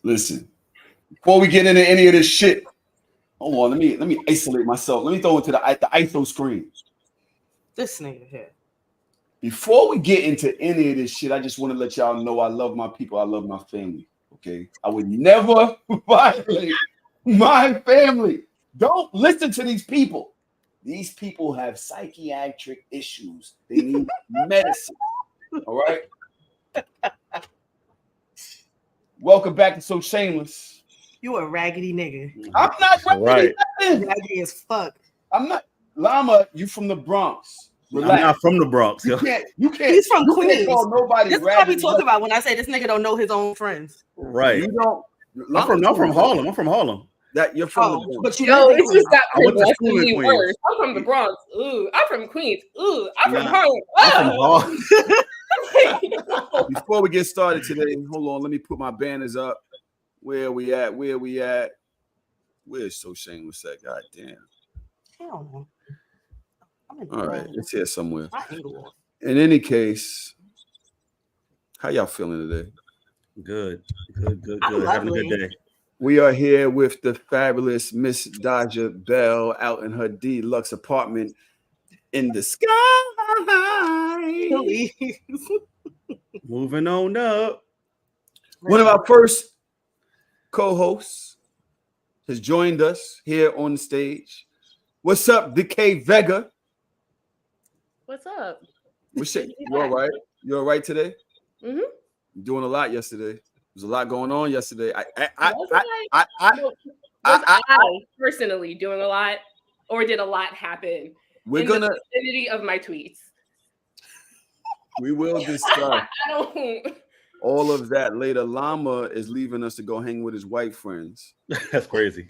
Listen, before we get into any of this shit, hold on. Let me isolate myself. Let me throw into the ISO screen. This nigga here. Before we get into any of this shit, I just want to let y'all know I love my people. I love my family. Okay, I would never violate my family. Don't listen to these people. These people have psychiatric issues. They need medicine. All right. Welcome back to So Shameless. You a raggedy nigga. I'm not right. Raggedy as fuck. I'm not. Llama, you from the Bronx. Relax. I'm not from the Bronx. You can't. He's from Queens. Call nobody this is what we talk about when I say this nigga don't know his own friends. Right. You don't. I'm from Harlem. I'm from Harlem. That you're from. The but you know, it's just got I went to school in me Queens. worse. I'm from the Bronx. Ooh, I'm from Queens. Ooh, I'm from Harlem. I'm from Harlem. Before we get started today, hold on. Let me put my banners up. Where we at? Where's So Shameless at? God damn. Hell no. All right, it's here somewhere. In any case, how y'all feeling today? Good. Having a good day. We are here with the fabulous Miss Dodger Bell out in her deluxe apartment in the sky. Moving on up. One of our first co-hosts has joined us here on the stage. What's up, Decay Vega? What's up? What's it? You all right? You all right today? Mm-hmm. You're doing a lot yesterday. There's a lot going on yesterday. I personally doing a lot, or did a lot happen? We're gonna the vicinity of my tweets. We will discuss I don't. all of that later. Llama is leaving us to go hang with his white friends. That's crazy.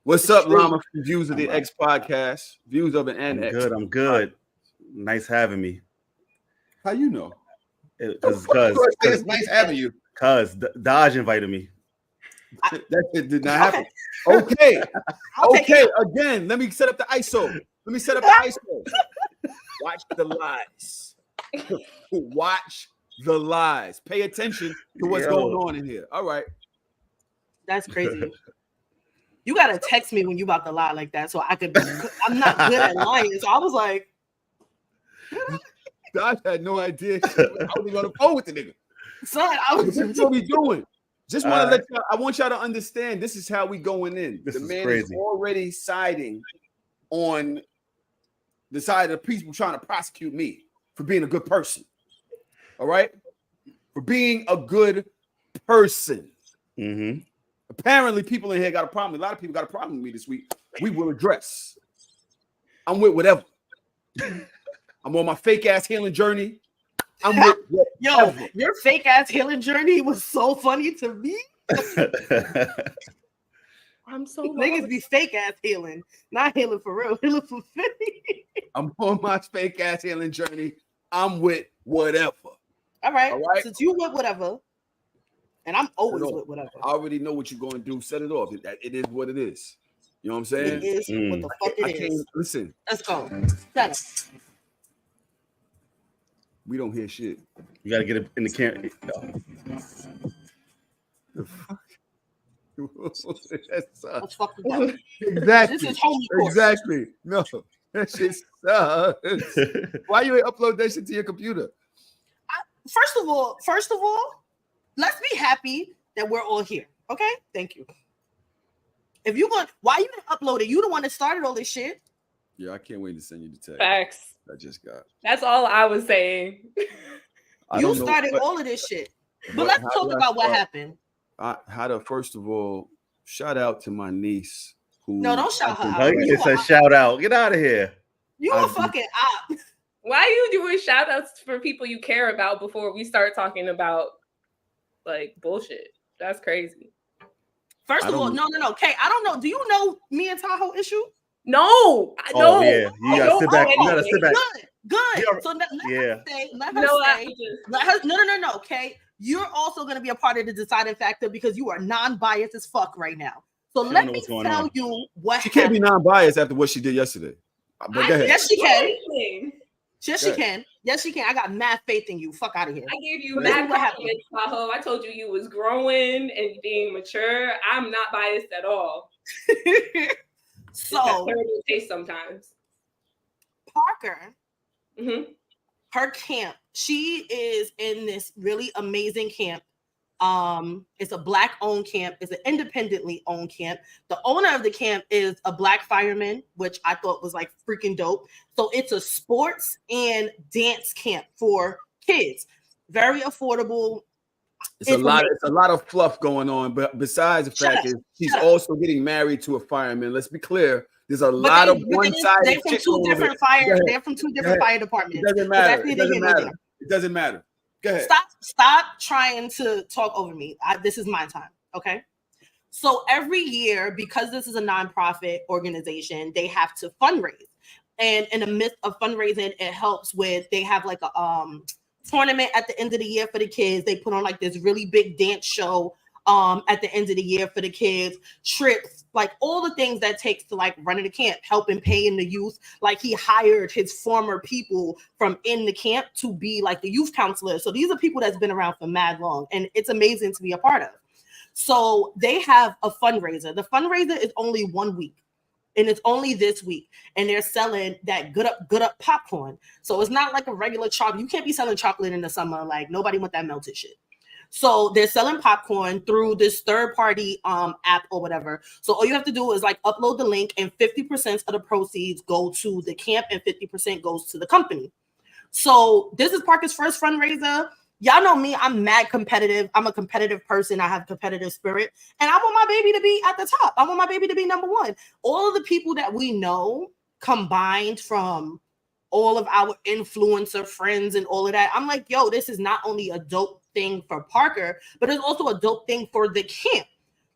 What's up, Llama? From Views of the X podcast. Views of an X. I'm good. Nice having me. How you know? Because it's nice having you. Because Dodge invited me. That shit did not happen. Okay. Okay. Again, let me set up the ISO. Watch the lies. Watch the lies. Pay attention to what's going on in here. All right. That's crazy. You gotta text me when you about to lie like that, so I could. I'm not good at lying, so I was like, Dodge had no idea. I was even on the phone with the nigga. Son, what we doing? Just want to let y'all. I want y'all to understand. This is how we going in. The man is already siding on the side of the people trying to prosecute me for being a good person. All right, for being a good person. Mm-hmm. Apparently, people in here got a problem. A lot of people got a problem with me this week. We will address. I'm with whatever. I'm on my fake ass healing journey. I'm with whatever. Yo, your fake ass healing journey was so funny to me. I'm so niggas be fake ass healing, not healing for real, healing for fake. I'm on my fake ass healing journey. I'm with whatever. All right. Since you with whatever. And I'm always with whatever. I already know what you're going to do. Set it off. It is what it is. You know what I'm saying? It is what the fuck it is. Listen. Let's go. Shut up. We don't hear shit. You got to get it in the camera. The fuck? Let's fuck with that. Exactly. This is homie court. Exactly. No. That shit sucks. Why you ain't upload that shit to your computer? First of all, let's be happy that we're all here. Okay? Thank you. If you want, why you didn't upload it? You the one that started all this shit. Yeah, I can't wait to send you the text. Facts. I just got. That's all I was saying. You started all of this shit. But let's talk about what happened. First of all, shout out to my niece. No, don't shout her out. It's a shout out. Get out of here. You a fucking op. Why are you doing shout outs for people you care about before we start talking about like bullshit? That's crazy. First of all, no. Kay, I don't know. Do you know me and Tahoe issue? No, I know. Oh, yeah. You gotta sit back. You gotta sit back. Good. So let her say. No. Okay, you're also going to be a part of the deciding factor because you are non-biased as fuck right now. So let me tell you what. She can't be non-biased after what she did yesterday. But yes, she can. Yes, she can. Yes, she can. I got mad faith in you. Fuck out of here. I gave you mad compliments, Tahoe. I told you was growing and being mature. I'm not biased at all. So terrible taste sometimes. Parker, her camp. She is in this really amazing camp. It's a Black-owned camp. It's an independently owned camp. The owner of the camp is a Black fireman, which I thought was like freaking dope. So it's a sports and dance camp for kids. Very affordable. It's a lot of fluff going on, but besides the fact is she's also getting married to a fireman. Let's be clear. There's a lot of one-sided. They're from two different fire. They're from two different fire departments. It doesn't matter. It doesn't matter. Go ahead. Stop trying to talk over me. This is my time. Okay. So every year, because this is a nonprofit organization, they have to fundraise. And in the midst of fundraising, it helps with, they have like a tournament at the end of the year for the kids. They put on like this really big dance show at the end of the year for the kids, trips, like all the things that takes to like running the camp, helping paying the youth. Like he hired his former people from in the camp to be like the youth counselors. So these are people that's been around for mad long, and it's amazing to be a part of. So they have a fundraiser. The fundraiser is only 1 week, and it's only this week, and they're selling that good up popcorn. So it's not like a regular chocolate. You can't be selling chocolate in the summer. Like nobody want that melted shit. So they're selling popcorn through this third-party app or whatever. So all you have to do is like upload the link, and 50% of the proceeds go to the camp and 50% goes to the company. So this is Parker's first fundraiser. Y'all know me, I'm mad competitive. I'm a competitive person. I have competitive spirit, and I want my baby to be at the top. I want my baby to be number one. All of the people that we know combined from all of our influencer friends and all of that, I'm like, yo, this is not only a dope thing for Parker, but it's also a dope thing for the camp.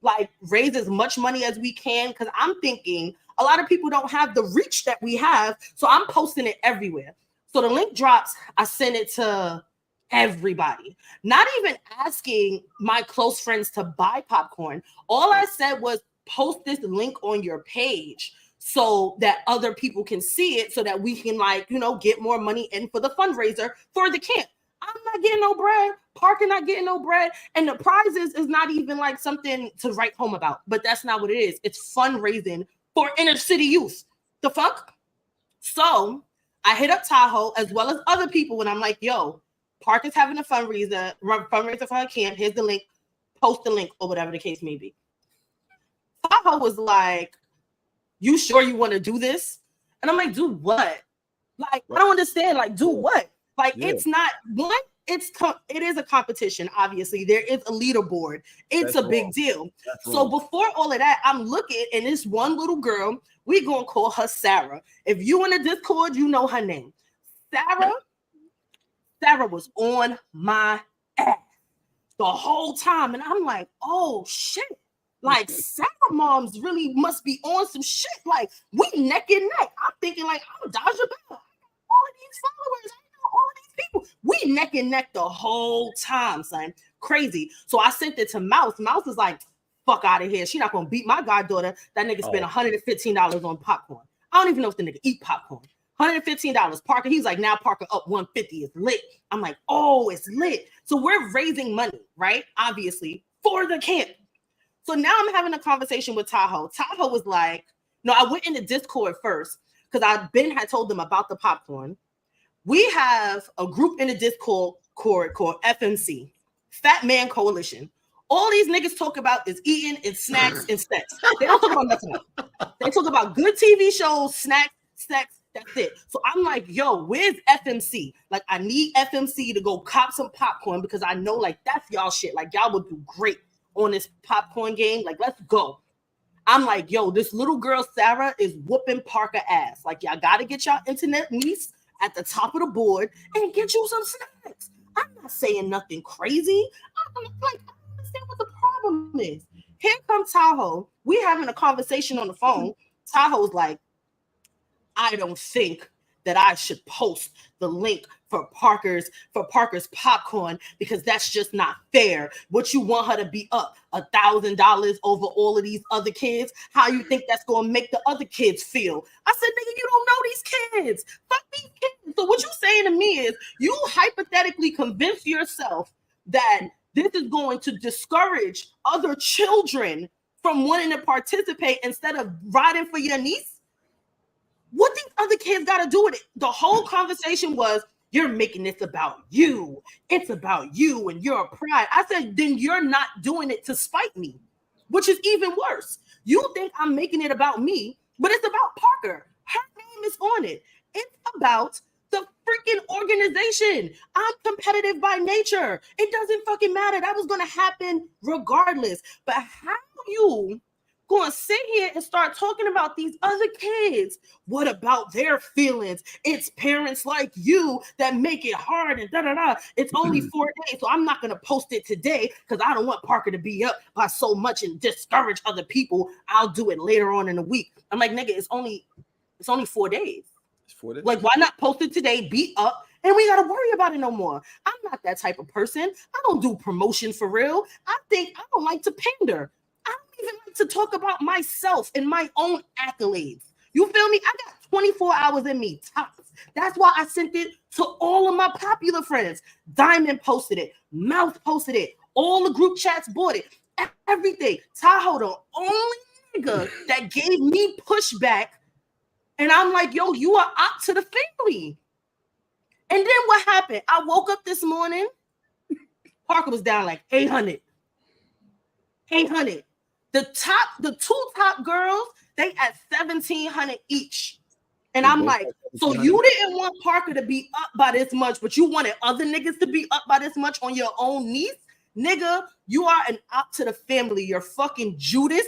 Like raise as much money as we can, because I'm thinking a lot of people don't have the reach that we have, so I'm posting it everywhere. So the link drops, I send it to everybody, not even asking my close friends to buy popcorn. All I said was post this link on your page so that other people can see it, so that we can like, you know, get more money in for the fundraiser for the camp. I'm not getting no bread. Parker not getting no bread. And the prizes is not even like something to write home about. But that's not what it is. It's fundraising for inner city youth. The fuck? So I hit up Tahoe as well as other people, and I'm like, yo, Parker's having a fundraiser for her camp. Here's the link. Post the link or whatever the case may be. Tahoe was like, you sure you want to do this? And I'm like, do what? Like, I don't understand. Like, do what? Like, it's not one. It is a competition. Obviously, there is a leaderboard. It's a big deal. So before all of that, I'm looking, and this one little girl, we gonna call her Sarah. If you in the Discord, you know her name. Sarah was on my ass the whole time, and I'm like, oh shit. Like Sarah moms really must be on some shit. Like we neck and neck. I'm thinking like I'm Daja Bell. All of these followers. All of these people, we neck and neck the whole time, son. Crazy. So I sent it to Mouse. Mouse is like, fuck out of here. She not gonna beat my goddaughter. That nigga spent $115 on popcorn. I don't even know if the nigga eat popcorn. $115. Parker, he's like, now Parker up 150 is lit. I'm like, oh, it's lit. So we're raising money, right? Obviously, for the camp. So now I'm having a conversation with Tahoe. Tahoe was like, no, I went into Discord first because had told them about the popcorn. We have a group in the Discord called FMC, Fat Man Coalition. All these niggas talk about is eating and snacks and sex. They don't talk about nothing else. They talk about good TV shows, snacks, sex, that's it. So I'm like, yo, where's FMC? Like, I need FMC to go cop some popcorn because I know, like, that's y'all shit. Like, y'all would do great on this popcorn game. Like, let's go. I'm like, yo, this little girl, Sarah, is whooping Parker ass. Like, y'all got to get y'all internet niece at the top of the board and get you some snacks. I'm not saying nothing crazy. I'm like, I don't understand what the problem is. Here comes Tahoe. We having a conversation on the phone. Tahoe's like, I don't think that I should post the link for Parker's popcorn because that's just not fair. What you want her to be up $1,000 over all of these other kids? How you think that's gonna make the other kids feel? I said, nigga, you don't know these kids. Fuck these kids. So what you saying to me is you hypothetically convince yourself that this is going to discourage other children from wanting to participate instead of riding for your niece? What these other kids got to do with it? The whole conversation was, you're making this about you. It's about you and your pride. I said, then you're not doing it to spite me, which is even worse. You think I'm making it about me, but it's about Parker. Her name is on it. It's about the freaking organization. I'm competitive by nature. It doesn't fucking matter. That was going to happen regardless. But how you going to sit here and start talking about these other kids? What about their feelings? It's parents like you that make it hard and da-da-da. It's only 4 days, so I'm not going to post it today because I don't want Parker to be up by so much and discourage other people. I'll do it later on in the week. I'm like, nigga, it's only 4 days. It's 4 days. Like, why not post it today, be up, and we got to worry about it no more? I'm not that type of person. I don't do promotion for real. I don't like to pander. I don't even like to talk about myself and my own accolades. You feel me? I got 24 hours in me, tops. That's why I sent it to all of my popular friends. Diamond posted it. Mouth posted it. All the group chats bought it. Everything. Tahoe, the only nigga that gave me pushback. And I'm like, yo, you are up to the family. And then what happened? I woke up this morning. Parker was down like 800. 800. The two top girls, they at 1,700 each. And I'm like, so you didn't want Parker to be up by this much, but you wanted other niggas to be up by this much on your own niece? Nigga, you are an up to the family. You're fucking Judas.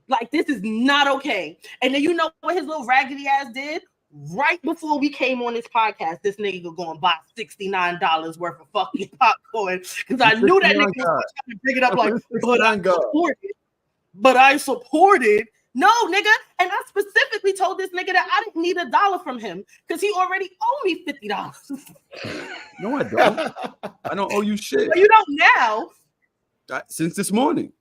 Like, this is not okay. And then you know what his little raggedy ass did? Right before we came on this podcast, this nigga was going to buy $69 worth of fucking popcorn because I knew that nigga was trying to pick it up like, but I supported. No, nigga. And I specifically told this nigga that I didn't need $1 from him because he already owed me $50. No, I don't. I don't owe you shit. But you don't now. Since this morning.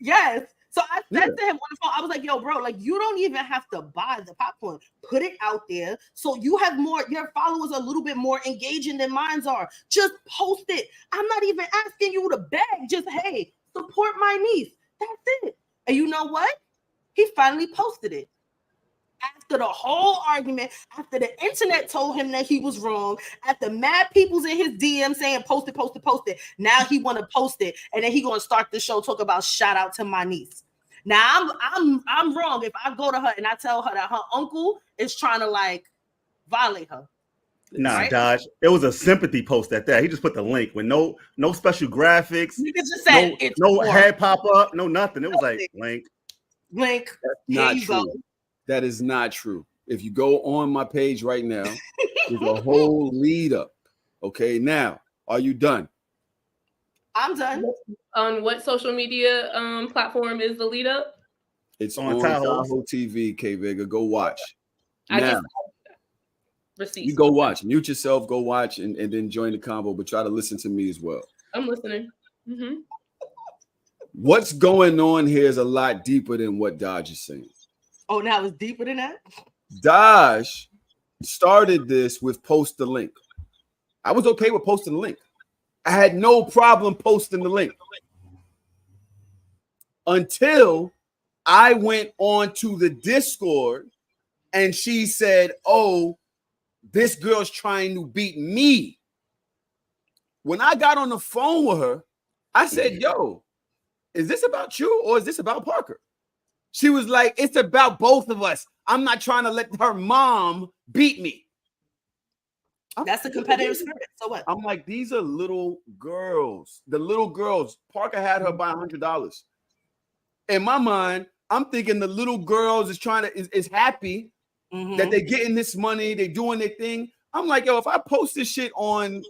Yes. So I said to him on the phone, I was like, yo, bro, like, you don't even have to buy the popcorn. Put it out there so you have more, your followers are a little bit more engaging than mine are. Just post it. I'm not even asking you to beg. Just, hey, support my niece. That's it. And you know what? He finally posted it. After the whole argument, after the internet told him that he was wrong, after mad people's in his DM saying post it. Now he want to post it, and then he gonna start the show talk about shout out to my niece. Now I'm wrong if I go to her and I tell her that her uncle is trying to like violate her. Nah, right? Dodge. It was a sympathy post at that. He just put the link with no special graphics. You just said no head pop up, no nothing. It was like link. That's not true. Go. That is not true. If you go on my page right now, there's a whole lead up. Okay, now are you done? I'm done. On what social media platform is the lead up? It's on Tahoe TV, K Vega. Go watch. You go watch. Mute yourself, go watch, and then join the convo, but try to listen to me as well. I'm listening. Mm-hmm. What's going on here is a lot deeper than what Dodge is saying. Oh, now it's deeper than that? Dodge started this with post the link. I was okay with posting the link. I had no problem posting the link until I went on to the Discord and she said, oh, this girl's trying to beat me. When I got on the phone with her, I said, yo, is this about you or is this about Parker? She was like, it's about both of us. I'm not trying to let her mom beat me. That's a competitive spirit. So what? I'm like, these are little girls. The little girls. Parker had her by $100. In my mind, I'm thinking the little girls is happy that they're getting this money. They're doing their thing. I'm like, yo, if I post this shit on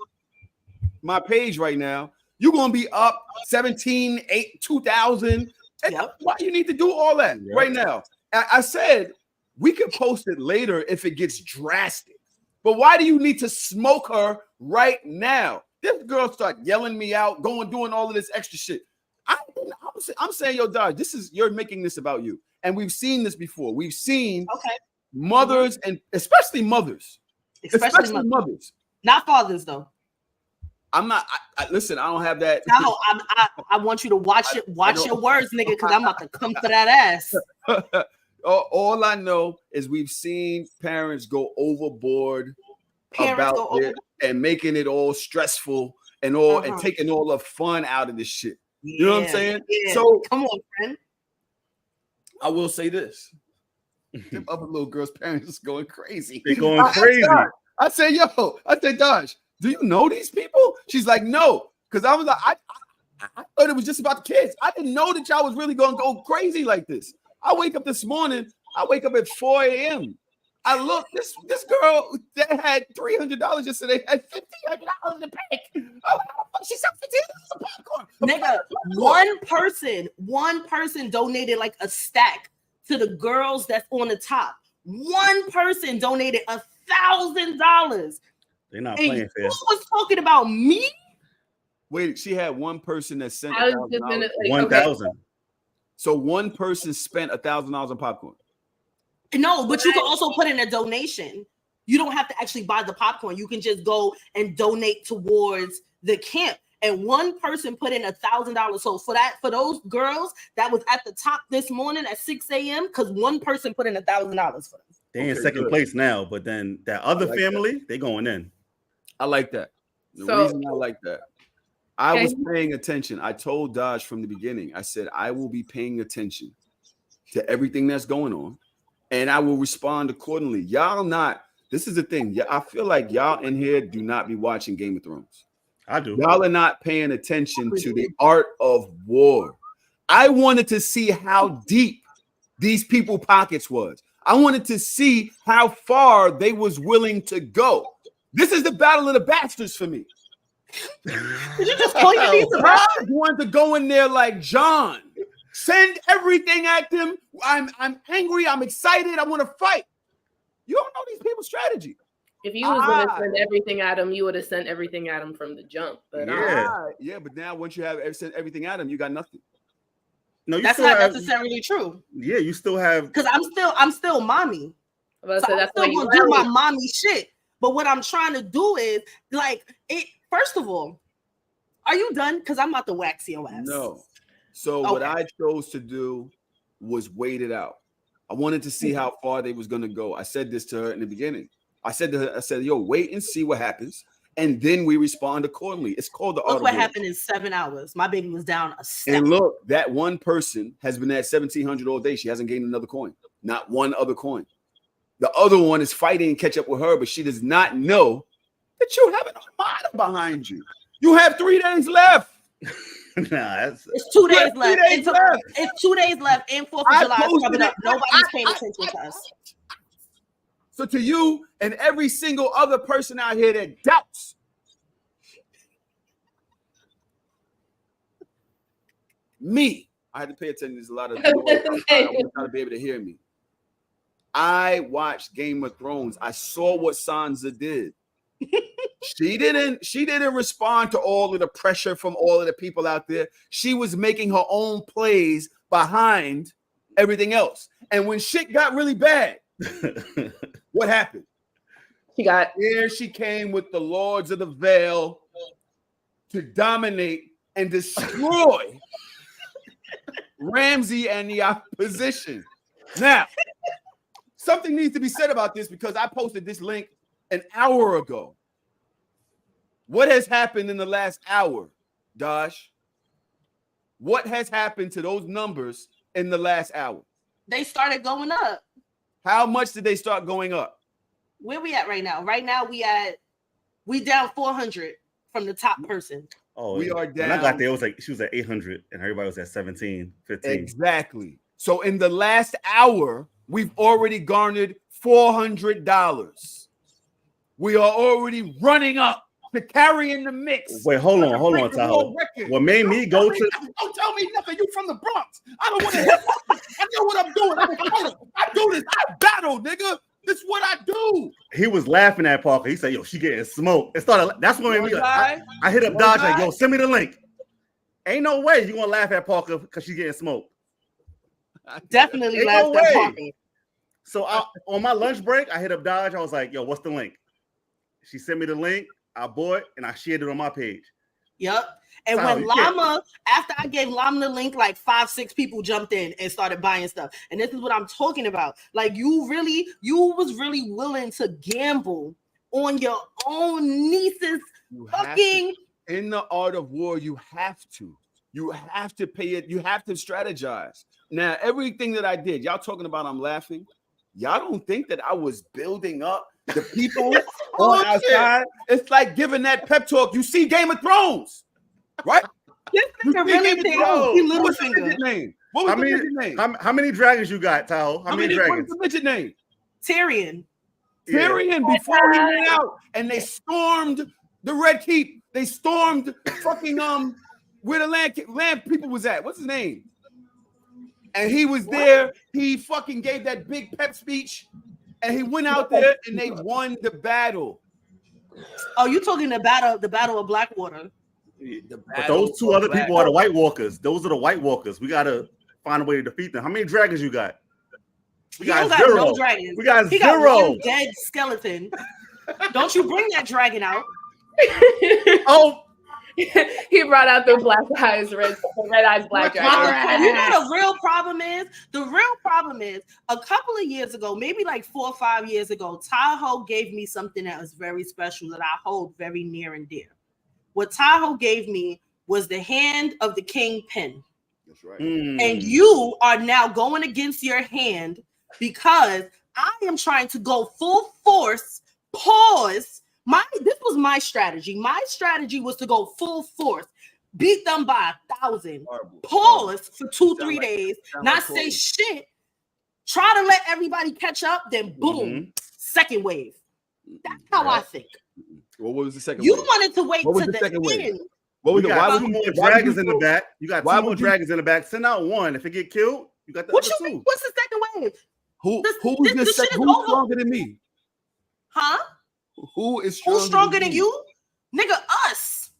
my page right now, you're gonna be up 17, 8, 2,000. Yep. Why you need to do all that right now? I said We can post it later if it gets drastic. But why do you need to smoke her right now? This girl start yelling me out, doing all of this extra shit. I'm saying, yo, Dodge, you're making this about you. And we've seen this before. We've seen mothers and especially mothers. Especially mothers. Not fathers, though. I'm not. Listen, I don't have that. No, I want you to watch your words, nigga, because I'm about to come for that ass. All I know is we've seen parents go overboard and making it all stressful and and taking all the fun out of this shit. You know what I'm saying? Yeah. So come on, friend. I will say this: them other little girls' parents is going crazy. They're going crazy. I say, Dodge, do you know these people? She's like, no, because I was like, I thought it was just about the kids. I didn't know that y'all was really gonna go crazy like this. I wake up this morning. I wake up at 4 a.m. I look, this girl that had $300 yesterday had $1,500 in the bank. She said $1,500 of popcorn. Nigga, one person donated like a stack to the girls that's on the top. One person donated $1,000. They're not playing fair. Who was talking about me? Wait, she had one person that sent $1,000. 1,000. So one person spent $1,000 on popcorn. No, but you can also put in a donation. You don't have to actually buy the popcorn. You can just go and donate towards the camp. And one person put in $1,000. So for those girls that was at the top this morning at 6 a.m., because one person put in $1,000 for them. They're in second place now, but then that other family, they going in. I like that. The reason I like that, I was paying attention. I told Dodge from the beginning, I said, I will be paying attention to everything that's going on, and I will respond accordingly. Y'all not, this is the thing. Yeah, I feel like y'all in here do not be watching Game of Thrones. I do. Y'all are not paying attention to the art of war. I wanted to see how deep these people pockets was. I wanted to see how far they was willing to go. This is the battle of the bastards for me. Did you just call your piece of I wanted to go in there like John. Send everything at them. I'm angry. I'm excited. I want to fight. You don't know these people's strategy. If you was going to send everything at him, you would have sent everything at him from the jump. But but now once you have sent everything at him, you got nothing. No, that's not necessarily true. Yeah, you still have, because I'm still mommy. So I'm still gonna do my mommy shit. But what I'm trying to do is like it. First of all, are you done? Because I'm about to wax your ass. No. So what I chose to do was wait it out. I wanted to see how far they was gonna go. I said this to her in the beginning. I said to her, yo, wait and see what happens, and then we respond accordingly. It's called the look what happened in 7 hours. My baby was down a step. And look, that one person has been at 1,700 all day. She hasn't gained another coin, not one other coin. The other one is fighting and catch up with her, but she does not know that you have an armada behind you. You have 3 days left. It's 2 days left. It's 2 days left, and 4th of July is coming up. Nobody's paying attention to us. So to you and every single other person out here that doubts, me, I had to pay attention. There's a lot of noise. I want y'all to be able to hear me. I watched Game of Thrones. I saw what Sansa did. She didn't respond to all of the pressure from all of the people out there. She was making her own plays behind everything else. And when shit got really bad, what happened? Here she came with the Lords of the Vale to dominate and destroy Ramsay and the opposition. Now, something needs to be said about this because I posted this link an hour ago. What has happened in the last hour, Dosh? What has happened to those numbers in the last hour? They started going up. How much did they start going up? Where we at right now? Right now we down 400 from the top person. Oh, we are down. When I got there, it was like she was at 800 and everybody was at 17, 15. Exactly. So in the last hour, we've already garnered $400. We are already running up to carry in the mix. Wait, hold on, Tahoe. What made me go to? Don't tell me nothing. You from the Bronx. I don't want to hear. I know what I'm doing. I do this. I battle, nigga. This is what I do. He was laughing at Parker. He said, "Yo, she getting smoked." It started. That's when I hit up Dodge like, "Yo, send me the link." Ain't no way you gonna laugh at Parker because she's getting smoked. Definitely laughed at Parker. So on my lunch break, I hit up Dodge. I was like, "Yo, what's the link?" She sent me the link. I bought and I shared it on my page. Yep. And when Llama, after I gave Llama the link, like 5-6 people jumped in and started buying stuff. And this is what I'm talking about. Like you was really willing to gamble on your own niece's fucking. In the art of war, you have to pay it. You have to strategize. Now, everything that I did, y'all talking about, I'm laughing. Y'all don't think that I was building up the people on our side? It's like giving that pep talk. You see Game of Thrones, right? This nigga really thinks Littlefinger. Name? What was the midget name? How many dragons you got, Tahoe? How many dragons? What's the midget name? Tyrion. Tyrion, before he went out, and they stormed the Red Keep. They stormed fucking where the land people was at. What's his name? And he was there. He fucking gave that big pep speech, and he went out there and they won the battle. Oh, you talking the battle of Blackwater? But those two other people are the White Walkers. Those are the White Walkers. We gotta find a way to defeat them. How many dragons you got? We got zero. No dragons. We got he zero. Got one dead skeleton. Don't you bring that dragon out? Oh. He brought out the black eyes, red eyes, black dragon. You know the real problem is? The real problem is a couple of years ago, maybe like 4 or 5 years ago, Tahoe gave me something that was very special that I hold very near and dear. What Tahoe gave me was the hand of the kingpin. That's right. And you are now going against your hand because I am trying to go full force, pause. This was my strategy. My strategy was to go full force, beat them by 1,000, pause for 2-3 days, not say shit, try to let everybody catch up, then boom, second wave. That's how I think. What was the second wave? You wanted to wait to the end. What was why two more dragons in the back? You got two more dragons in the back. Send out one. If it get killed, you got the other two. What's the second wave? Who's stronger than me? Huh? Who's stronger than you? Nigga, us.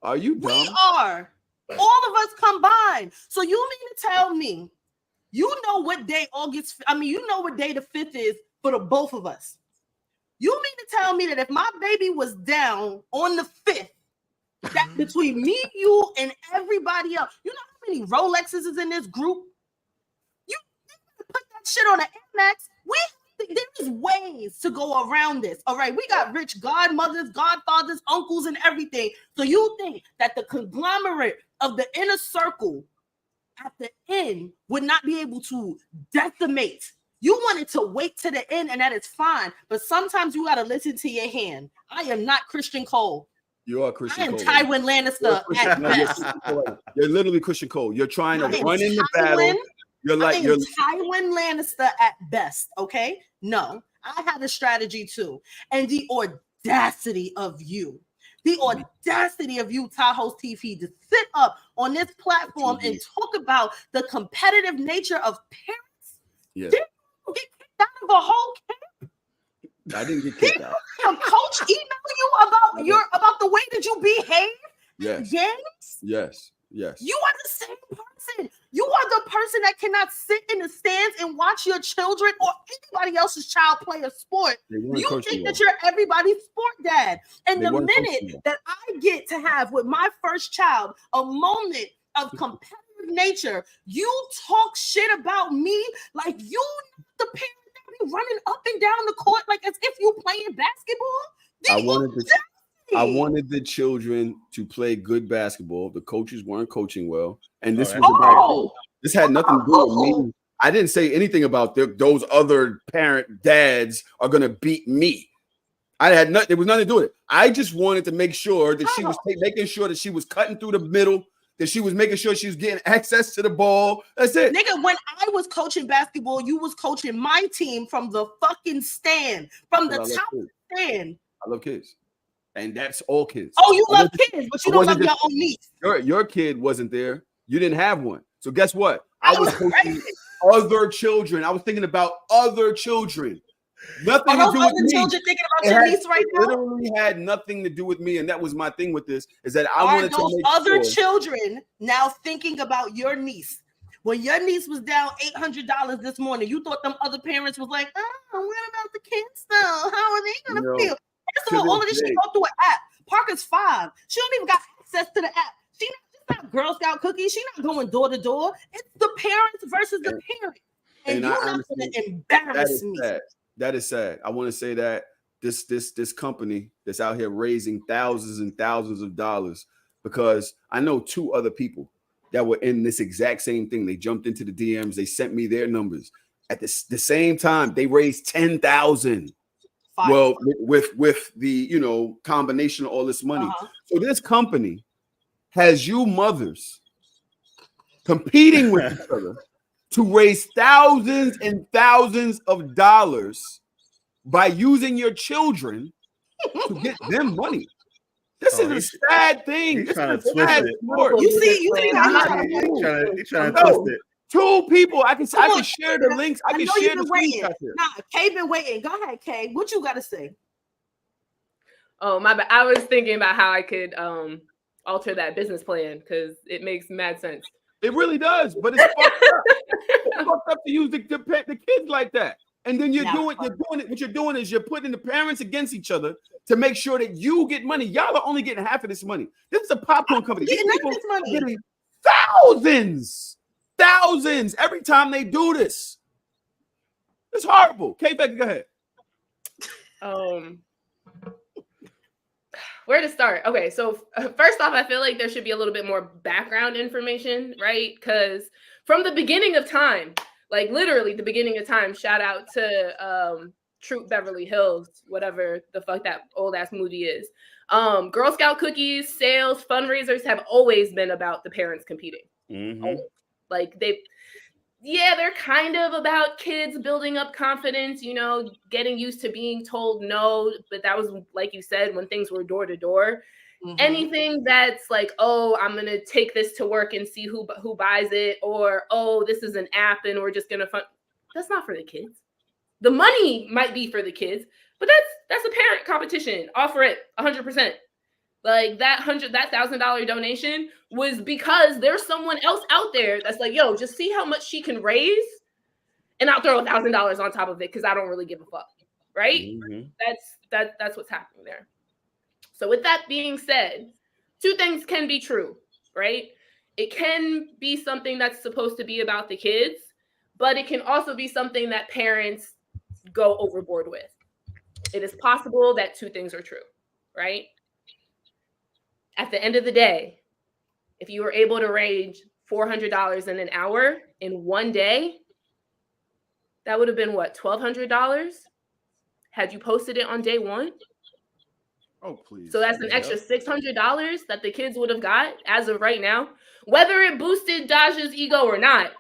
Are you dumb? We are. All of us combined. So you mean to tell me you know what day you know what day the 5th is for the both of us. You mean to tell me that if my baby was down on the 5th, that between me, you, and everybody else, you know how many Rolexes is in this group? You put that shit on the Amex. There's ways to go around this. All right, we got rich godmothers, godfathers, uncles, and everything. So you think that the conglomerate of the inner circle at the end would not be able to decimate? You wanted to wait to the end, and that is fine. But sometimes you got to listen to your hand. I am not Christian Cole. You are Christian Cole. I am Tywin Lannister at best. You're literally Christian Cole. You're trying to run in the battle. You're Tywin Lannister at best, okay? No, I had a strategy too. And the audacity of you, Tahoe's TV, to sit up on this platform and talk about the competitive nature of parents. Yeah. Didn't you get kicked out of a whole camp? I didn't get kicked out. Your coach email you about the way that you behave? Yes. Games? Yes. You are the same person. You are the person that cannot sit in the stands and watch your children or anybody else's child play a sport. You think that you're everybody's sport dad. And the minute that I get to have with my first child a moment of competitive nature, you talk shit about me like you the parent that be running up and down the court like as if you playing basketball. I wanted the children to play good basketball. The coaches weren't coaching well, and this was this had nothing to do with me. I didn't say anything about those other parent dads are going to beat me. There was nothing to do with it. I just wanted to make sure that she was making sure that she was cutting through the middle, that she was making sure she was getting access to the ball. That's it. Nigga, when I was coaching basketball, you was coaching my team from the fucking stand, from the top stand. I love kids. And that's all kids. Oh, you love kids, but you don't love your own niece. Your kid wasn't there. You didn't have one. So guess what? I was posting other children. I was thinking about other children. Nothing to do with me. Children thinking about your niece right now? Literally had nothing to do with me, and that was my thing with this. Is that I wanted to make other children now thinking about your niece? When your niece was down $800 this morning, you thought them other parents was like, "Oh, what about the kids though? How are they gonna feel?" First of all of this shit go through an app. Parker's 5. She don't even got access to the app. She's not Girl Scout cookies. She's not going door to door. It's the parents versus the parent. And you're not going to embarrass me. That is sad. I want to say that this company that's out here raising thousands and thousands of dollars, because I know 2 other people that were in this exact same thing. They jumped into the DMs. They sent me their numbers. At the same time, they raised 10,000. Well, with the combination of all this money. So this company has you mothers competing with each other to raise thousands and thousands of dollars by using your children to get them money. This is a sad thing. He's trying to twist it. You see He's trying to twist it. 2 people. I can share the links. I can share the screenshots here. Nah, Kay been waiting. Go ahead, Kay. What you got to say? Oh, my bad. I was thinking about how I could alter that business plan because it makes mad sense. It really does, but it's fucked up. It's fucked up to use the kids like that. And then you're doing it. What you're doing is you're putting the parents against each other to make sure that you get money. Y'all are only getting half of this money. This is a popcorn company. These people are getting thousands every time they do this. It's horrible. Kay, Becky, go ahead. Where to start? Okay, so first off, I feel like there should be a little bit more background information, right? Because from the beginning of time, like literally the beginning of time, shout out to Troop Beverly Hills, whatever the fuck that old ass movie is. Girl Scout cookies, sales, fundraisers have always been about the parents competing. Mm-hmm. Like they're kind of about kids building up confidence, getting used to being told no. But that was, like you said, when things were door to door. Anything that's like, oh, I'm going to take this to work and see who buys it. Or, oh, this is an app and we're just going to that's not for the kids. The money might be for the kids, but that's a parent competition. Offer it 100%. Like that $1,000 donation was because there's someone else out there that's like, yo, just see how much she can raise, and I'll throw $1,000 on top of it because I don't really give a fuck, right? Mm-hmm. That's what's happening there. So with that being said, 2 things can be true, right? It can be something that's supposed to be about the kids, but it can also be something that parents go overboard with. It is possible that 2 things are true, right? At the end of the day, if you were able to raise $400 in an hour in one day, that would have been what, $1,200? Had you posted it on day 1? Oh, please. So that's an extra $600 that the kids would have got as of right now, whether it boosted Daja's ego or not.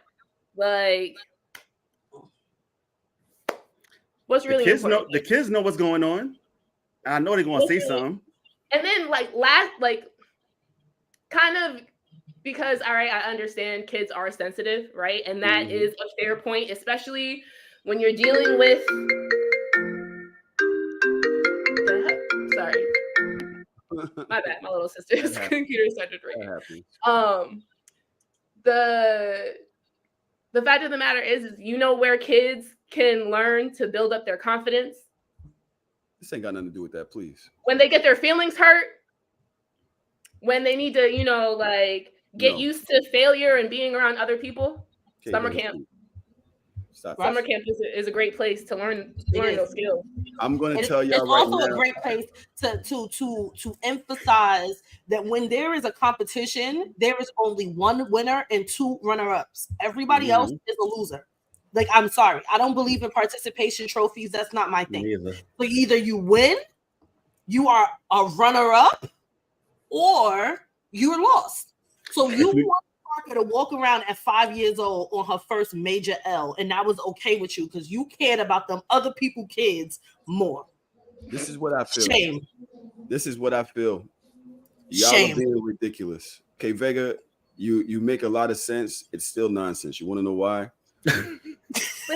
Like, what's really important? The kids know what's going on. I know they're going to say something. And then kind of, because, all right, I understand kids are sensitive, right? And that is a fair point, especially when you're dealing with, sorry, my bad, my little sister's computer started ringing. The fact of the matter is where kids can learn to build up their confidence. This ain't got nothing to do with that, please. When they get their feelings hurt, when they need to, get used to failure and being around other people. Okay, summer camp. Summer camp is a great place to learn those skills. I'm going to tell y'all right now. It's also a great place to emphasize that when there is a competition, there is only 1 winner and 2 runner-ups. Everybody else is a loser. Like, I'm sorry. I don't believe in participation trophies. That's not my thing. So either you win, you are a runner-up, or you're lost. So you want Parker to walk around at 5 years old on her first major L, and that was okay with you because you cared about them other people kids more. This is what I feel. Shame. This is what I feel. Y'all are being ridiculous. Okay, Vega, You make a lot of sense. It's still nonsense. You want to know why? Listen,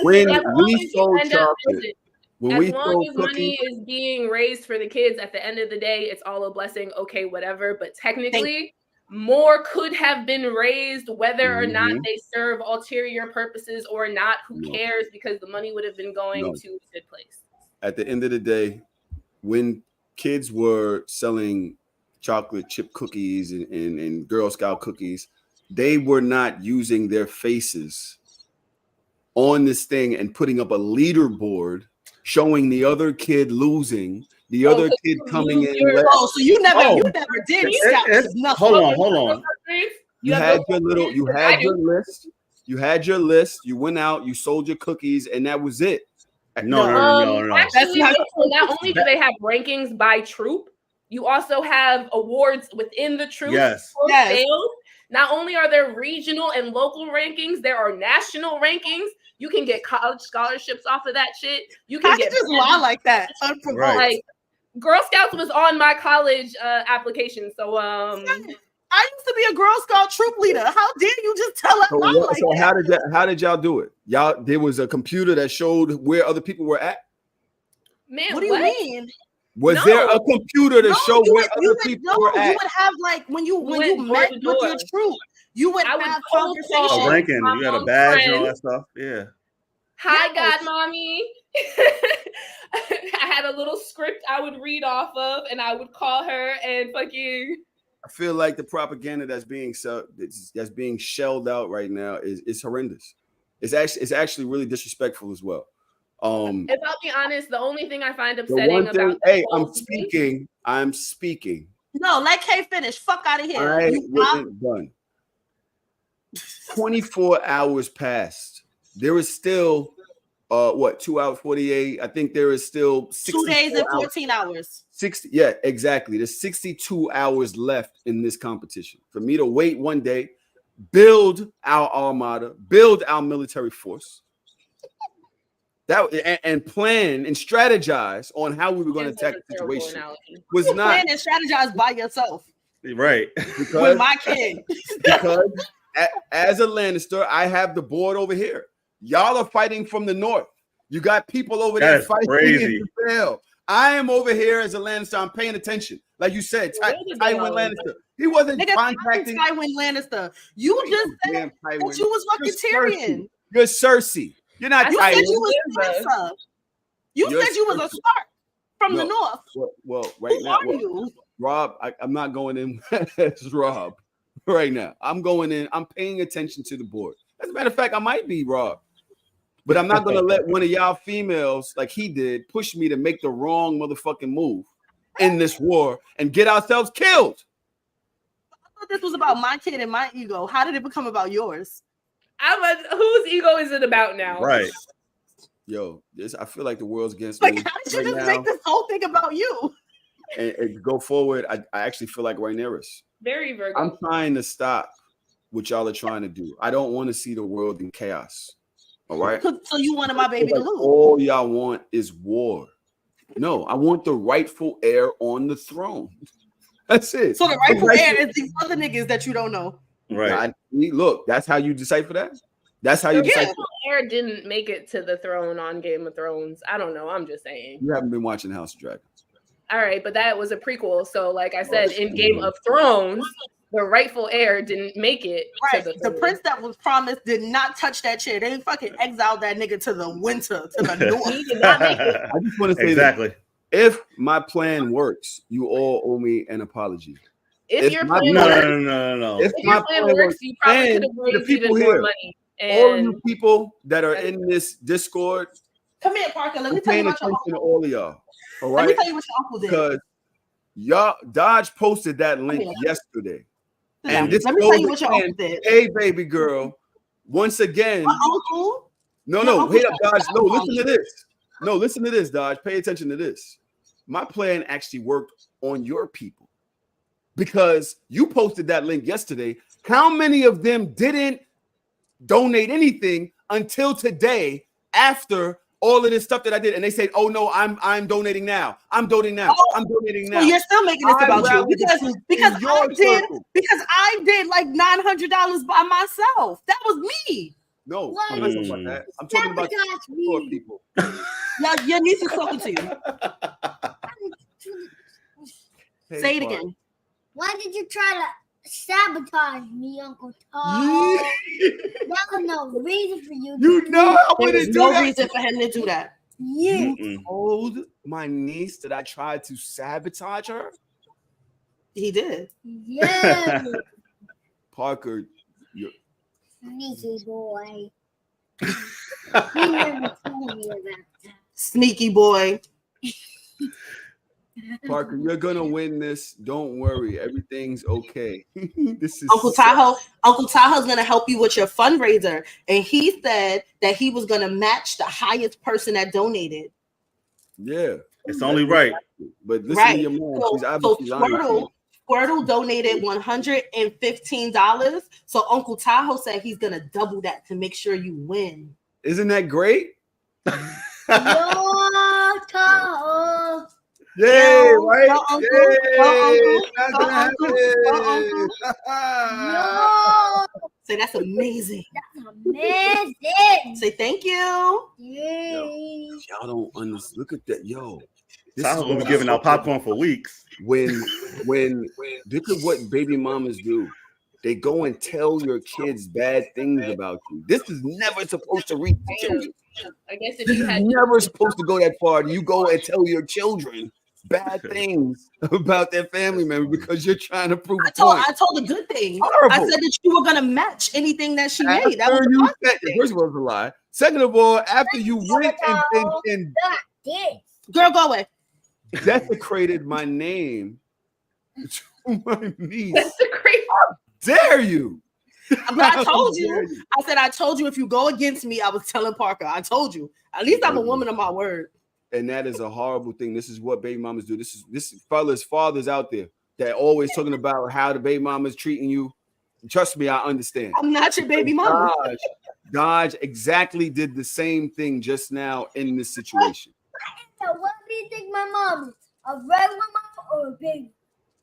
When as long we as you sold end up- chocolate, listen, when as we long sold as money cookies, is being raised for the kids, at the end of the day, it's all a blessing. Okay, whatever. But technically, more could have been raised, whether or not they serve ulterior purposes or not. Who cares? Because the money would have been going to a good place. at the end of the day, when kids were selling chocolate chip cookies and Girl Scout cookies, they were not using their faces on this thing and putting up a leaderboard showing the other kid losing, the other kid coming in. So you never did Scout. Hold on. You had your list. You had your list. You went out, you sold your cookies, and that was it. No. Actually, not only do they have rankings by troop, you also have awards within the troop. Yes. Not only are there regional and local rankings, there are national rankings. You can get college scholarships off of that shit. You can get just lie like that. Right. Like Girl Scouts was on my college application. So I used to be a Girl Scout troop leader. How dare you just tell us? How did y'all do it? There was a computer that showed where other people were at. Man, what do you mean? Was there a computer to show where other people were at? You would have like when you met with your troop, you would have conversations. A ranking, you had a badge and all that stuff. Yeah. Hi, Godmommy. I had a little script I would read off of, and I would call her and fucking. I feel like the propaganda that's being shelled out right now is horrendous. It's actually really disrespectful as well. If I'll be honest, the only thing I find upsetting about I'm speaking. No, let Kay finish. Fuck out of here. I wasn't done. 24 hours passed. There is still 2 hours 48. I think there is still 2 days and 14 hours. 60. Yeah, exactly. There's 62 hours left in this competition. For me to wait one day, build our armada, build our military force. And plan and strategize on how we were going to attack the situation was not plan and strategize by yourself, right? With my kid. Because as a Lannister, I have the board over here. Y'all are fighting from the north. You got people over there fighting in the Vale. I am over here as a Lannister. I'm paying attention, like you said. Tywin Lannister. He wasn't contacting Tywin Lannister. You just said that you was fucking Tyrion. You're Cersei. You're not. You said you was Sansa. You said you was a Stark from the north. Well, right now, Rob, I'm not going in as Rob right now. I'm going in. I'm paying attention to the board. As a matter of fact, I might be Rob, but I'm not going to let one of y'all females, like he did, push me to make the wrong motherfucking move in this war and get ourselves killed. I thought this was about my kid and my ego. How did it become about yours? Whose ego is it about now? Right. Yo, I feel like the world's against me. How did you just make this whole thing about you? And go forward, I actually feel like Rhaenyra. Very Virgo. I'm trying to stop what y'all are trying to do. I don't want to see the world in chaos. All right. So you wanted my baby to lose. All y'all want is war. No, I want the rightful heir on the throne. That's it. So the rightful heir is these other niggas that you don't know. Right. Look, that's how you decipher that. That's how you decipher. Heir didn't make it to the throne on Game of Thrones. I don't know. I'm just saying. You haven't been watching House of Dragons. All right, but that was a prequel. So, like I said, in Game of Thrones, the rightful heir didn't make it. Right. The prince that was promised did not touch that chair. They fucking exiled that nigga to the winter, to the north. He did not make it. I just want to say exactly. If my plan works, you all owe me an apology. If your plan no. If my plan works, you probably could have raised even more money. All of you people that are in this Discord, come here, Parker. Let me tell you what your uncle. To all of y'all. All right? Let me tell you what your uncle did. Because y'all, Dodge posted that link yesterday. And this let me tell you what your uncle did. Hey, baby girl. Once again. My uncle? No, wait up, Dodge. No, listen to this. No, listen to this, Dodge. Pay attention to this. My plan actually worked on your people. Because you posted that link yesterday. How many of them didn't donate anything until today after all of this stuff that I did? And they said, oh no, I'm donating now. I'm donating now. I'm donating now. So you're still making this about you because I did did like $900 by myself. That was me. No, I'm not talking about that. I'm talking about poor people. Your niece is talking to you. Say it again. Why did you try to sabotage me, Uncle Tom? That was no reason for you. You know I There wouldn't was do no that. reason for him to do that. Yeah. You told my niece that I tried to sabotage her? He did. Yeah. Parker, you're Sneaky boy. You never told me about that. Sneaky boy. Parker, you're gonna win this. Don't worry, everything's okay. This is Uncle Tahoe's gonna help you with your fundraiser, and he said that he was gonna match the highest person that donated. Yeah, It's only right. but listen Right. to your mom. So She's obviously lying to you. Squirtle donated $115. So Uncle Tahoe said he's gonna double that to make sure you win. Isn't that great? Yo, Tahoe. Yay, Yo, right? yo, uncle, Yay! yo, uncle, That's yo, gonna uncle, happen. Yo, Say that's amazing. amazing. Say thank you. Yay. Y'all don't understand. Look at that, yo. This Tahoe is gonna be what giving I- out popcorn for weeks. when look at what baby mamas do. They go and tell your kids bad things about you. This is never supposed to reach the children. I guess if This you is had never supposed to go that far. You go and tell your children bad things about their family member because you're trying to prove a point. I told a good thing. Horrible. I said that you were gonna match anything that she made. That was After a you positive said, thing. first of all, it's a lie. Second of all, after you went and This. Girl, go away. desecrated my name to my niece, that's the crazy. dare you? But I told How dare you. I said I told you if you go against me, I was telling Parker. I told you. At least I'm a woman of my word. And that is a horrible thing. This is what baby mamas do. This is fellas, fathers out there that always talking about how the baby mama's treating you. Trust me, I understand. I'm not your baby mama. Dodge exactly did the same thing just now in this situation. So what do you think my mom is? A regular mom or a baby?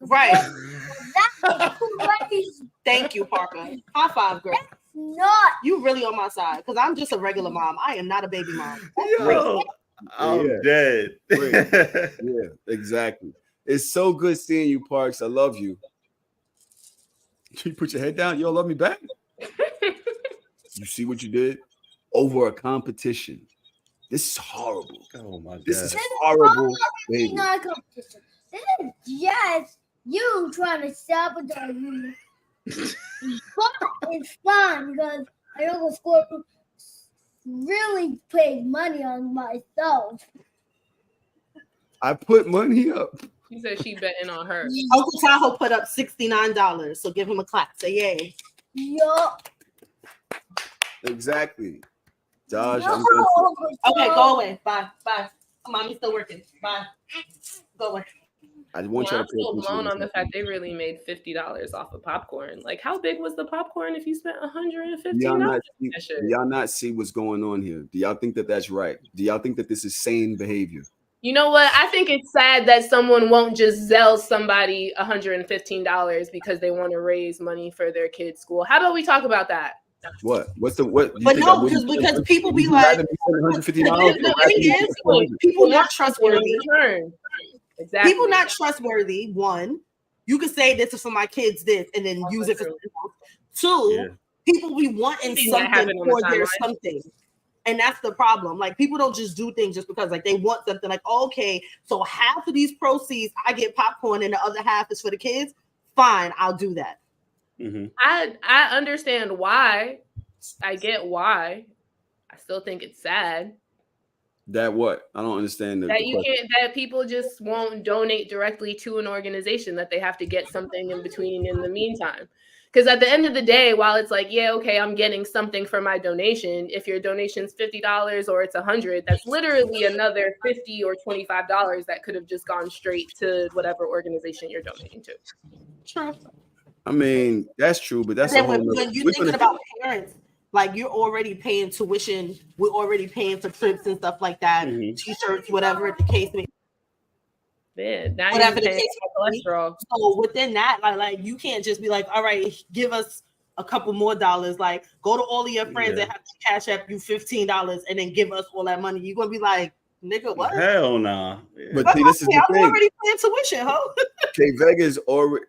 Right. That's crazy. Thanh you, Parker. High five, girl. Not. You really on my side because I'm just a regular mom. I am not a baby mom. Yo, I'm Yeah. dead. Yeah, exactly. It's so good seeing you, Parks. I love you. You put your head down. You don't love me back? You see what you did? Over a competition. This is horrible. Oh my This god. is horrible, It's baby. not a competition. This is just you trying to sabotage me. But it's fun because I don't score really paid money on myself. I put money up. She said she betting on her. Uncle Tahoe put up $69, so give him a clap. Say yay. Yup. Exactly. Dodge, Yo, I'm gonna Okay, go away. Bye. Bye. Mommy's still working. Bye. Go away. I want you Well, to I'm pay still attention blown to on the this. fact they really made $50 off of popcorn. Like, how big was the popcorn if you spent $115? Do y'all not see what's going on here? Do y'all think that that's right? Do y'all think that this is sane behavior? You know what? I think it's sad that someone won't just sell somebody $115 because they want to raise money for their kids' school. How about we talk about that? What? What's the what? you But think no, I wouldn't- because people be would you like, rather be spending $150 the or thing rather is, be spending people not In trustworthy. return. Exactly. People not trustworthy. One, you could say this is for my kids, this, and then use it for something else. Two, Yeah. people be wanting Seen that something happen on the for their timeline. something. And that's the problem. Like, people don't just do things just because, like, they want something. Like, okay, so half of these proceeds, I get popcorn, and the other half is for the kids. Fine, I'll do that. Mhm. I understand why. I get why. I still think it's sad That what? I don't understand that you question. can't, that people just won't donate directly to an organization, that they have to get something in between in the meantime. Because at the end of the day, while it's like, yeah, okay, I'm getting something for my donation, if your donation's $50 or it's $100, that's literally another $50 or $25 that could have just gone straight to whatever organization you're donating to. True. I mean, that's true, but that's Then a whole when nother- you're we're thinking gonna- about parents, like, you're already paying tuition, we're already paying for trips and stuff like that, Mhm. t-shirts, whatever the case may be. Man, now Whatever you're the paying case my may be. cholesterol. So within that, like you can't just be like, all right, give us a couple more dollars. Like go to all of your friends Yeah. that have to cash app you $15 and then give us all that money. You're gonna be like, nigga, what? Hell nah. Yeah. But see, this is the I'm thing. already paying tuition, ho. K Vega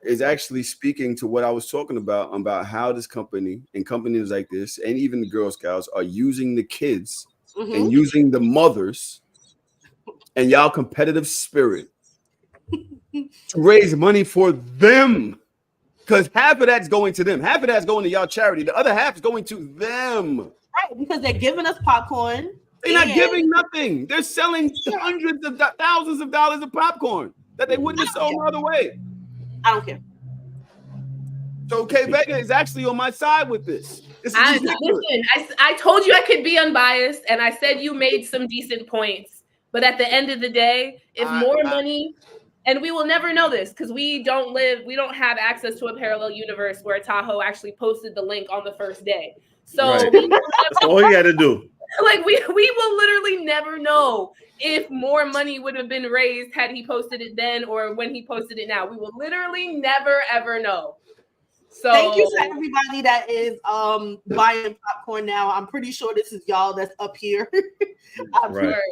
is actually speaking to what I was talking about how this company and companies like this, and even the Girl Scouts, are using the kids and using the mothers and y'all competitive spirit to raise money for them. Because half of that's going to them, half of that's going to y'all charity, the other half is going to them. Right, because they're giving us popcorn. They're not giving nothing. They're selling hundreds of thousands of dollars of popcorn that they wouldn't have sold no other way. I don't care. So K Vega is actually on my side with this. This is Listen, I told you I could be unbiased, and I said you made some decent points. But at the end of the day, if more money, and we will never know this because we don't have access to a parallel universe where Tahoe actually posted the link on the first day. So Right. That's all he had to do. Like we will literally never know if more money would have been raised had he posted it then or when he posted it now. We will literally never ever know. So thank you to everybody that is buying popcorn now. I'm pretty sure this is y'all that's up here. I'm Right. sure,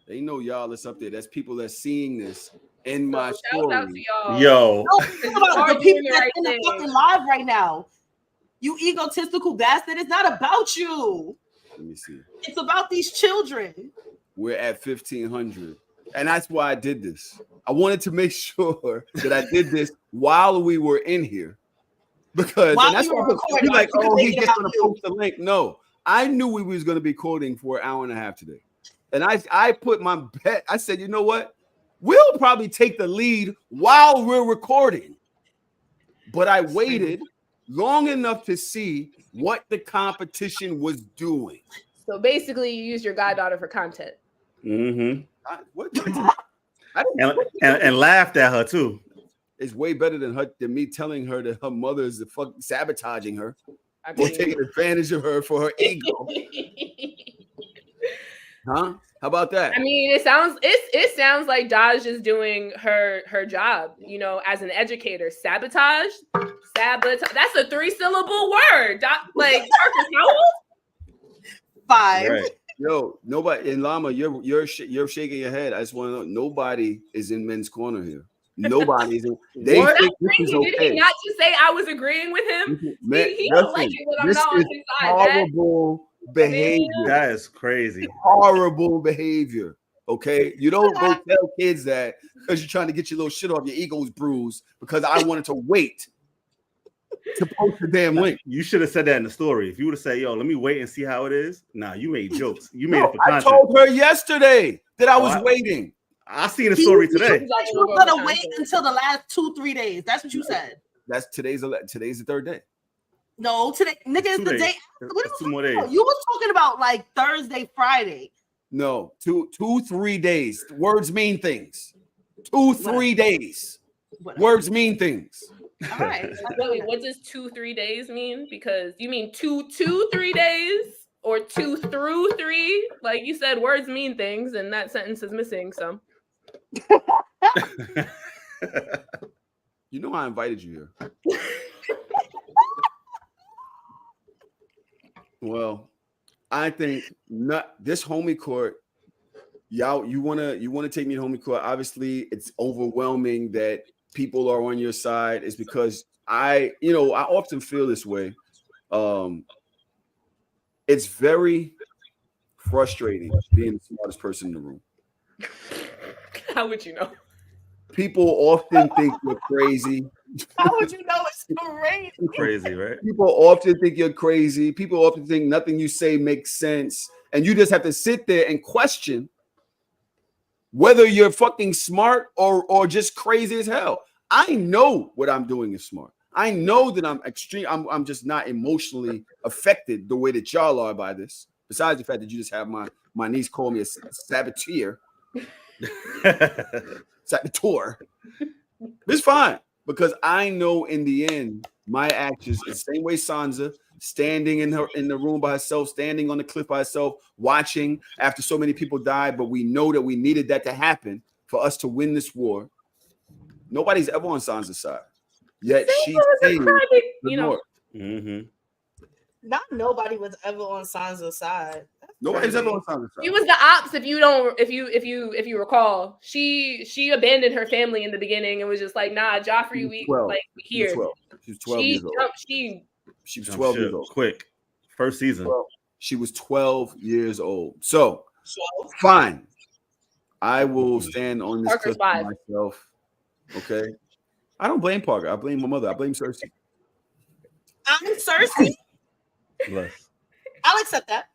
they know y'all that's up there. That's people that's seeing this in my shout story. out to y'all. Yo. no, think about the people that's in the thing. fucking live right now. You egotistical bastard. It's not about you. Let me see. It's about these children. We're at 1,500. And that's why I did this. I wanted to make sure that I did this while we were in here. Because While and that's we were why recording, you're like, I was oh, he's thinking just about gonna you. post the link. No, I knew we was gonna be quoting for an hour and a half today. And I put my bet. I said, you know what? We'll probably take the lead while we're recording. But I waited long enough to see what the competition was doing. So basically, you use your goddaughter for content. Mm-hmm. I didn't And laughed at her too. It's way better than me telling her that her mother is the fuck sabotaging her I or mean, taking advantage of her for her ego. Huh? How about that? I mean, it sounds like Daj is doing her job, you know, as an educator. Sabotage. That's a 3-syllable word. Like, Marcus, how old? 5. Right. Yo, nobody in Llama, you're shaking your head. I just want to know nobody is in men's corner here. Nobody's in. They What? think this is Did okay. he not just say I was agreeing with him? Man, He don't like listen, it when I'm this not on is his side. Man. horrible behavior. That is crazy. Horrible behavior. Okay, you don't go tell kids that because you're trying to get your little shit off. Your ego's bruised because I wanted to wait to post the damn link. You should have said that in the story. If you would have said, yo, let me wait and see how it is. Nah, you made jokes. You made it for I content. told her yesterday that I was Oh, waiting. I seen the story today. You were gonna wait until the last 2-3 days. That's what you said. That's today's the third day. No, today, nigga, is 2 the days. day. What That's you 2 more talking days. about? You was talking about like Thursday, Friday. No, 3 days. Words mean things. 2-3 days. Whatever. Words mean things. All right. Wait, what does 2-3 days mean? Because you mean 2-3 days or 2 through 3? Like you said, words mean things, and that sentence is missing some. You know I invited you here. Well, I think not this homie court. Y'all, you wanna take me to homie court. Obviously, it's overwhelming that people are on your side. It's because I often feel this way. It's very frustrating being the smartest person in the room. How would you know? People often think you're crazy. How would you know it's crazy? Crazy, right? People often think you're crazy. People often think nothing you say makes sense. And you just have to sit there and question whether you're fucking smart or just crazy as hell. I know what I'm doing is smart. I know that I'm extreme. I'm just not emotionally affected the way that y'all are by this. Besides the fact that you just have my niece call me a saboteur. Saboteur. It's fine because I know in the end my actions, the same way Sansa standing in the room by herself, standing on the cliff by herself, watching after so many people died, but we know that we needed that to happen for us to win this war. Nobody's ever on Sansa's side. Yet she saved the North. Mm-hmm. Not nobody was ever on Sansa's side. Nobody's ever on Sansa's side. She was the ops. If you recall, she abandoned her family in the beginning and was just like, nah, Joffrey, we here. She was 12 years old. She was 12 years old. Quick. First season. She was 12 years old. So fine. I will stand on this cliff for myself. Okay. I don't blame Parker. I blame my mother. I blame Cersei. I'm Cersei. Bless. I'll accept that.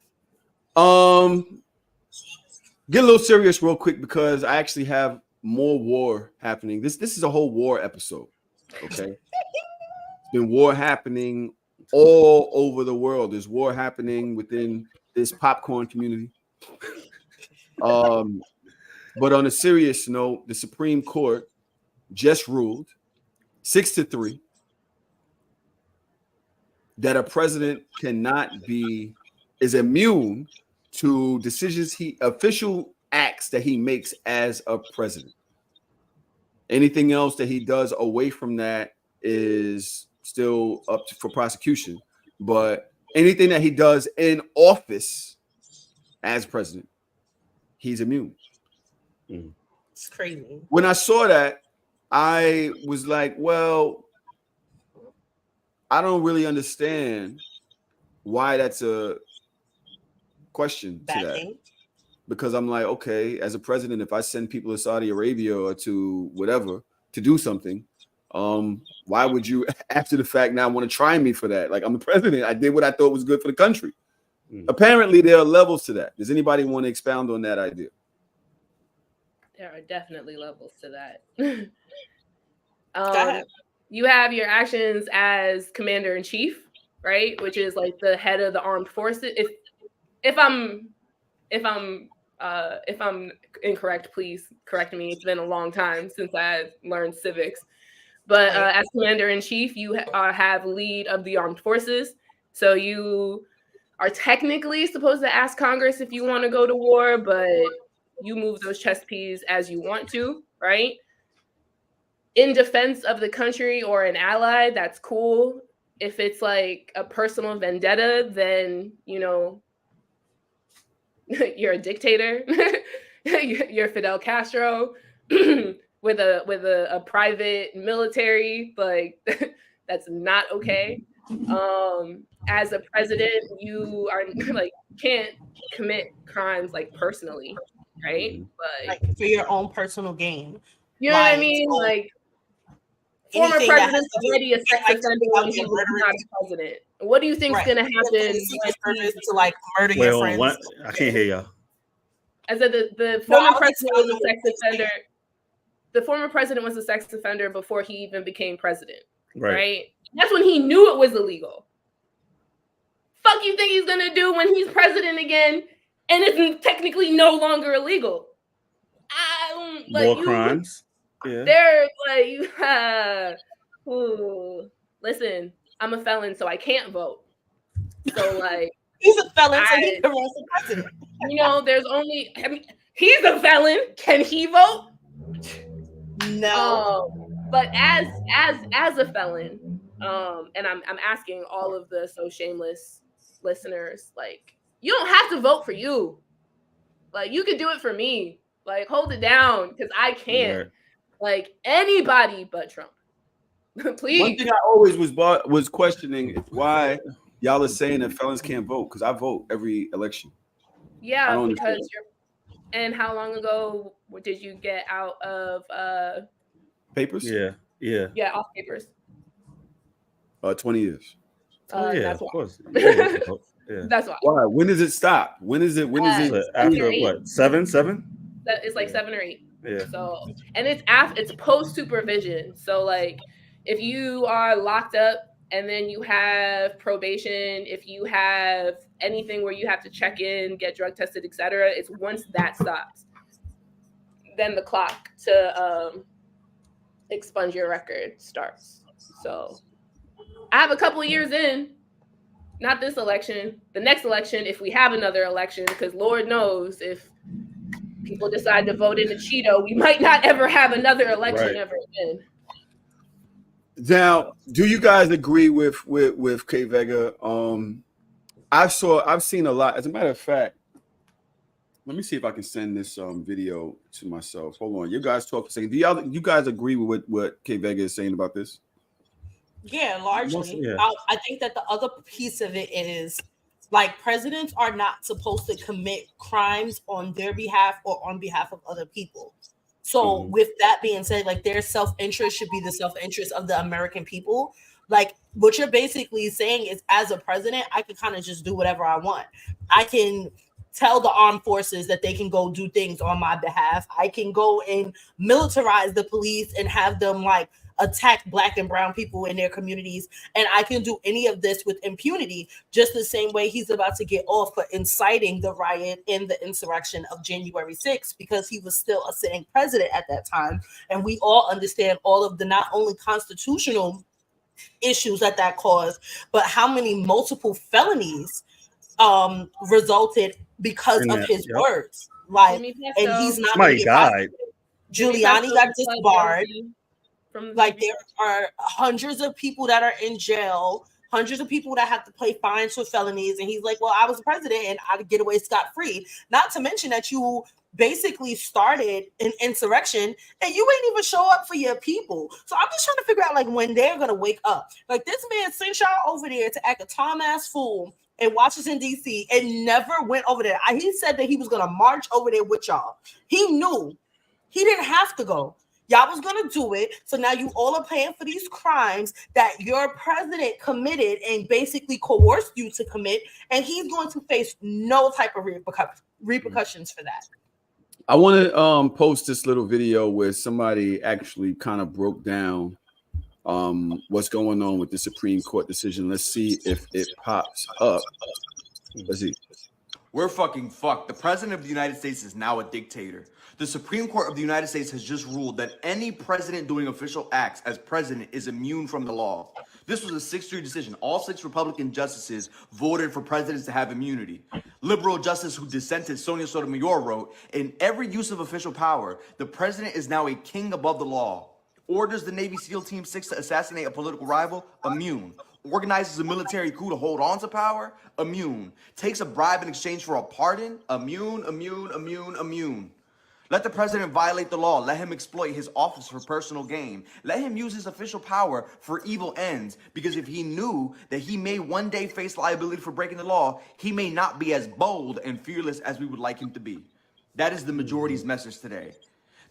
Get a little serious real quick because I actually have more war happening. This is a whole war episode. Okay. It's been war happening all over the world. There's war happening within this popcorn community. But on a serious note, the Supreme Court just ruled 6-3 that a president is immune to decisions official acts that he makes as a president. Anything else that he does away from that is still up for prosecution, but anything that he does in office as president, he's immune. It's crazy. When I saw that, I was like, well, I don't really understand why that's a question to that. Because I'm like, okay, as a president, if I send people to Saudi Arabia or to whatever to do something, why would you, after the fact, now want to try me for that? Like, I'm the president. I did what I thought was good for the country. Apparently, there are levels to that. Does anybody want to expound on that idea? There are definitely levels to that. You have your actions as commander in chief, right? Which is like the head of the armed forces. If I'm incorrect, please correct me. It's been a long time since I learned civics. But as commander in chief, you have lead of the armed forces. So you are technically supposed to ask Congress if you want to go to war, but you move those chess pieces as you want to, right? In defense of the country or an ally, that's cool. If it's like a personal vendetta, then, you know, you're a dictator. You're Fidel Castro with a private military. Like, that's not okay. As a president, you are like can't commit crimes like personally, right? But like for your own personal gain. You know what I mean? Like, former president's already a sex offender when he was not president. What do you think's gonna happen to like murder your friends? What? I can't hear y'all. I said the former president was a sex offender. The former president was a sex offender before he even became president. Right? That's when he knew it was illegal. Fuck you think he's gonna do when he's president again and it's technically no longer illegal? More crimes. Yeah. They're like, listen, I'm a felon, so I can't vote. So like, he's a felon, so he can run for president. You know, there's only. I mean, he's a felon. Can he vote? No. But as a felon, and I'm asking all of the So Shameless listeners, like, you don't have to vote for you. Like, you could do it for me. Like, hold it down, because I can't. Yeah. Like, anybody but Trump. Please. One thing I always was questioning is why y'all are saying that felons can't vote, because I vote every election. Yeah, because and how long ago did you get out of papers? Yeah, off papers. 20 years. Of course. Yeah. That's why. Why? When does it stop? When is it? After what? 7? It's like 7 or 8. Yeah. So, and it's post supervision. So like, if you are locked up and then you have probation, if you have anything where you have to check in, get drug tested, etc., it's once that stops, then the clock to expunge your record starts. So I have a couple of years in, not this election, the next election, if we have another election, because Lord knows if people decide to vote in a Cheeto, we might not ever have another election ever again. Now, do you guys agree with K Vega? I've seen a lot. As a matter of fact, let me see if I can send this video to myself. Hold on, you guys talk for a second. Do you guys agree with what K Vega is saying about this? Yeah, largely. Mostly, yeah. I think that the other piece of it is like presidents are not supposed to commit crimes on their behalf or on behalf of other people. So with that being said, like their self-interest should be the self-interest of the American people. Like what you're basically saying is as a president, I can kind of just do whatever I want. I can tell the armed forces that they can go do things on my behalf. I can go and militarize the police and have them like attack Black and brown people in their communities. And I can do any of this with impunity, just the same way he's about to get off for inciting the riot and the insurrection of January 6th, because he was still a sitting president at that time. And we all understand all of the not only constitutional issues that caused, but how many multiple felonies resulted because of his words. Like, and he's not my God. Giuliani got disbarred. Like there are hundreds of people that are in jail, hundreds of people that have to pay fines for felonies, and he's like, well, I was president and I'd get away scot-free. Not to mention that you basically started an insurrection and you ain't even show up for your people. So I'm just trying to figure out like when they're gonna wake up. Like this man sent y'all over there to act a Tom ass fool in Washington, D.C. and never went over there. He said that he was gonna march over there with y'all. He knew he didn't have to go. Y'all was going to do it. So now you all are paying for these crimes that your president committed and basically coerced you to commit. And he's going to face no type of repercussions for that. I want to post this little video where somebody actually kind of broke down what's going on with the Supreme Court decision. Let's see if it pops up. Let's see. We're fucking fucked. The president of the United States is now a dictator. The Supreme Court of the United States has just ruled that any president doing official acts as president is immune from the law. This was a 6-3 decision. All 6 Republican justices voted for presidents to have immunity. Liberal justice who dissented, Sonia Sotomayor, wrote, in every use of official power, the president is now a king above the law. Orders the Navy SEAL Team 6 to assassinate a political rival, immune. Organizes a military coup to hold on to power, immune. Takes a bribe in exchange for a pardon, immune, immune, immune, immune. Let the president violate the law. Let him exploit his office for personal gain. Let him use his official power for evil ends. Because if he knew that he may one day face liability for breaking the law, he may not be as bold and fearless as we would like him to be. That is the majority's message today.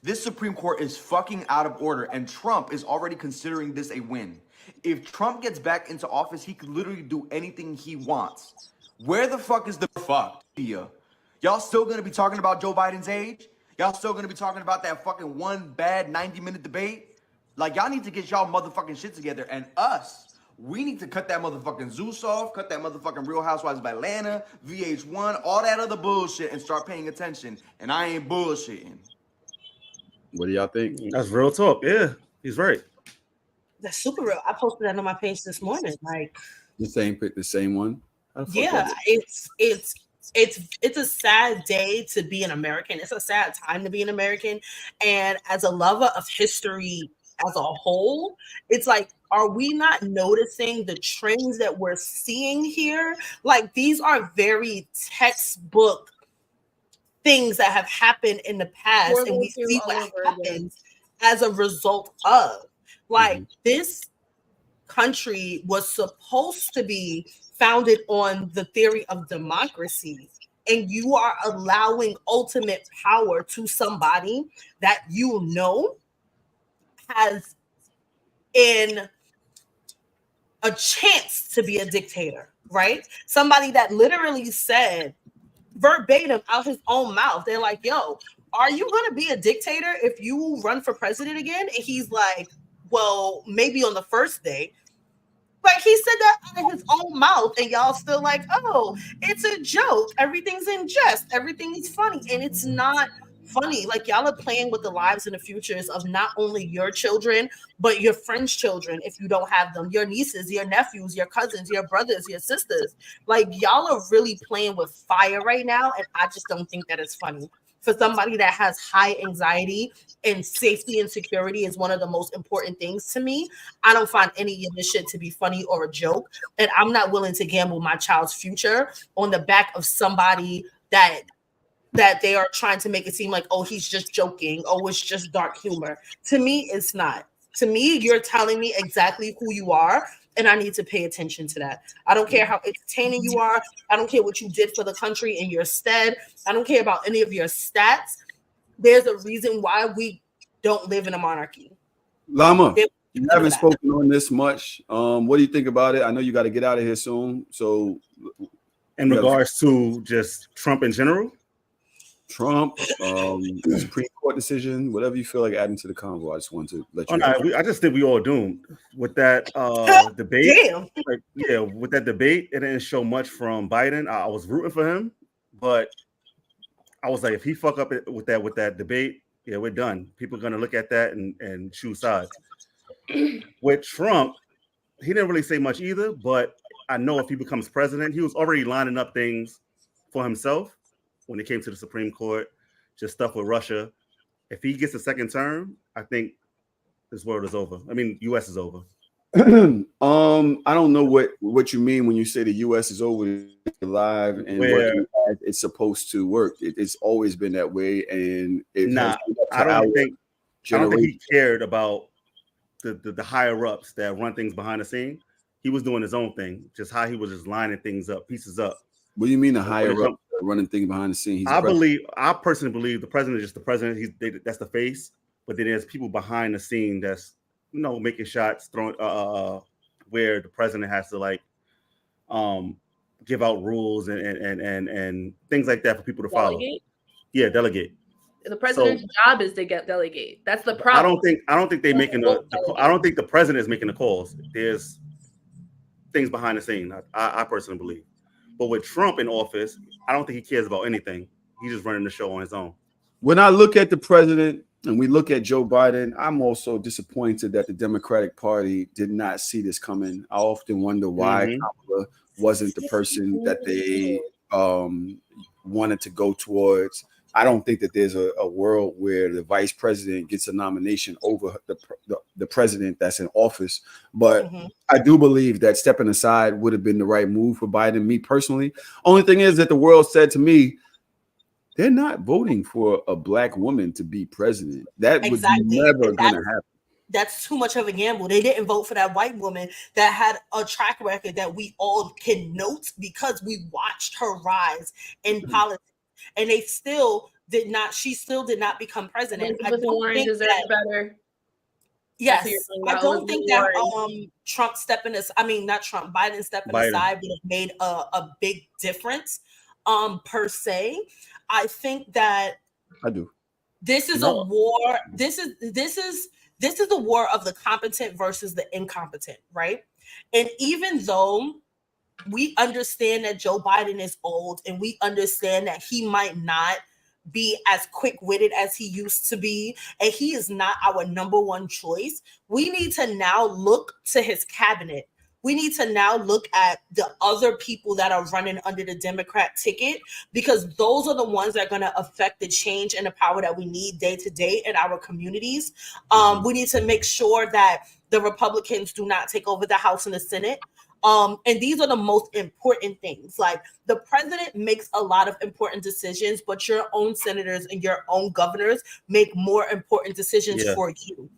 This Supreme Court is fucking out of order, and Trump is already considering this a win. If Trump gets back into office, he could literally do anything he wants. Where the fuck is the fuck? Y'all still gonna be talking about Joe Biden's age? Y'all still gonna be talking about that fucking one bad 90-minute debate? Like, y'all need to get y'all motherfucking shit together. And us, we need to cut that motherfucking Zeus off, cut that motherfucking Real Housewives of Atlanta, VH1, all that other bullshit, and start paying attention. And I ain't bullshitting. What do y'all think? That's real talk. Yeah, he's right. That's super real. I posted that on my page this morning. Like The same one? Yeah, it's a sad day to be an American. It's a sad time to be an American. And as a lover of history as a whole, it's like, are we not noticing the trends that we're seeing here? Like, these are very textbook things that have happened in the past, and we see what happens as a result of. Like, this country was supposed to be founded on the theory of democracy, and you are allowing ultimate power to somebody that you know has in a chance to be a dictator, right? Somebody that literally said verbatim out his own mouth, they're like, yo, are you going to be a dictator if you run for president again? And he's like, well, maybe on the first day. Like, he said that out of his own mouth, and y'all still like, oh, it's a joke. Everything's in jest. Everything is funny. And it's not funny. Like, y'all are playing with the lives and the futures of not only your children, but your friends' children, if you don't have them, your nieces, your nephews, your cousins, your brothers, your sisters. Like, y'all are really playing with fire right now, and I just don't think that it's funny. for somebody that has high anxiety, and safety and security is one of the most important things to me. I don't find any of this shit to be funny or a joke. And I'm not willing to gamble my child's future on the back of somebody that they are trying to make it seem like, oh, he's just joking. Oh, it's just dark humor. To me, it's not. To me, you're telling me exactly who you are, and I need to pay attention to that. I don't care how entertaining you are. I don't care what you did for the country in your stead. I don't care about any of your stats. There's a reason why we don't live in a monarchy. Llama, you haven't spoken on this much. What do you think about it? I know you got to get out of here soon. So, in regards to just Trump in general, Trump, Supreme Court decision, whatever you feel like adding to the convo, I just want to let you know. I just think we all doomed with that debate. Damn. Like, with that debate, it didn't show much from Biden. I was rooting for him, but I was like, if he fuck up with that debate, yeah, we're done. People are gonna look at that and choose sides. With Trump, he didn't really say much either, but I know if he becomes president, he was already lining up things for himself when it came to the Supreme Court, just stuff with Russia. If he gets a second term, I think this world is over. I mean, U.S. is over. I don't know what you mean when you say the U.S. is over live and working as it's supposed to work. It's always been that way, and I don't think he cared about the higher ups that run things behind the scene. He was doing his own thing, just how he was just lining things up, pieces up. What do you mean the higher up running things behind the scene? I personally believe the president is just the president. That's the face, but then there's people behind the scene that's making shots, throwing where the president has to like give out rules and things like that for people to follow. Yeah, delegate. The president's job is to delegate. That's the problem. I don't think I don't think the president is making the calls. There's things behind the scene. I personally believe. But with Trump in office, I don't think he cares about anything. He's just running the show on his own. When I look at the president and we look at Joe Biden, I'm also disappointed that the Democratic Party did not see this coming. I often wonder why Kamala wasn't the person that they wanted to go towards. I don't think that there's a world where the vice president gets a nomination over the president that's in office. But I do believe that stepping aside would have been the right move for Biden, me personally. Only thing is that the world said to me, they're not voting for a black woman to be president. That was never going to happen. That's too much of a gamble. They didn't vote for that white woman that had a track record that we all can note because we watched her rise in politics. And they still did not. She still did not become president. Elizabeth Warren deserves better. Yes, I don't think that Biden stepping aside would have made a big difference. Per se, I think that I do. This is a war. This is a war of the competent versus the incompetent, right? And even though we understand that Joe Biden is old and we understand that he might not be as quick-witted as he used to be, and he is not our number one choice, we need to now look to his cabinet. We need to now look at the other people that are running under the Democrat ticket, because those are the ones that are going to affect the change and the power that we need day to day in our communities. We need to make sure that the Republicans do not take over the House and the Senate. And these are the most important things. Like, the president makes a lot of important decisions, but your own senators and your own governors make more important decisions for you.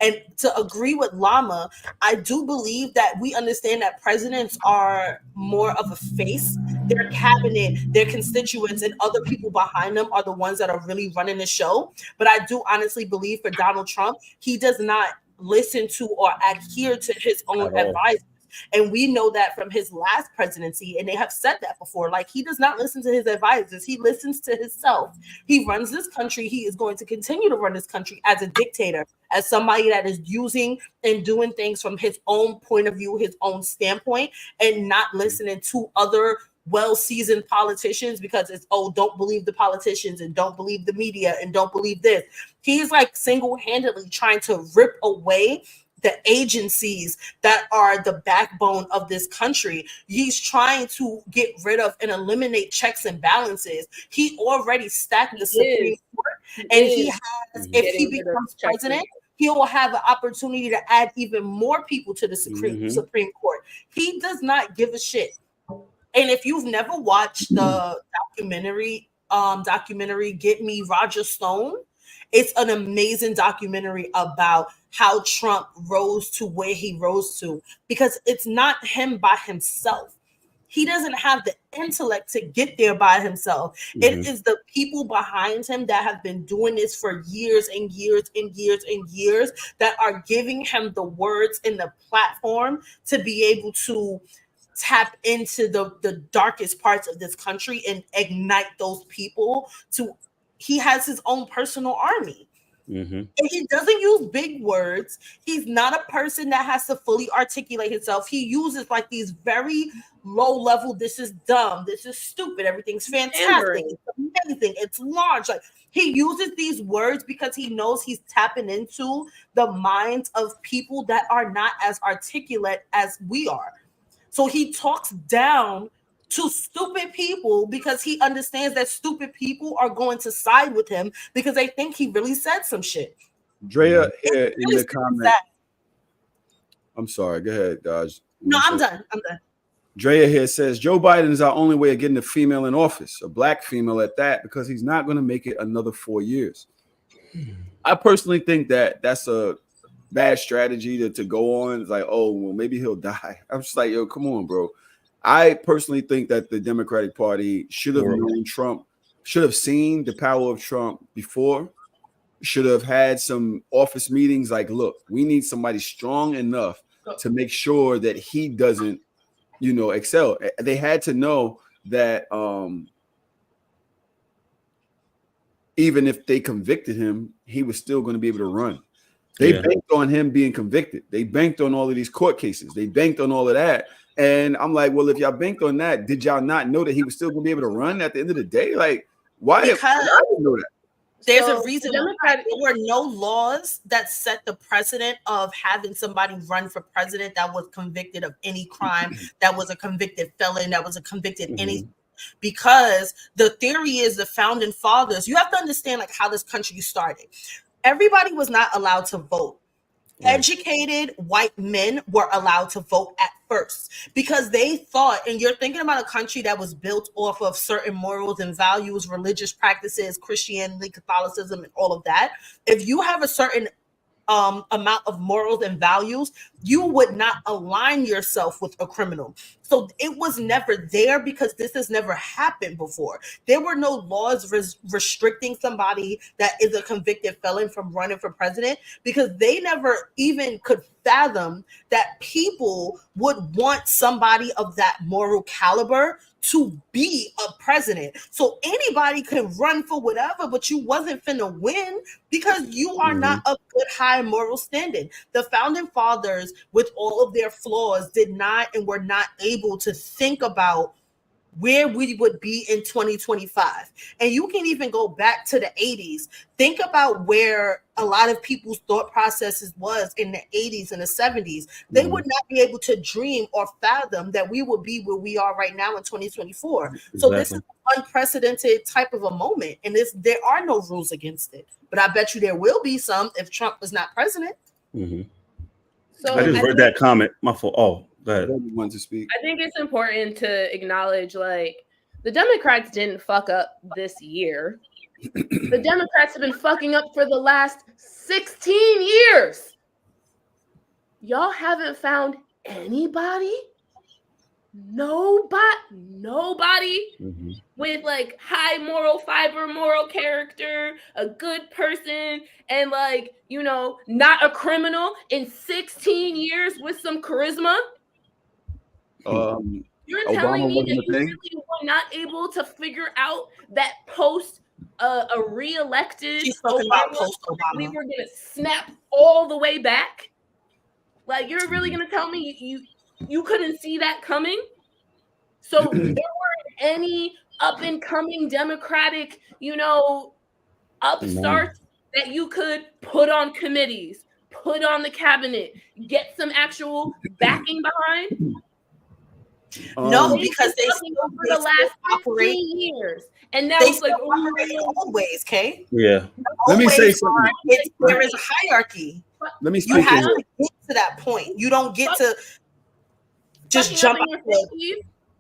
And to agree with Llama, I do believe that we understand that presidents are more of a face. Their cabinet, their constituents, and other people behind them are the ones that are really running the show. But I do honestly believe for Donald Trump, he does not listen to or adhere to his own advisors. And we know that from his last presidency, and they have said that before. Like, he does not listen to his advisors. He listens to himself. He runs this country. He is going to continue to run this country as a dictator, as somebody that is using and doing things from his own point of view, his own standpoint, and not listening to other well-seasoned politicians because it's, don't believe the politicians and don't believe the media and don't believe this. He's like single-handedly trying to rip away the agencies that are the backbone of this country. He's trying to get rid of and eliminate checks and balances. He already stacked the Supreme Court, and he has, if he becomes president, he will have an opportunity to add even more people to the Supreme Court. He does not give a shit. And if you've never watched the documentary Get Me Roger Stone, it's an amazing documentary about how Trump rose to where he rose to, because it's not him by himself. He doesn't have the intellect to get there by himself. It is the people behind him that have been doing this for years and years and years and years that are giving him the words and the platform to be able to tap into the darkest parts of this country and ignite those people to. He has his own personal army. And he doesn't use big words. He's not a person that has to fully articulate himself. He uses like these very low level, this is dumb, this is stupid, everything's fantastic, it's amazing, it's large. Like, he uses these words because he knows he's tapping into the minds of people that are not as articulate as we are. So he talks down to stupid people because he understands that stupid people are going to side with him because they think he really said some shit. Drea here in the comment. I'm sorry. Go ahead, Dodge. No, I'm done. Drea here says Joe Biden is our only way of getting a female in office, a black female at that, because he's not going to make it another 4 years. I personally think that that's a bad strategy to go on. It's like, oh, well, maybe he'll die. I'm just like, yo, come on, bro. I personally think that the Democratic Party should have known Trump, should have seen the power of Trump before, should have had some office meetings like, look, we need somebody strong enough to make sure that he doesn't, excel. They had to know that even if they convicted him, he was still going to be able to run. They banked on him being convicted. They banked on all of these court cases. They banked on all of that. And I'm like, well, if y'all banked on that, did y'all not know that he was still going to be able to run at the end of the day? Like, why? Because I didn't know that. There's a reason why there were no laws that set the precedent of having somebody run for president that was convicted of any crime, that was a convicted felon, that was a convicted anything. Because the theory is the founding fathers, you have to understand like how this country started. Everybody was not allowed to vote. Educated white men were allowed to vote at first because they thought, and you're thinking about a country that was built off of certain morals and values, religious practices, Christianity, Catholicism, and all of that. If you have a certain amount of morals and values, you would not align yourself with a criminal. So it was never there because this has never happened before. There were no laws restricting somebody that is a convicted felon from running for president because they never even could fathom that people would want somebody of that moral caliber to be a president. So anybody can run for whatever, but you wasn't finna win because you are not of good high moral standing. The founding fathers, with all of their flaws, did not and were not able to think about where we would be in 2025. And you can even go back to the 80s. Think about where a lot of people's thought processes was in the 80s and the 70s. They would not be able to dream or fathom that we would be where we are right now in 2024. Exactly. So this is an unprecedented type of a moment. And there are no rules against it. But I bet you there will be some if Trump was not president. So I just heard that comment. My fault. Oh, go ahead. Want to speak? I think it's important to acknowledge, like, the Democrats didn't fuck up this year. The Democrats have been fucking up for the last 16 years. Y'all haven't found anybody? Nobody with like high moral fiber, moral character, a good person, and like, not a criminal in 16 years with some charisma. You're telling me that you really were not able to figure out that post a re-elected Obama, we were gonna snap all the way back? Like, you're really gonna tell me you couldn't see that coming? So there weren't any up and coming Democratic, upstarts that you could put on committees, put on the cabinet, get some actual backing behind. No, because they over the last 15 years, and now it's like always, Kay. Yeah. Let me say something. There is a hierarchy. Let me You speak. have to get to that point. You don't get to just jump up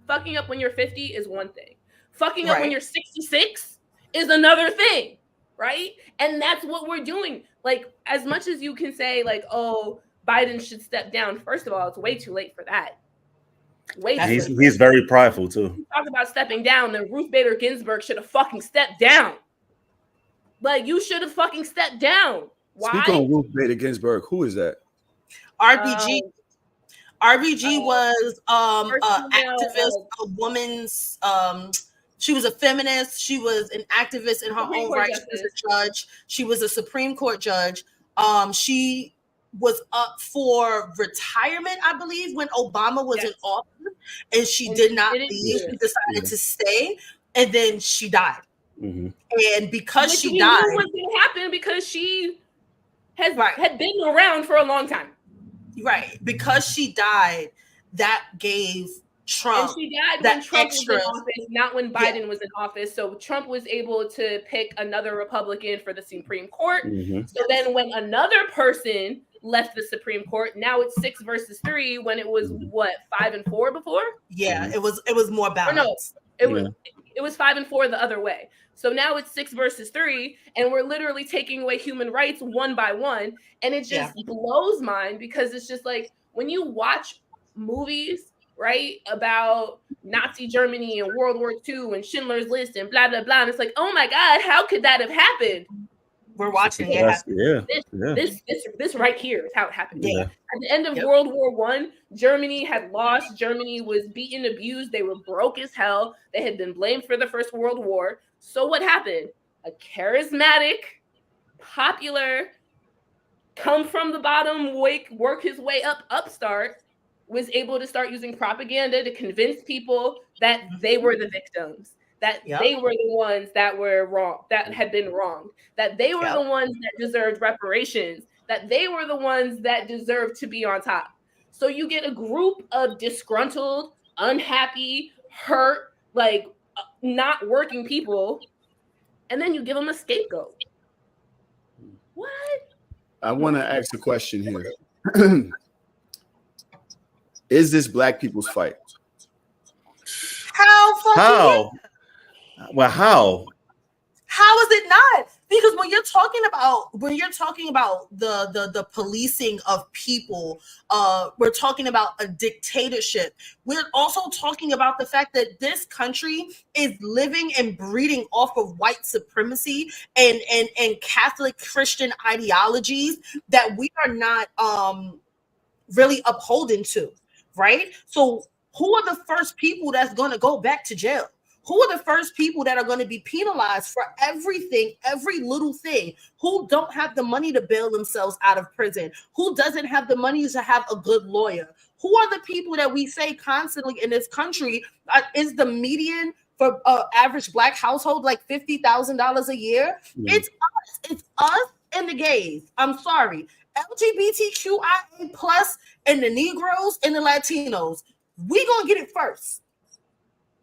fucking up when you're 50 is one thing. Fucking up when you're 66 is another thing, right? And that's what we're doing. Like, as much as you can say, like, oh, Biden should step down. First of all, it's way too late for that. He's very prideful too. Talk about stepping down. Then Ruth Bader Ginsburg should have fucking stepped down. Like, you should have fucking stepped down. Why? Speak on Ruth Bader Ginsburg. Who is that? RBG. RBG was activist, a woman's. She was a feminist. She was an activist in her own right. She was a judge. She was a Supreme Court judge. She was up for retirement, I believe, when Obama was in office, and she did not leave. She decided to stay, and then she died. Mm-hmm. And because she died, knew what's going to happen because she had been around for a long time. Right, because she died, that gave Trump. And she died when Trump was in office, not when Biden was in office. So Trump was able to pick another Republican for the Supreme Court. Mm-hmm. So then when another person left the Supreme Court, now it's 6 versus 3 when it was 5 and 4 before? Yeah, it was more balanced. It was 5 and 4 the other way. So now it's 6 versus 3, and we're literally taking away human rights one by one. And it just blows mine because it's just like when you watch movies, right, about Nazi Germany and World War II and Schindler's List and blah, blah, blah. And it's like, oh my God, how could that have happened? We're watching it. This right here is how it happened. Yeah. At the end of World War I, Germany had lost. Germany was beaten, abused. They were broke as hell. They had been blamed for the First World War. So what happened? A charismatic, popular, come from the bottom, work his way up, upstart, was able to start using propaganda to convince people that they were the victims, that they were the ones that were wrong, that had been wronged, that they were the ones that deserved reparations, that they were the ones that deserved to be on top. So you get a group of disgruntled, unhappy, hurt, like not working people, and then you give them a scapegoat. What? I want to ask a question here. Is this Black people's fight? How? Well, how? How is it not? Because when you're talking about the policing of people, we're talking about a dictatorship. We're also talking about the fact that this country is living and breeding off of white supremacy and Catholic Christian ideologies that we are not really upholding to, right? So who are the first people that's going to go back to jail? Who are the first people that are going to be penalized for everything, every little thing? Who don't have the money to bail themselves out of prison? Who doesn't have the money to have a good lawyer? Who are the people that we say constantly in this country is the median for average Black household like $50,000 a year? Yeah. It's us and the gays. I'm sorry. LGBTQIA plus and the Negroes and the Latinos. We gonna get it first.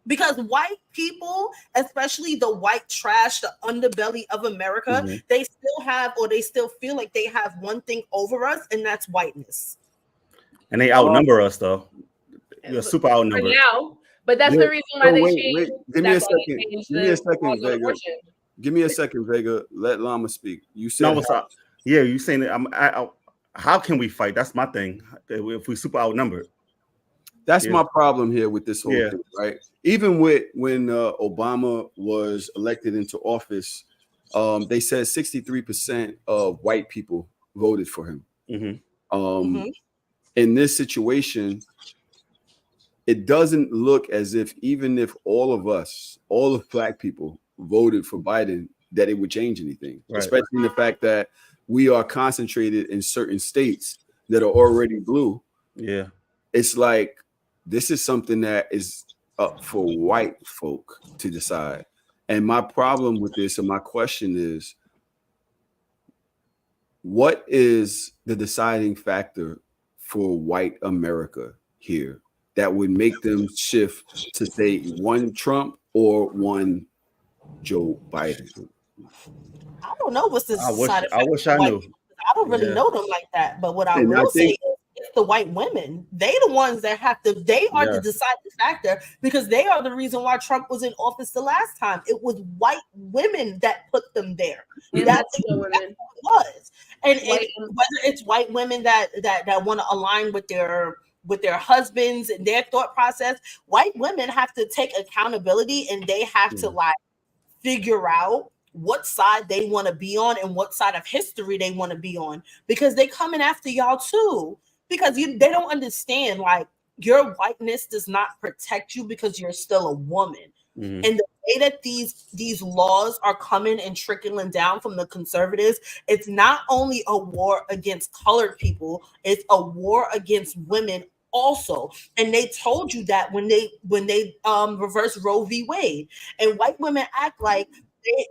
Because white people, especially the white trash, the underbelly of America, they still feel like they have one thing over us, and that's whiteness. And they outnumber us, though. You're super outnumbered. Now, but that's the reason why they changed. Give me a second, Vega. Give me a second, Vega. Let Llama speak. You said you saying that how can we fight? That's my thing. If we super outnumbered. That's my problem here with this whole thing, right? Even when Obama was elected into office, they said 63% of white people voted for him. In this situation, it doesn't look as if even if all of Black people voted for Biden, that it would change anything, especially in the fact that we are concentrated in certain states that are already blue. Yeah. It's like, this is something that is up for white folk to decide. And my problem with this and my question is, what is the deciding factor for white America here that would make them shift to say one Trump or one Joe Biden? I don't know what's the side effect. I wish I knew. I don't really know them like that. But what I will say is it's the white women. They the ones that have to, they are the deciding factor because they are the reason why Trump was in office the last time. It was white women that put them there. That's what it was. And whether it's white women that want to align with their husbands and their thought process, white women have to take accountability and they have to like figure out what side they want to be on and what side of history they want to be on, because they coming after y'all too, because they don't understand like your whiteness does not protect you because you're still a woman. And the way that these laws are coming and trickling down from the conservatives, it's not only a war against colored people, it's a war against women also. And they told you that when they reversed Roe v. Wade, and white women act like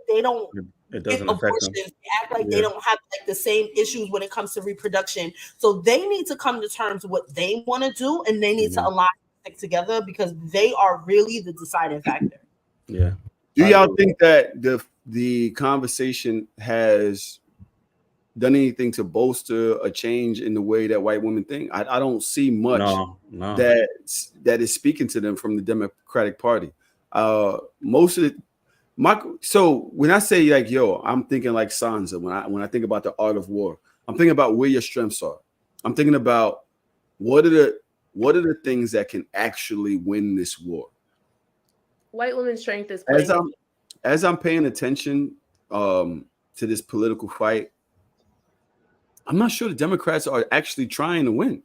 they don't. It doesn't affect them. They act like they don't have like the same issues when it comes to reproduction. So they need to come to terms with what they want to do, and they need to align together because they are really the deciding factor. Yeah. Do y'all think that the conversation has done anything to bolster a change in the way that white women think? I don't see much that is speaking to them from the Democratic Party. Most of it. So when I say like, yo, I'm thinking like Sansa. When I think about the art of war, I'm thinking about where your strengths are. I'm thinking about what are the things that can actually win this war. White women's strength is as I'm paying attention to this political fight. I'm not sure the Democrats are actually trying to win.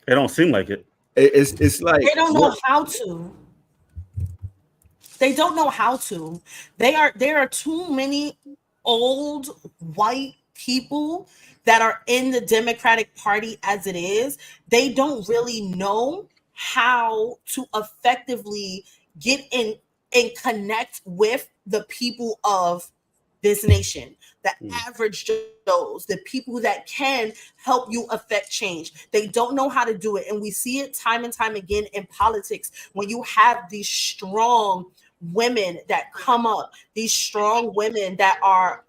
It don't seem like it. It's like they don't know how to. They don't know how to. There are too many old white people that are in the Democratic Party as it is. They don't really know how to effectively get in and connect with the people of this nation, the average Joes, the people that can help you affect change. They don't know how to do it. And we see it time and time again in politics when you have these strong women that come up, these strong women that are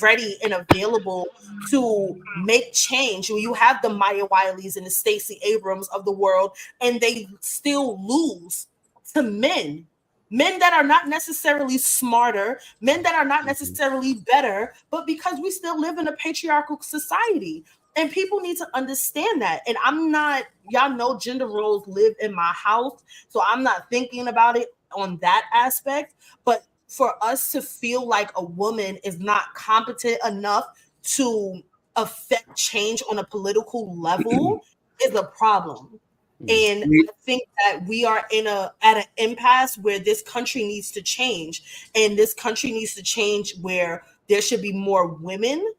ready and available to make change. When you have the Maya Wileys and the Stacey Abrams of the world, and they still lose to men that are not necessarily smarter, men that are not necessarily better, but because we still live in a patriarchal society. And people need to understand that. And y'all know gender roles live in my house, so I'm not thinking about it on that aspect. But for us to feel like a woman is not competent enough to affect change on a political level is a problem. And I think that we are at an impasse where this country needs to change. And this country needs to change where there should be more women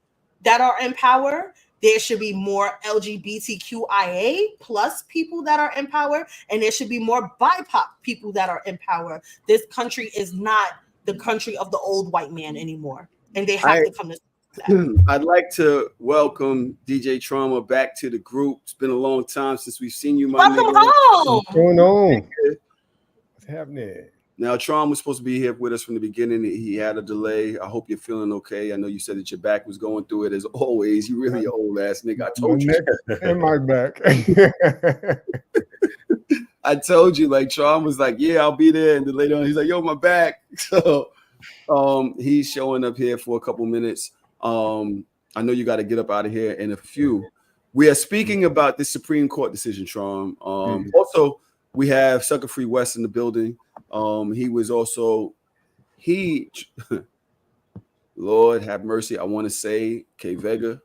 that are in power. There should be more LGBTQIA plus people that are in power. And there should be more BIPOC people that are in power. This country is not the country of the old white man anymore. And they have to come to that. I'd like to welcome DJ Trauma back to the group. It's been a long time since we've seen you, my Welcome nigga. home. What's going on? What's happening? Now, Trauma was supposed to be here with us from the beginning. He had a delay. I hope you're feeling okay. I know you said that your back was going through it as always. You really an old ass nigga. I told you. And my back. I told you, like, Trauma was like, yeah, I'll be there. And then later on, he's like, yo, my back. So he's showing up here for a couple minutes. I know you got to get up out of here in a few. We are speaking about the Supreme Court decision, Trom. Also, we have Sucker Free West in the building. He was also Lord have mercy. I want to say K Vega,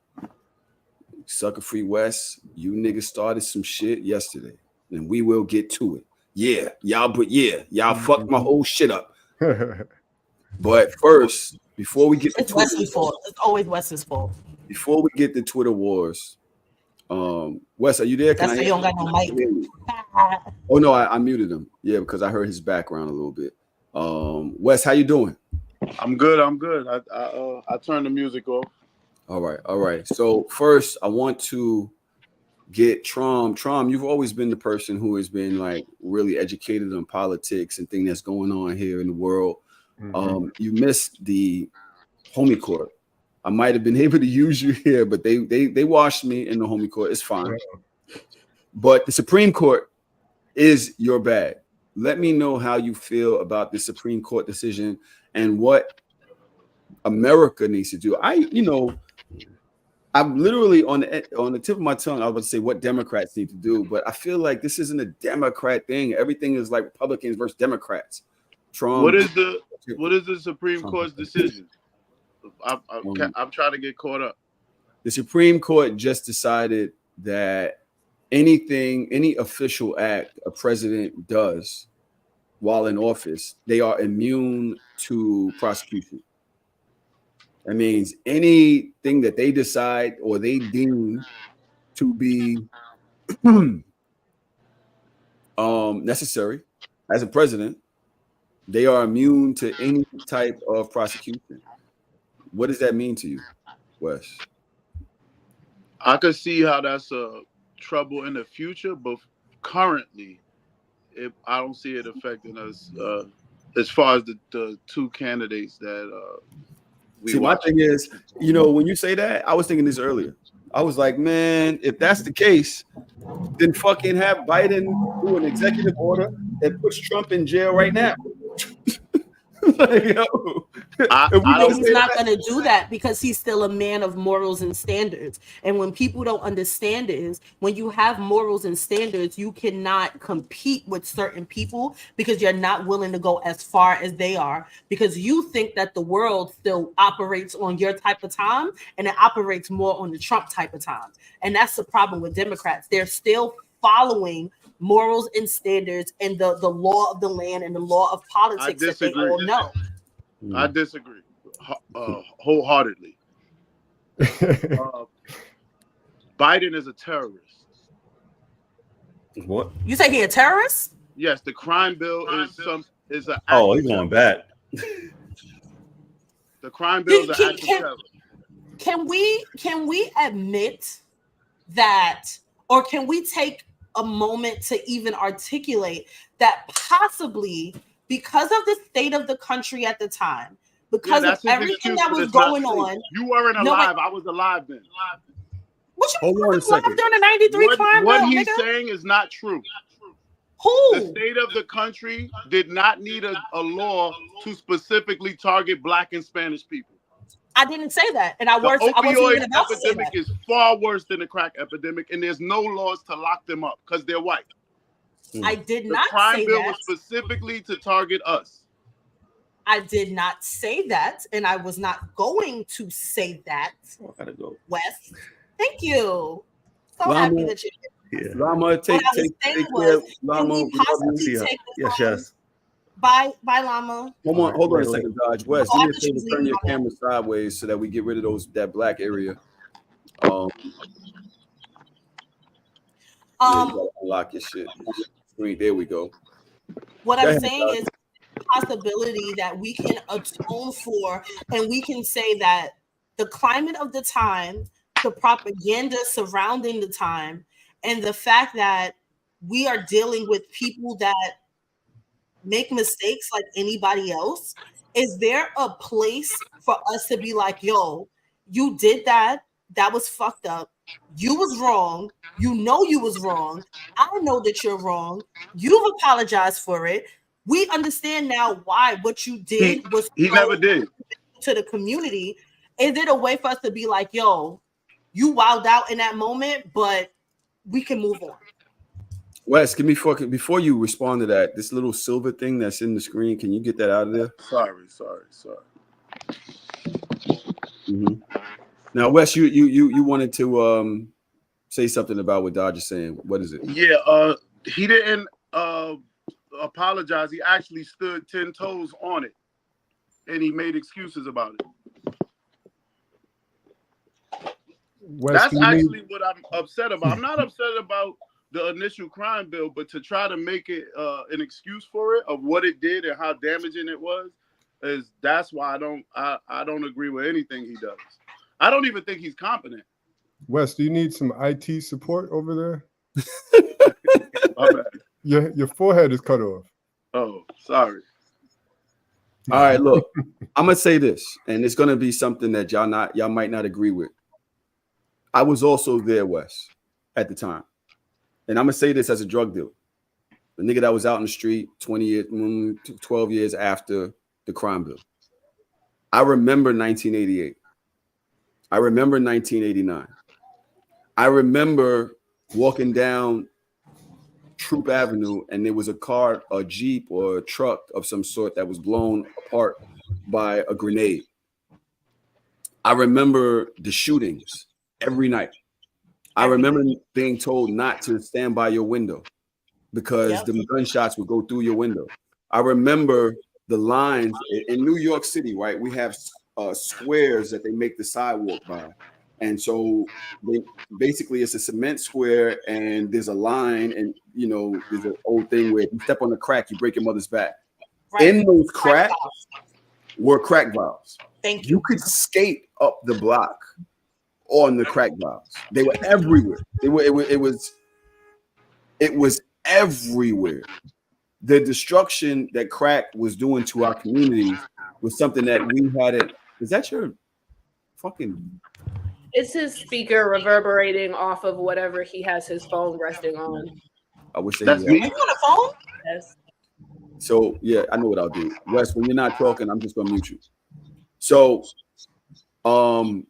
Sucker Free West. You niggas started some shit yesterday, and we will get to it. Yeah, y'all fucked my whole shit up. But first, before we get to it's Wesley's fault. It's always Wesley's fault. Before we get to Twitter wars, Wes, are you there? That's why you don't got no mic. Oh no, I muted him. Yeah, because I heard his background a little bit. Wes, how you doing? I'm good. I turned the music off. All right. So first, I want to get Trom. Trom, you've always been the person who has been like really educated on politics and things that's going on here in the world. You missed the homie court. I might have been able to use you here, but they washed me in the homie court. It's fine. But the Supreme Court is your bag. Let me know how you feel about the Supreme Court decision and what America needs to do. I'm literally on the tip of my tongue. I was about to say what Democrats need to do, but I feel like this isn't a Democrat thing. Everything is like Republicans versus Democrats. Trump. What is the Supreme Court's decision? I'm trying to get caught up. The Supreme Court just decided that any official act a president does while in office, they are immune to prosecution. That means anything that they decide or they deem to be necessary as a president, they are immune to any type of prosecution. What does that mean to you, Wes? I could see how that's a trouble in the future, but currently, I don't see it affecting us as far as the two candidates that we watch. My thing is, when you say that, I was thinking this earlier. I was like, man, if that's the case, then fucking have Biden do an executive order that puts Trump in jail right now. Like, yo, he's not going to do that because he's still a man of morals and standards. And when people don't understand is when you have morals and standards, you cannot compete with certain people because you're not willing to go as far as they are because you think that the world still operates on your type of time and it operates more on the Trump type of time. And that's the problem with Democrats. They're still following morals and standards and the law of the land and the law of politics that they all know. I disagree wholeheartedly. Biden is a terrorist. What? You say he a terrorist? Yes, the crime bill is an oh, he's going back. The crime bill is an act of terror. Can we admit that, or can we take a moment to even articulate that possibly because of the state of the country at the time, because of everything that was going on. You weren't alive. I was alive then. Hold on a second. During the 93 crime what he's saying is not true. Who? The state of the country did not need a law to specifically target Black and Spanish people. I didn't say that, and I wasn't even about to say that. The opioid epidemic is far worse than the crack epidemic, and there's no laws to lock them up because they're white. I did not say that. The crime bill was specifically to target us. I did not say that, and I was not going to say that. I gotta go. Wes, thank you. So happy that you did. Lama, take care. Lama, yes. Bye, Lama. Hold on a second, Dodge. Wes, do me a favor, turn your camera sideways so that we get rid of that black area. Unlock your shit. There we go. What I'm saying is the possibility that we can atone for, and we can say that the climate of the time, the propaganda surrounding the time, and the fact that we are dealing with people that make mistakes like anybody else. Is there a place for us to be like, yo, you did that? That was fucked up. You was wrong. You know you was wrong. I know that you're wrong. You've apologized for it. We understand now why what you did was he never did to the community. Is it a way for us to be like, yo, you wilded out in that moment, but we can move on? Wes, give me before you respond to that, this little silver thing that's in the screen, can you get that out of there? Sorry. Mm-hmm. Now, Wes, you wanted to say something about what Dodge is saying. What is it? Yeah, he didn't apologize. He actually stood 10 toes on it, and he made excuses about it. Wes, that's actually what I'm upset about. I'm not upset about the initial crime bill, but to try to make it an excuse for it of what it did and how damaging it was, that's why I don't agree with anything he does. I don't even think he's competent. Wes, do you need some IT support over there? My bad. Your forehead is cut off. Oh, sorry. All right, look, I'm gonna say this, and it's gonna be something that y'all might not agree with. I was also there, Wes, at the time, and I'm gonna say this as a drug dealer, the nigga that was out in the street 12 years after the crime bill. I remember 1988. I remember 1989. I remember walking down Troop Avenue, and there was a car, a Jeep, or a truck of some sort that was blown apart by a grenade. I remember the shootings every night. I remember being told not to stand by your window because the gunshots would go through your window. I remember the lines in New York City, right? We have squares that they make the sidewalk by. And so basically it's a cement square and there's a line, and you know, there's an old thing where if you step on the crack, you break your mother's back. Right. In those cracks were crack valves. Thank you. You could skate up the block on the crack valves. They were everywhere. It was everywhere. The destruction that crack was doing to our communities was something that we hadn't. Is that your fucking? It's his speaker reverberating off of whatever he has his phone resting on. I wish they. That's me. Are you on the phone? Yes. So yeah, I know what I'll do. Wes, when you're not talking, I'm just gonna mute you. So, I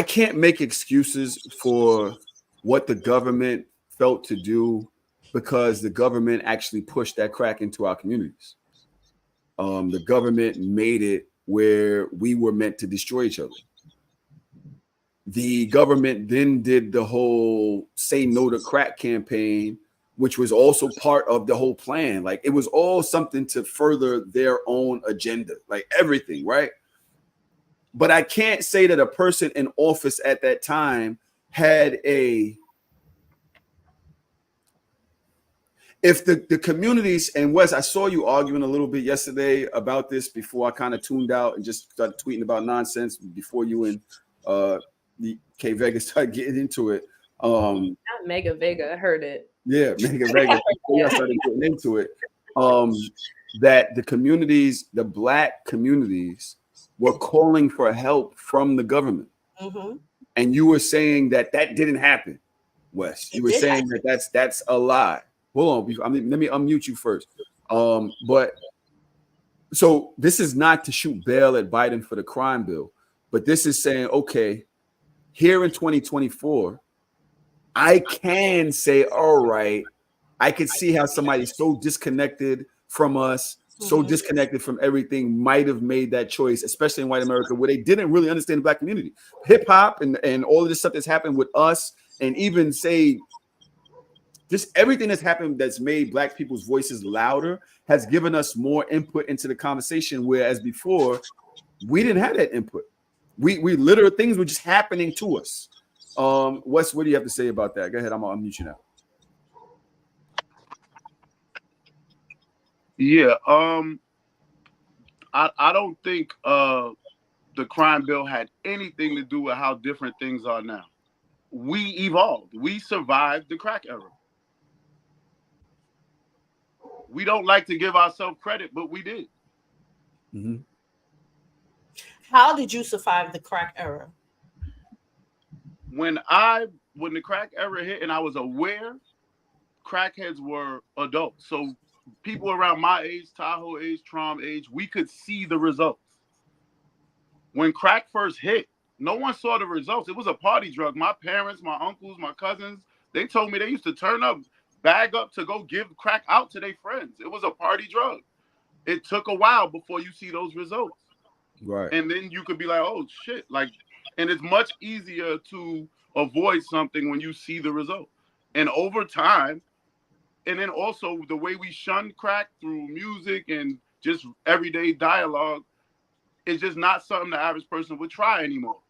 can't make excuses for what the government felt to do because the government actually pushed that crack into our communities. The government made it where we were meant to destroy each other. The government then did the whole Say No to Crack campaign, which was also part of the whole plan. Like it was all something to further their own agenda, like everything, right? But I can't say that a person in office at that time had if the communities, and Wes, I saw you arguing a little bit yesterday about this before I kind of tuned out and just started tweeting about nonsense before you and the K Vega started getting into it. Not Mega Vega, I heard it. Yeah, Mega Vega. I started getting into it. That the communities, the Black communities, were calling for help from the government. Mm-hmm. And you were saying that didn't happen, Wes. You were saying that that's a lie. Hold on, let me unmute you first. But so this is not to shoot bail at Biden for the crime bill, but this is saying, okay, here in 2024, I can say, all right, I could see how somebody so disconnected from us, so disconnected from everything might have made that choice, especially in white America, where they didn't really understand the Black community. Hip hop and all of this stuff that's happened with us, and even say just everything that's happened that's made Black people's voices louder has given us more input into the conversation, whereas before we didn't have that input. We literally, things were just happening to us. Wes, what do you have to say about that? Go ahead, I'm gonna unmute you now. Yeah, I don't think the crime bill had anything to do with how different things are now. We evolved. We survived the crack era. We don't like to give ourselves credit, but we did. Mm-hmm. How did you survive the crack era? When the crack era hit and I was aware, crackheads were adults. So people around my age, Tahoe age, Trom age, we could see the results. When crack first hit, no one saw the results. It was a party drug. My parents, my uncles, my cousins, they told me they used to turn up, bag up to go give crack out to their friends. It was a party drug. It took a while before you see those results. Right. And then you could be like, oh shit. Like, and it's much easier to avoid something when you see the result. And over time, and then also the way we shun crack through music and just everyday dialogue is just not something the average person would try anymore.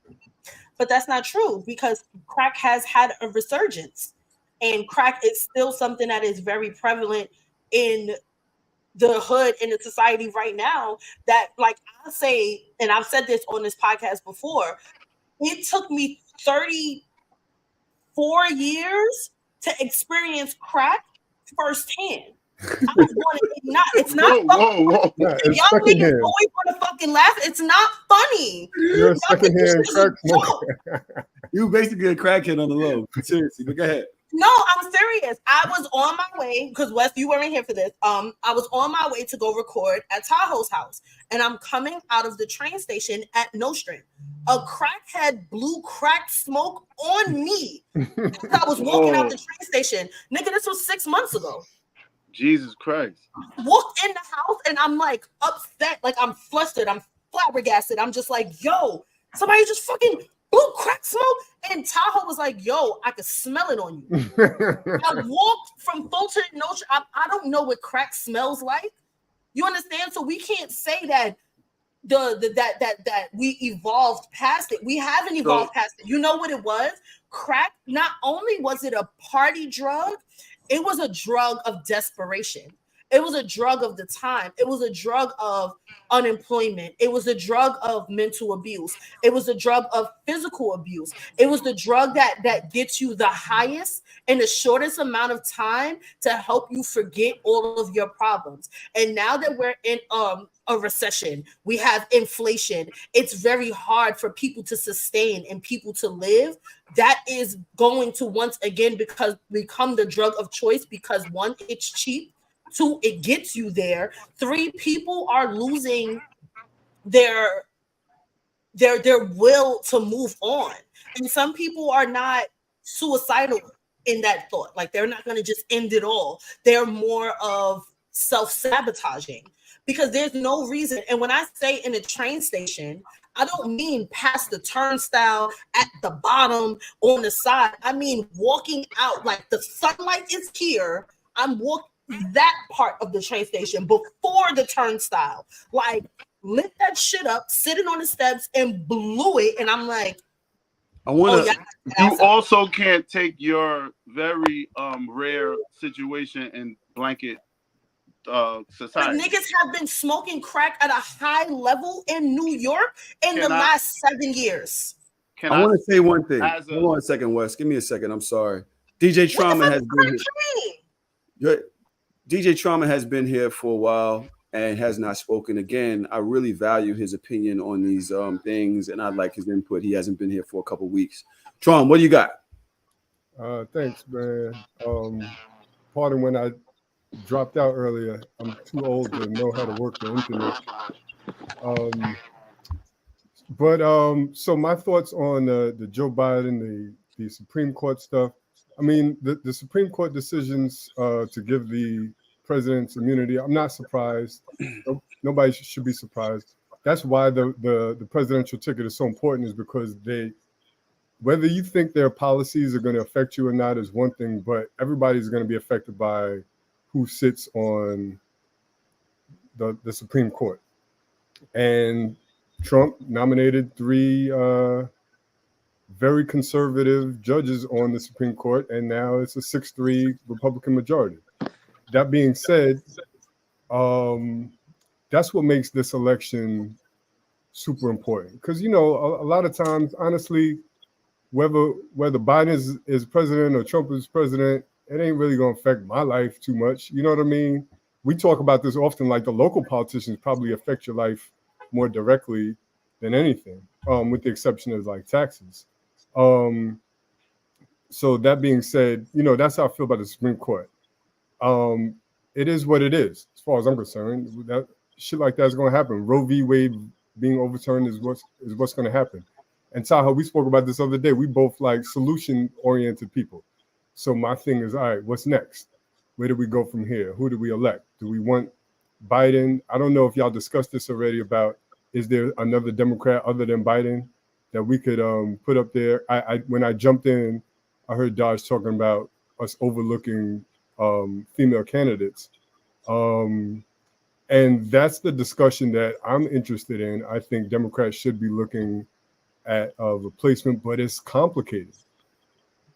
But that's not true, because crack has had a resurgence, and crack is still something that is very prevalent in the hood in the society right now that, like I say, and I've said this on this podcast before, it took me 34 years to experience crack firsthand. I was born in 89. It's not funny. Whoa. Yeah, it's Y'all niggas secondhand. always want to fucking laugh. It's not funny. You're a secondhand crack smoker. You basically a crackhead on the low. Seriously, but go ahead. No, I'm serious. I was on my way because Wes, you weren't here for this. I was on my way to go record at Tahoe's house, and I'm coming out of the train station at Nostrand. A crackhead blew crack smoke on me as I was walking out the train station. Nigga, this was 6 months ago. Jesus Christ. Walked in the house and I'm like upset, like I'm flustered, I'm flabbergasted. I'm just like, yo, somebody just fucking blew crack smoke. And Tahoe was like, yo, I could smell it on you. I walked from Fulton, I don't know what crack smells like. You understand? So we can't say that that we evolved past it. We haven't evolved past it. You know what it was? Crack, not only was it a party drug, it was a drug of desperation. It was a drug of the time. It was a drug of unemployment. It was a drug of mental abuse. It was a drug of physical abuse. It was the drug that gets you the highest in the shortest amount of time to help you forget all of your problems. And now that we're in a recession, we have inflation. It's very hard for people to sustain and people to live. That is going to once again become the drug of choice because one, it's cheap. Two, it gets you there. Three, people are losing their will to move on. And some people are not suicidal in that thought. Like they're not going to just end it all. They're more of self-sabotaging because there's no reason. And when I say in a train station, I don't mean past the turnstile at the bottom on the side. I mean walking out, like the sunlight is here. I'm walking that part of the train station before the turnstile, like lit that shit up, sitting on the steps and blew it. And I'm like, you also can't take your very rare situation and blanket society. Niggas have been smoking crack at a high level in New York in the last 7 years. I want to say one thing. Hold on a second, Wes. Give me a second. I'm sorry. DJ Trauma has been here. DJ Trauma has been here for a while and has not spoken again. I really value his opinion on these things, and I like his input. He hasn't been here for a couple weeks. Traum, what do you got? Thanks, man. Pardon when I dropped out earlier. I'm too old to know how to work the internet. So my thoughts on the Joe Biden, the Supreme Court stuff. I mean, the Supreme Court decisions to give the president's immunity, I'm not surprised. Nobody should be surprised. That's why the presidential ticket is so important, is because whether you think their policies are going to affect you or not is one thing, but everybody's going to be affected by who sits on the Supreme Court. And Trump nominated 3 very conservative judges on the Supreme Court, and now it's a 6-3 Republican majority. That being said, that's what makes this election super important. Because, you know, a lot of times, honestly, whether Biden is president or Trump is president, it ain't really going to affect my life too much. You know what I mean? We talk about this often, like the local politicians probably affect your life more directly than anything, with the exception of like taxes. So that being said, you know, that's how I feel about the Supreme Court. It is what it is, as far as I'm concerned. That shit like that is going to happen. Roe v. Wade being overturned is what's going to happen. And Tahoe, we spoke about this other day. We both like solution-oriented people. So my thing is, all right, what's next? Where do we go from here? Who do we elect? Do we want Biden? I don't know if y'all discussed this already about, is there another Democrat other than Biden that we could put up there? When I jumped in, I heard Dodge talking about us overlooking female candidates. And that's the discussion that I'm interested in. I think Democrats should be looking at a replacement, but it's complicated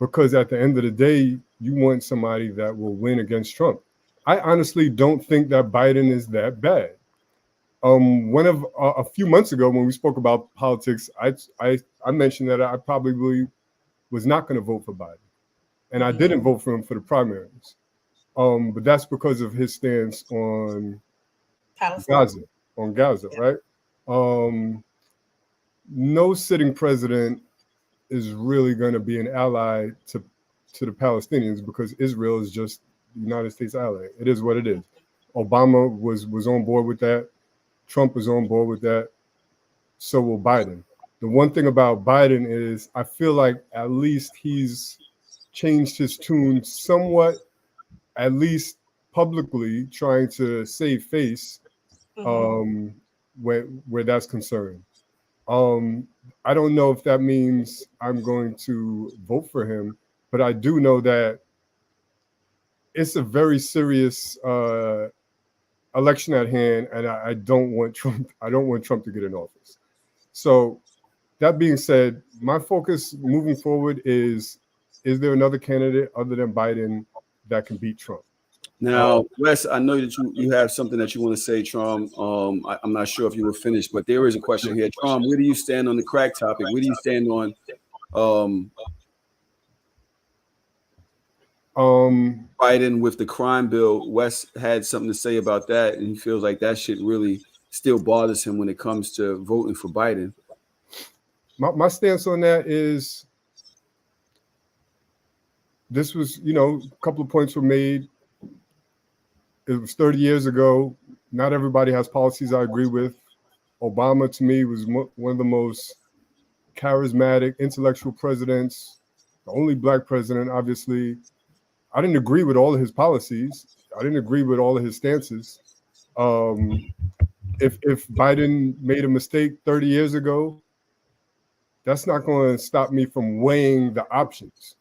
because at the end of the day, you want somebody that will win against Trump. I honestly don't think that Biden is that bad. A few months ago when we spoke about politics, I mentioned that I probably was not going to vote for Biden, and I didn't vote for him for the primaries. But that's because of his stance on Gaza, Yeah. right? No sitting president is really going to be an ally to the Palestinians because Israel is just the United States ally. It is what it is. Obama was on board with that. Trump is on board with that. So will Biden. The one thing about Biden is I feel like at least he's changed his tune somewhat, at least publicly, trying to save face where that's concerned. I don't know if that means I'm going to vote for him, but I do know that it's a very serious election at hand, and I don't want Trump. I don't want Trump to get in office. So, that being said, my focus moving forward is there another candidate other than Biden that can beat Trump? Now, Wes, I know that you have something that you want to say, Trom. I'm not sure if you were finished, but there is a question here. Trom, where do you stand on the crack topic? Where do you stand on Biden with the crime bill? Wes had something to say about that, and he feels like that shit really still bothers him when it comes to voting for Biden. My stance on that is this was, a couple of points were made. It was 30 years ago. Not everybody has policies I agree with. Obama, to me, was one of the most charismatic, intellectual presidents, the only black president, obviously. I didn't agree with all of his policies. I didn't agree with all of his stances. If Biden made a mistake 30 years ago, that's not going to stop me from weighing the options.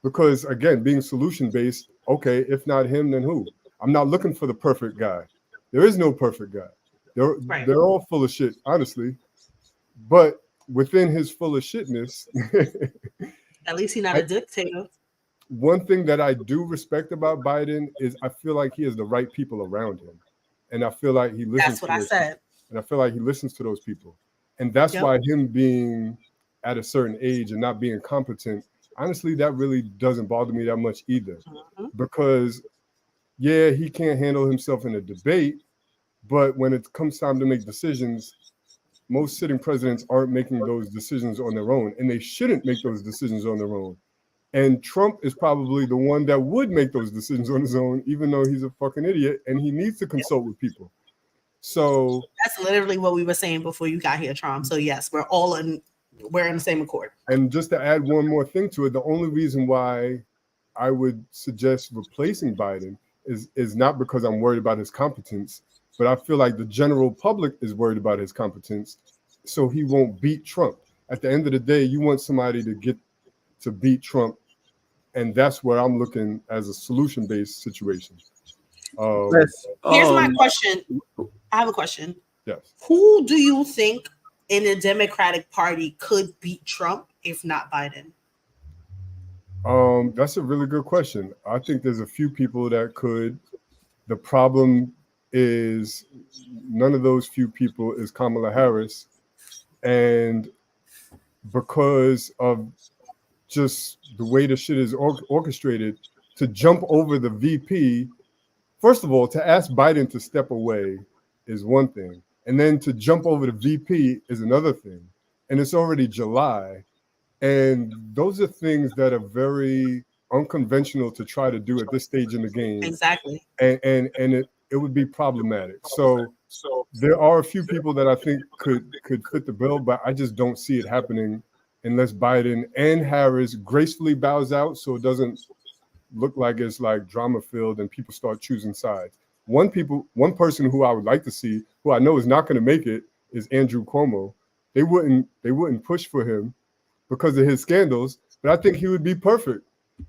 Because, again, being solution-based, okay, if not him, then who? I'm not looking for the perfect guy. There is no perfect guy. They're all full of shit, honestly. But within his full of shitness, at least he's not a dictator. One thing that I do respect about Biden is I feel like he has the right people around him, and I feel like he listens. That's what I said. People. And I feel like he listens to those people, and that's why him being at a certain age and not being competent, honestly, that really doesn't bother me that much either, because. Yeah, he can't handle himself in a debate, but when it comes time to make decisions, most sitting presidents aren't making those decisions on their own, and they shouldn't make those decisions on their own. And Trump is probably the one that would make those decisions on his own, even though he's a fucking idiot and he needs to consult with people. So that's literally what we were saying before you got here, Trump. So yes, we're in the same accord. And just to add one more thing to it, the only reason why I would suggest replacing Biden is not because I'm worried about his competence, but I feel like the general public is worried about his competence, so he won't beat Trump. At the end of the day, you want somebody to beat Trump, and that's where I'm looking as a solution-based situation. Here's my question. I have a question. Yes. Who do you think in the Democratic Party could beat Trump if not Biden? That's a really good question. I think there's a few people that could. The problem is none of those few people is Kamala Harris. And because of just the way the shit is orchestrated, to jump over the VP, first of all, to ask Biden to step away is one thing. And then to jump over the VP is another thing. And it's already July. And those are things that are very unconventional to try to do at this stage in the game. Exactly. And it would be problematic. So there are a few people that I think could fit the bill, but I just don't see it happening unless Biden and Harris gracefully bows out, so it doesn't look like it's like drama filled and people start choosing sides. One person who I would like to see, who I know is not going to make it, is Andrew Cuomo. They wouldn't push for him because of his scandals, but I think he would be perfect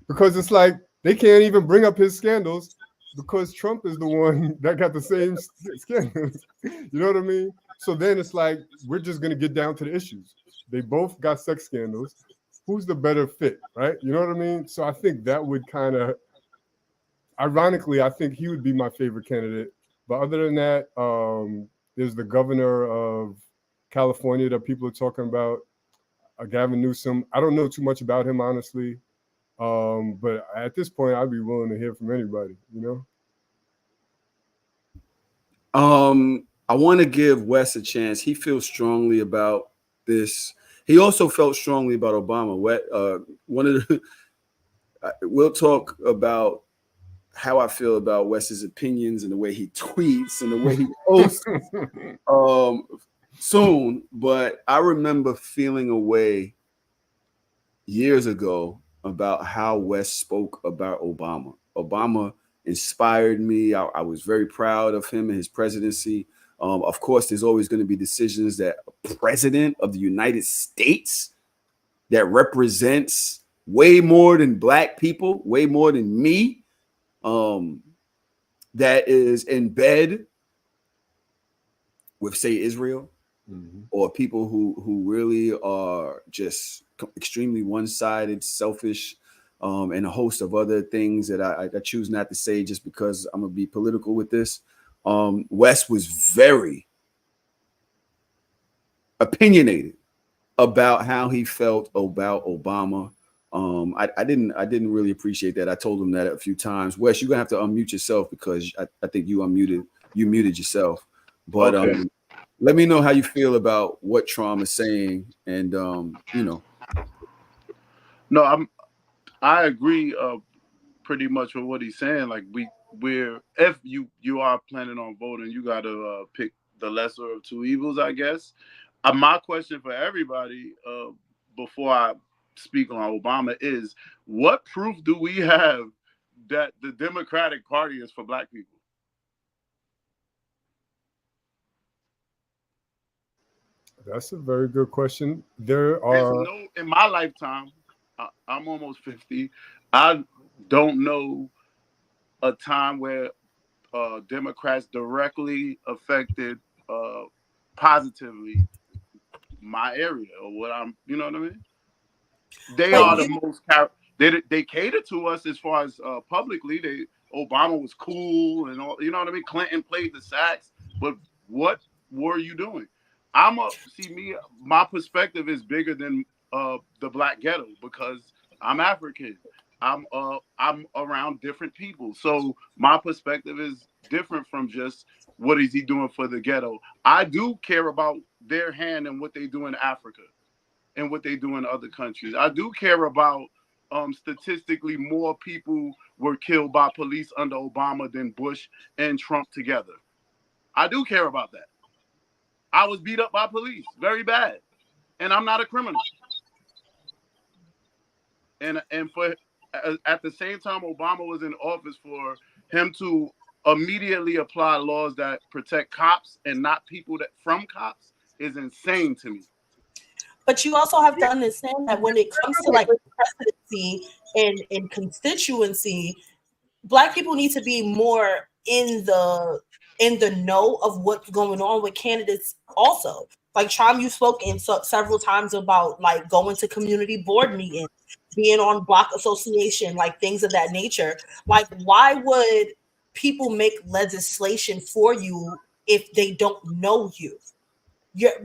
because it's like they can't even bring up his scandals because Trump is the one that got the same scandals. You know what I mean? So then it's like, we're just going to get down to the issues. They both got sex scandals. Who's the better fit, right? You know what I mean? So I think that would ironically, I think he would be my favorite candidate. But other than that, there's the governor of California that people are talking about, Gavin Newsom. I don't know too much about him, honestly. But at this point, I'd be willing to hear from anybody, you know? I want to give Wes a chance. He feels strongly about this. He also felt strongly about Obama. One of the, we'll talk about how I feel about Wes's opinions and the way he tweets and the way he posts soon. But I remember feeling a way years ago about how Wes spoke about Obama. Obama inspired me. I was very proud of him and his presidency. Of course, there's always going to be decisions that a president of the United States that represents way more than black people, way more than me, that is in bed with, say, Israel, or people who really are just extremely one-sided, selfish, and a host of other things that I choose not to say just because I'm gonna be political with this. Wes was very opinionated about how he felt about Obama. I didn't really appreciate that. I told him that a few times. Wes, you're gonna have to unmute yourself because I think you muted yourself. But okay. Let me know how you feel about what Traum is saying, and No, I agree pretty much with what he's saying. Like we're if you are planning on voting, you got to pick the lesser of two evils, I guess. My question for everybody before I speak on Obama is, what proof do we have that the Democratic Party is for black people? That's a very good question. There are in my lifetime, I'm almost 50. I don't know a time where Democrats directly affected positively my area or what I'm, you know what I mean? They are the most, they cater to us as far as publicly. Obama was cool and all, you know what I mean? Clinton played the sax, but what were you doing? My perspective is bigger than the black ghetto because I'm African. I'm around different people. So my perspective is different from just what is he doing for the ghetto. I do care about their hand and what they do in Africa and what they do in other countries. I do care about statistically more people were killed by police under Obama than Bush and Trump together. I do care about that. I was beat up by police very bad, and I'm not a criminal. And for at the same time Obama was in office, for him to immediately apply laws that protect cops and not people that from cops is insane to me. But you also have to understand that when it comes to like presidency and constituency, black people need to be more in the know of what's going on with candidates also. Like Traum, you spoke in several times about like going to community board meetings, being on block association, like things of that nature. Like, why would people make legislation for you if they don't know you?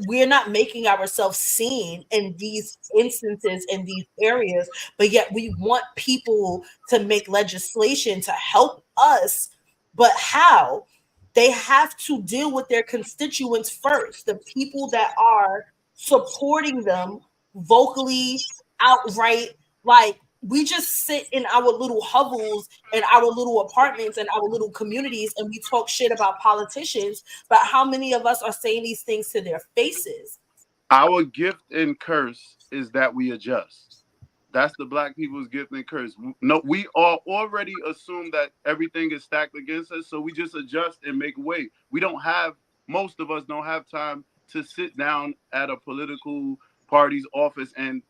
We're not making ourselves seen in these instances, in these areas, but yet we want people to make legislation to help us. But how? They have to deal with their constituents first, the people that are supporting them vocally, outright. Like, we just sit in our little hovels and our little apartments and our little communities and we talk shit about politicians, but how many of us are saying these things to their faces? Our gift and curse is that we adjust. That's the black people's gift and curse. No, we all already assume that everything is stacked against us, so we just adjust and make way. Most of us don't have time to sit down at a political party's office and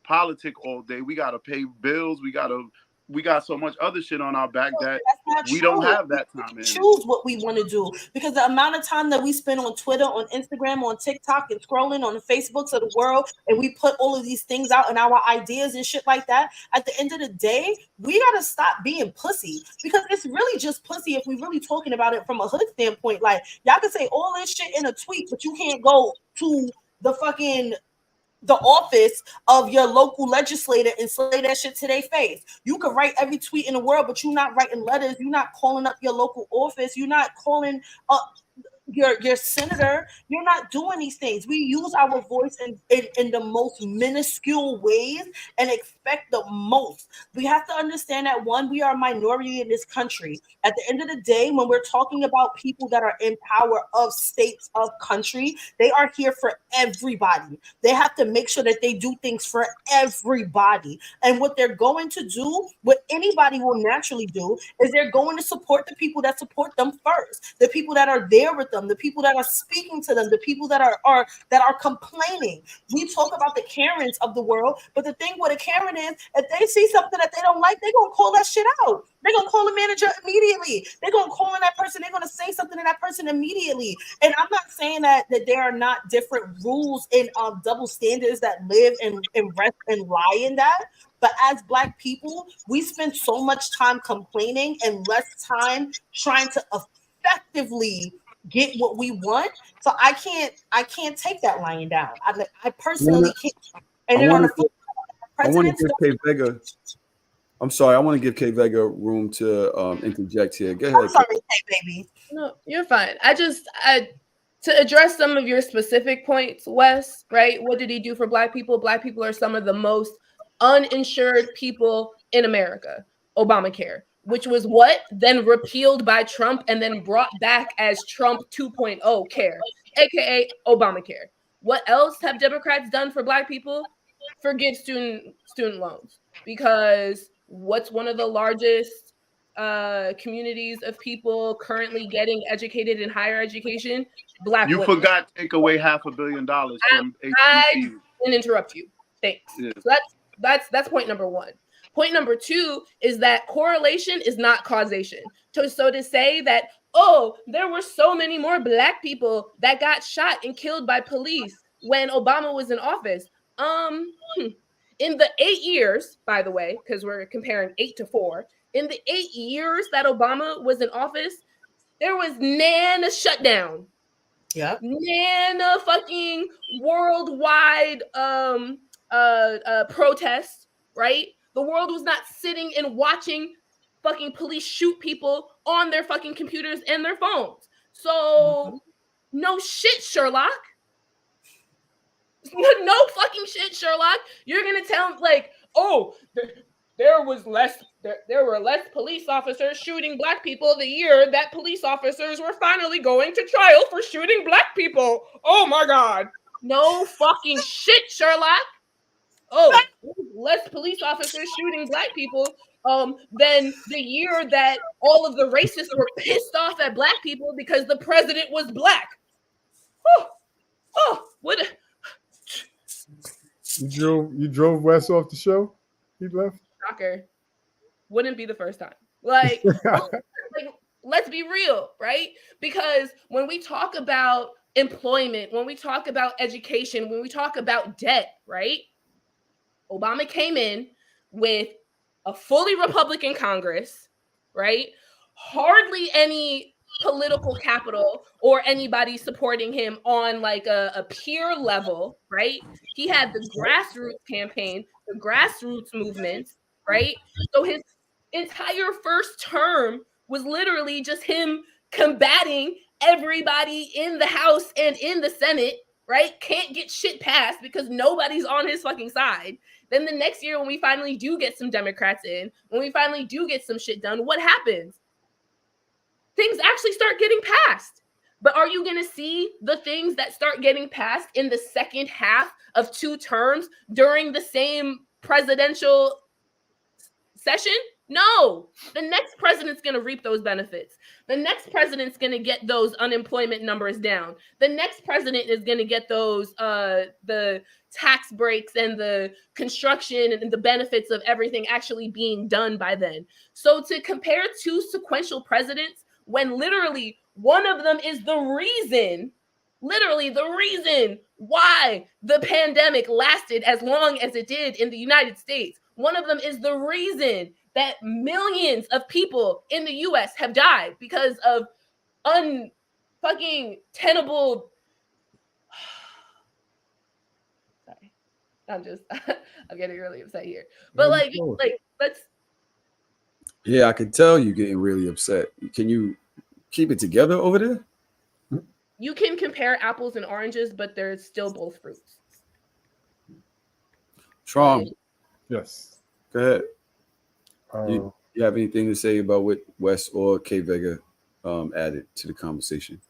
politic all day. We got to pay bills. We got to we got so much other shit on our back that we true. don't have that time. Choose what we want to do, because the amount of time that we spend on Twitter, on Instagram, on TikTok, and scrolling on the Facebooks of the world, and we put all of these things out and our ideas and shit like that. At the end of the day, we gotta stop being pussy, because it's really just pussy if we really talking about it from a hood standpoint. Like, y'all can say all this shit in a tweet, but you can't go to the office of your local legislator and say that shit to their face. You can write every tweet in the world, but you're not writing letters. You're not calling up your local office. You're not calling up your senator. You're not doing these things. We use our voice in the most minuscule ways and expect the most. We have to understand that, one, we are a minority in this country. At the end of the day, when we're talking about people that are in power of states, of country, they are here for everybody. They have to make sure that they do things for everybody. And what they're going to do, what anybody will naturally do, is they're going to support the people that support them first, the people that are there with them, the people that are speaking to them, the people that are complaining. We talk about the Karens of the world, but the thing with a Karen is, if they see something that they don't like, they're gonna call that shit out. They're gonna call the manager immediately. They're gonna call in that person. They're gonna say something to that person immediately. And I'm not saying that there are not different rules and double standards that live and rest and lie in that. But as Black people, we spend so much time complaining and less time trying to effectively get what we want. So I can't take that lying down. I personally can't. And then on the flip side, I want to give K Vega. I'm sorry. I want to give K Vega room to interject here. Go ahead. I'm sorry, K baby. No, you're fine. To address some of your specific points, Wes, right? What did he do for Black people? Black people are some of the most uninsured people in America. Obamacare, which was then repealed by Trump and then brought back as Trump 2.0 care, aka Obamacare. What else have Democrats done for Black people? Forgive student loans, because what's one of the largest communities of people currently getting educated in higher education? Black you women. Forgot to take away $500 million from I HBCUs. didn't interrupt you. Thanks. Yeah. So that's point number one. Point number two is that correlation is not causation. So to say that, oh, there were so many more Black people that got shot and killed by police when Obama was in office. In the 8 years, by the way, because we're comparing 8 to 4, in the 8 years that Obama was in office, there was nana shutdown. Yeah. Nana fucking worldwide protest, right? The world was not sitting and watching fucking police shoot people on their fucking computers and their phones. So, no shit, Sherlock. No fucking shit, Sherlock. You're gonna tell like, oh, there were less police officers shooting Black people the year that police officers were finally going to trial for shooting Black people. Oh my God. No fucking shit, Sherlock. Oh, less police officers shooting Black people than the year that all of the racists were pissed off at Black people because the president was Black. What? You drove Wes off the show? He left? Shocker. Wouldn't be the first time. Like, let's be real, right? Because when we talk about employment, when we talk about education, when we talk about debt, right? Obama came in with a fully Republican Congress, right? Hardly any political capital or anybody supporting him on like a peer level, right? He had the grassroots campaign, the grassroots movements, right? So his entire first term was literally just him combating everybody in the House and in the Senate, right? Can't get shit passed because nobody's on his fucking side. Then the next year when we finally do get some Democrats in, when we finally do get some shit done, what happens? Things actually start getting passed. But are you going to see the things that start getting passed in the second half of 2 terms during the same presidential session? No. The next president's going to reap those benefits. The next president's going to get those unemployment numbers down. The next president is going to get those the tax breaks and the construction and the benefits of everything actually being done by then. So to compare two sequential presidents when literally one of them is the reason, literally the reason why the pandemic lasted as long as it did in the United States. One of them is the reason that millions of people in the US have died because of unfucking tenable. Sorry, I'm getting really upset here. But like let's. Yeah, I can tell you getting really upset. Can you keep it together over there? You can compare apples and oranges, but they're still both fruits. Trom. Yes. Go ahead. You have anything to say about what Wes or K Vega added to the conversation?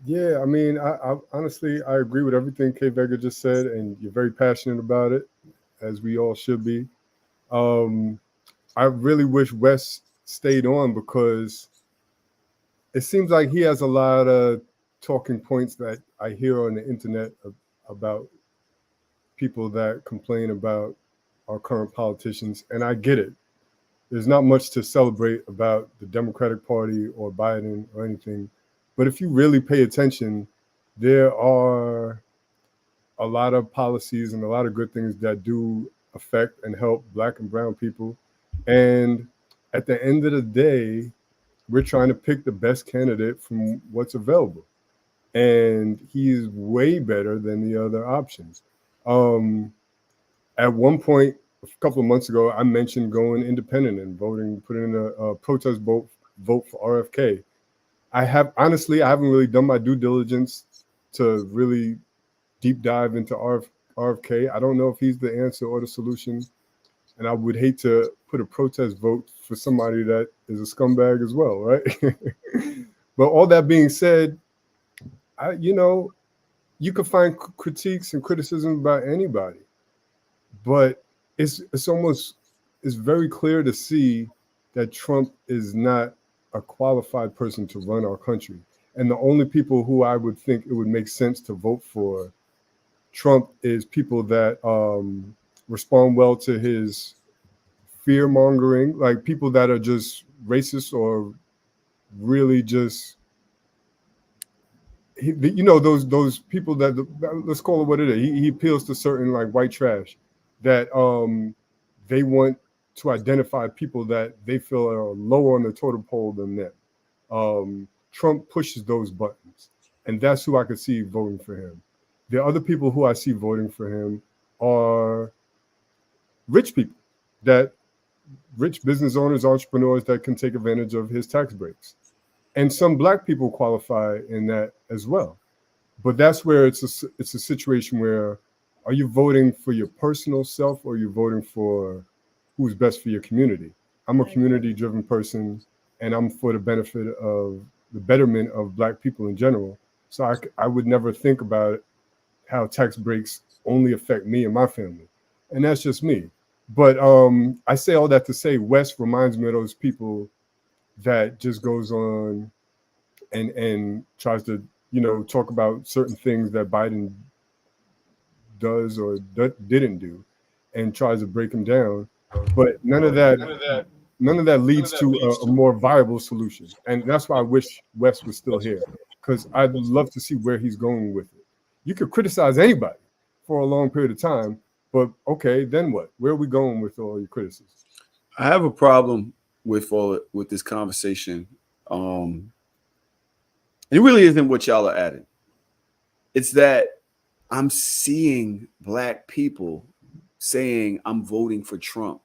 Yeah, I mean, I honestly I agree with everything K Vega just said, and you're very passionate about it, as we all should be. I really wish Wes stayed on because it seems like he has a lot of talking points that I hear on the internet about people that complain about our current politicians, and I get it. There's not much to celebrate about the Democratic Party or Biden or anything, but if you really pay attention, there are a lot of policies and a lot of good things that do affect and help Black and brown people. And at the end of the day, we're trying to pick the best candidate from what's available. And he is way better than the other options. At one point, a couple of months ago, I mentioned going independent and voting, putting in a protest vote for RFK. I haven't really done my due diligence to really deep dive into RFK. I don't know if he's the answer or the solution. And I would hate to put a protest vote for somebody that is a scumbag as well, right? But all that being said, you can find critiques and criticism about anybody, but it's very clear to see that Trump is not a qualified person to run our country. And the only people who I would think it would make sense to vote for Trump is people that respond well to his fear mongering, like people that are just racist or really just, those people that let's call it what it is. He appeals to certain like white trash that they want to identify people that they feel are lower on the totem pole than them. Trump pushes those buttons, and that's who I could see voting for him. The other people who I see voting for him are rich people, rich business owners, entrepreneurs that can take advantage of his tax breaks. And some Black people qualify in that as well. But that's where it's a situation where, are you voting for your personal self or are you voting for who's best for your community? I'm a community-driven person, and I'm for the benefit of the betterment of Black people in general. So I would never think about how tax breaks only affect me and my family. And that's just me. But I say all that to say Wes reminds me of those people that just goes on and tries to, talk about certain things that Biden does or didn't do and tries to break them down. But none of that leads to a more viable solution. And that's why I wish Wes was still here, because I'd love to see where he's going with it. You could criticize anybody for a long period of time, but okay, then what? Where are we going with all your criticisms? I have a problem with this conversation. It really isn't what y'all are adding. It's that I'm seeing Black people saying I'm voting for Trump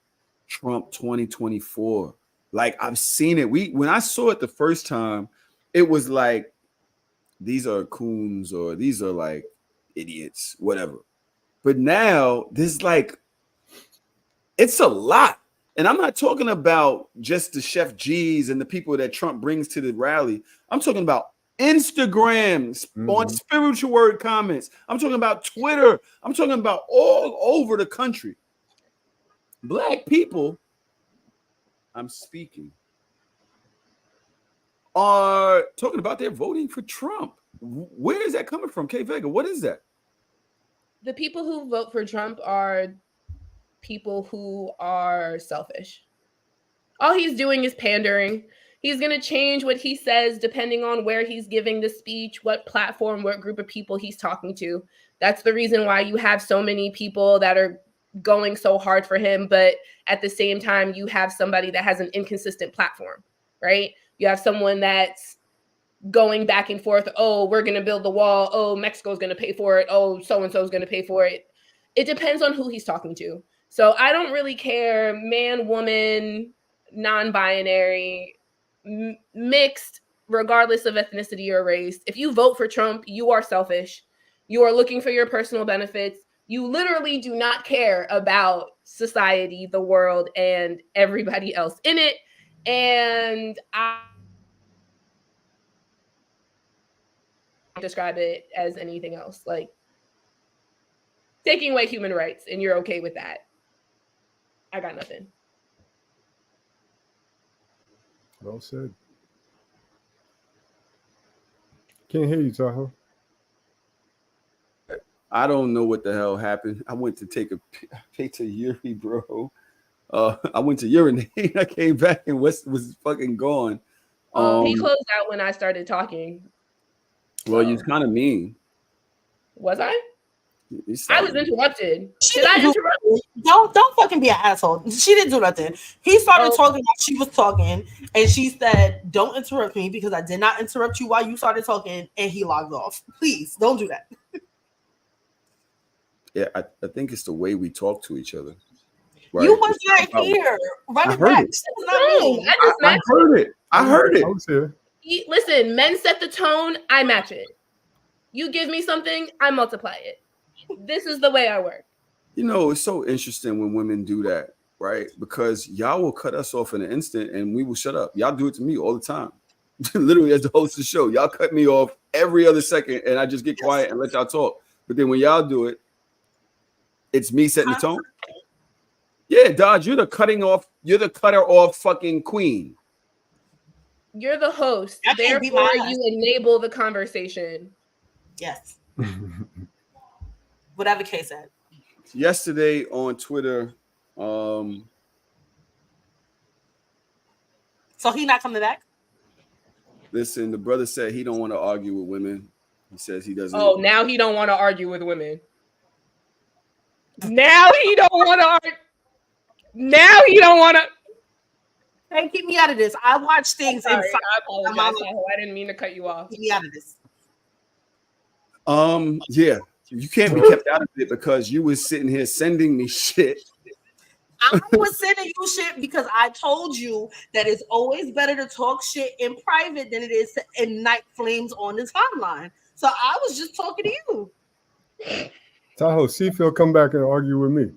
2024. Like, I've seen it. When I saw it the first time, it was like, these are coons or these are like idiots, whatever. But now there's like, it's a lot. And I'm not talking about just the Chef G's and the people that Trump brings to the rally. I'm talking about Instagram on spiritual word comments. I'm talking about Twitter. I'm talking about all over the country. Black people, I'm speaking, are talking about they're voting for Trump. Where is that coming from, K Vega? What is that? The people who vote for Trump are people who are selfish. All he's doing is pandering. He's going to change what he says depending on where he's giving the speech, what platform, what group of people he's talking to. That's the reason why you have so many people that are going so hard for him, but at the same time, you have somebody that has an inconsistent platform, right? You have someone that's going back and forth. Oh, we're going to build the wall. Oh, Mexico's going to pay for it. Oh, so-and-so is going to pay for it. It depends on who he's talking to. So I don't really care, man, woman, non-binary, mixed, regardless of ethnicity or race. If you vote for Trump, you are selfish. You are looking for your personal benefits. You literally do not care about society, the world, and everybody else in it. And I describe it as anything else, like taking away human rights, and you're okay with that. I got nothing. Well said. Can't hear you, Tahoe. I don't know what the hell happened. I went to take a to Yuri, bro. I went to urinate. I came back and West was fucking gone. He closed out when I started talking. Well, you're kind of mean. Was I? I was interrupted. Did I interrupt? Don't fucking be an asshole. She didn't do nothing. He started talking while she was talking, and she said, "Don't interrupt me because I did not interrupt you while you started talking." And he logged off. Please don't do that. Yeah, I think it's the way we talk to each other. Right? You was not here. Run it back. I heard it. I heard it. I was here. Listen, men set the tone. I match it. You give me something, I multiply it. This is the way I work. You know, it's so interesting when women do that, right? Because y'all will cut us off in an instant and we will shut up. Y'all do it to me all the time. Literally, as the host of the show, y'all cut me off every other second and I just get quiet and let y'all talk. But then when y'all do it, it's me setting the tone. Yeah, Dodge, you're the cutter off fucking queen. You're the host. Therefore, you enable the conversation. Yes. Whatever case said. Yesterday on Twitter, so he not coming back? Listen, the brother said he don't want to argue with women. He says he doesn't. Oh, now he don't want to argue with women. Now he don't want to argue. Now he don't want to. Hey, keep me out of this. I watch things. I apologize. I didn't mean to cut you off. Keep me out of this. Yeah, you can't be kept out of it because you was sitting here sending me shit. I was sending you shit because I told you that it's always better to talk shit in private than it is to ignite flames on the timeline. So I was just talking to you. Tahoe, see if he'll come back and argue with me.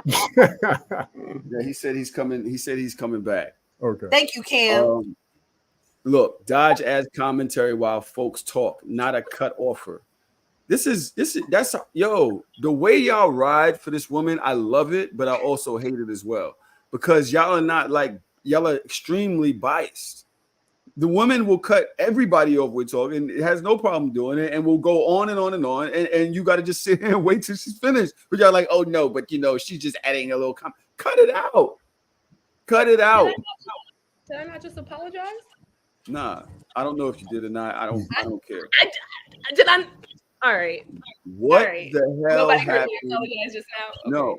Yeah, he said he's coming. He said he's coming back. Okay. Thank you, Cam. Look, Dodge adds commentary while folks talk, not a cut offer. That's the way y'all ride for this woman. I love it, but I also hate it as well because y'all are extremely biased. The woman will cut everybody off with talk and it has no problem doing it and will go on and on and on. And you got to just sit here and wait till she's finished. But y'all like, oh no, but she's just adding a little comment. Cut it out. Cut it out. Did I not just apologize? Nah, I don't know if you did or not. I don't care. Did I? All right. What All right. the hell Nobody happened? heard me apologize just now. Okay. No.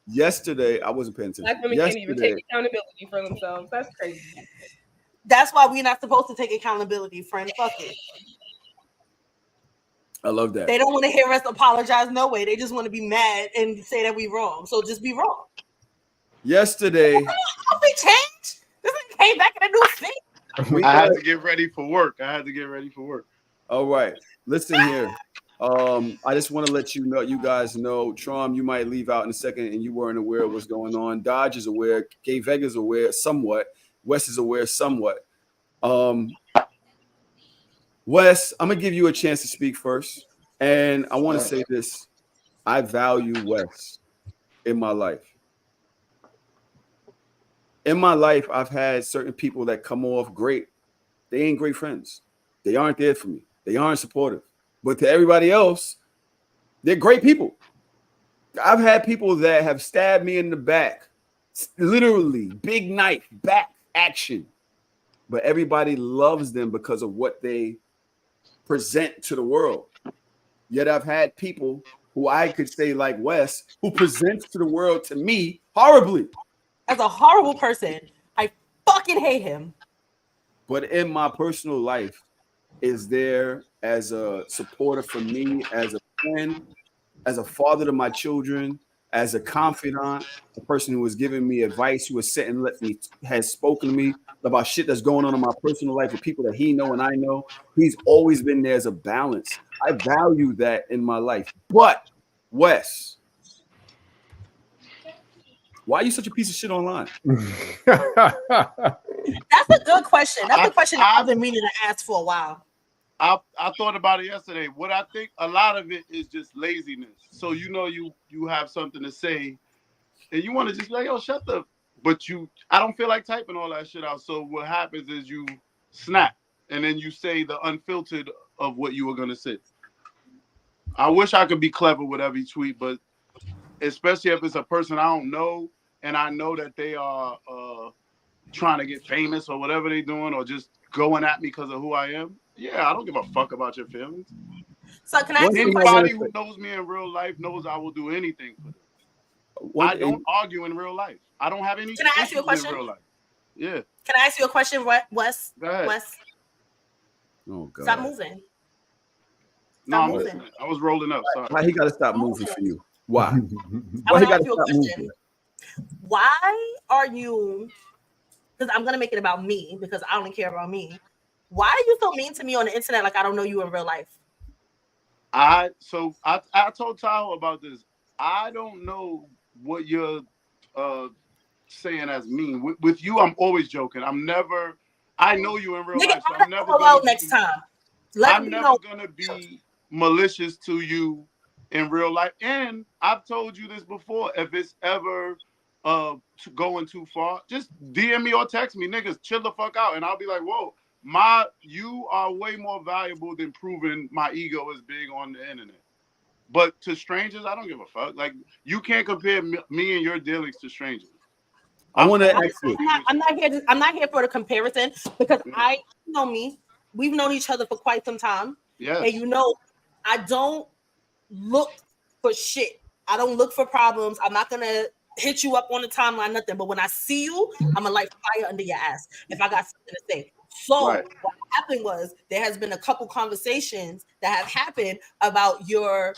Yesterday, I wasn't paying attention. Black women can't even take accountability for themselves. That's crazy. That's why we're not supposed to take accountability, friend. Fuck it. I love that. They don't want to hear us apologize no way. They just want to be mad and say that we wrong. So just be wrong. Yesterday. We changed. This came back in a new thing. I had to get ready for work. All right. Listen here. I just want to let you guys know, Trom, you might leave out in a second and you weren't aware of what's going on. Dodge is aware. K Vega's aware somewhat. Wes is aware somewhat. Wes, I'm gonna give you a chance to speak first. And I want to say this. I value Wes in my life. In my life, I've had certain people that come off great. They ain't great friends. They aren't there for me. They aren't supportive. But to everybody else, They're great people. I've had people that have stabbed me in the back, literally big knife, back action. But everybody loves them because of what they present to the world. Yet I've had people who I could say like Wes, who presents to the world to me horribly. As a horrible person, I fucking hate him. But in my personal life, is there as a supporter for me, as a friend, as a father to my children, as a confidant, a person who has given me advice, who has sat and has spoken to me about shit that's going on in my personal life with people that he know and I know. He's always been there as a balance. I value that in my life. But Wes, why are you such a piece of shit online? That's a good question. That's a question I've been meaning to ask for a while. I thought about it yesterday. What I think a lot of it is just laziness. So you have something to say, and you want to just be like, yo, shut the. But I don't feel like typing all that shit out. So what happens is you snap, and then you say the unfiltered of what you were gonna say. I wish I could be clever with every tweet, but especially if it's a person I don't know, and I know that they are trying to get famous or whatever they're doing, or just going at me because of who I am. Yeah, I don't give a fuck about your feelings. So can I ask you a Anybody question? who knows me in real life knows I will do anything for them. I don't argue in real life. I don't have any. Can I ask you a question? In real life. Yeah. Can I ask you a question, Wes? Go ahead. Wes, Oh God. stop moving. No, Stop moving. I was rolling up. Sorry. Why he got to stop moving for you? Why? I Why he want to got ask to you a stop question. moving? Why are you? Because I'm gonna make it about me because I only care about me. Why are you so mean to me on the internet like I don't know you in real life? I told Tahoe about this. I don't know what you're saying as mean. With you, I'm always joking. I know you in real life, so I'm never gonna next time. I'm never gonna be malicious to you in real life. And I've told you this before. If it's ever going too far, just DM me or text me, niggas, chill the fuck out, and I'll be like, whoa. You are way more valuable than proving my ego is big on the internet. But to strangers, I don't give a fuck. Like, you can't compare me and your dealings to strangers. I want to ask you. I'm not here for the comparison because I know me. We've known each other for quite some time. Yes. And I don't look for shit. I don't look for problems. I'm not gonna hit you up on the timeline, nothing. But when I see you, I'm gonna light fire under your ass if I got something to say. So Right. What happened was there has been a couple conversations that have happened about your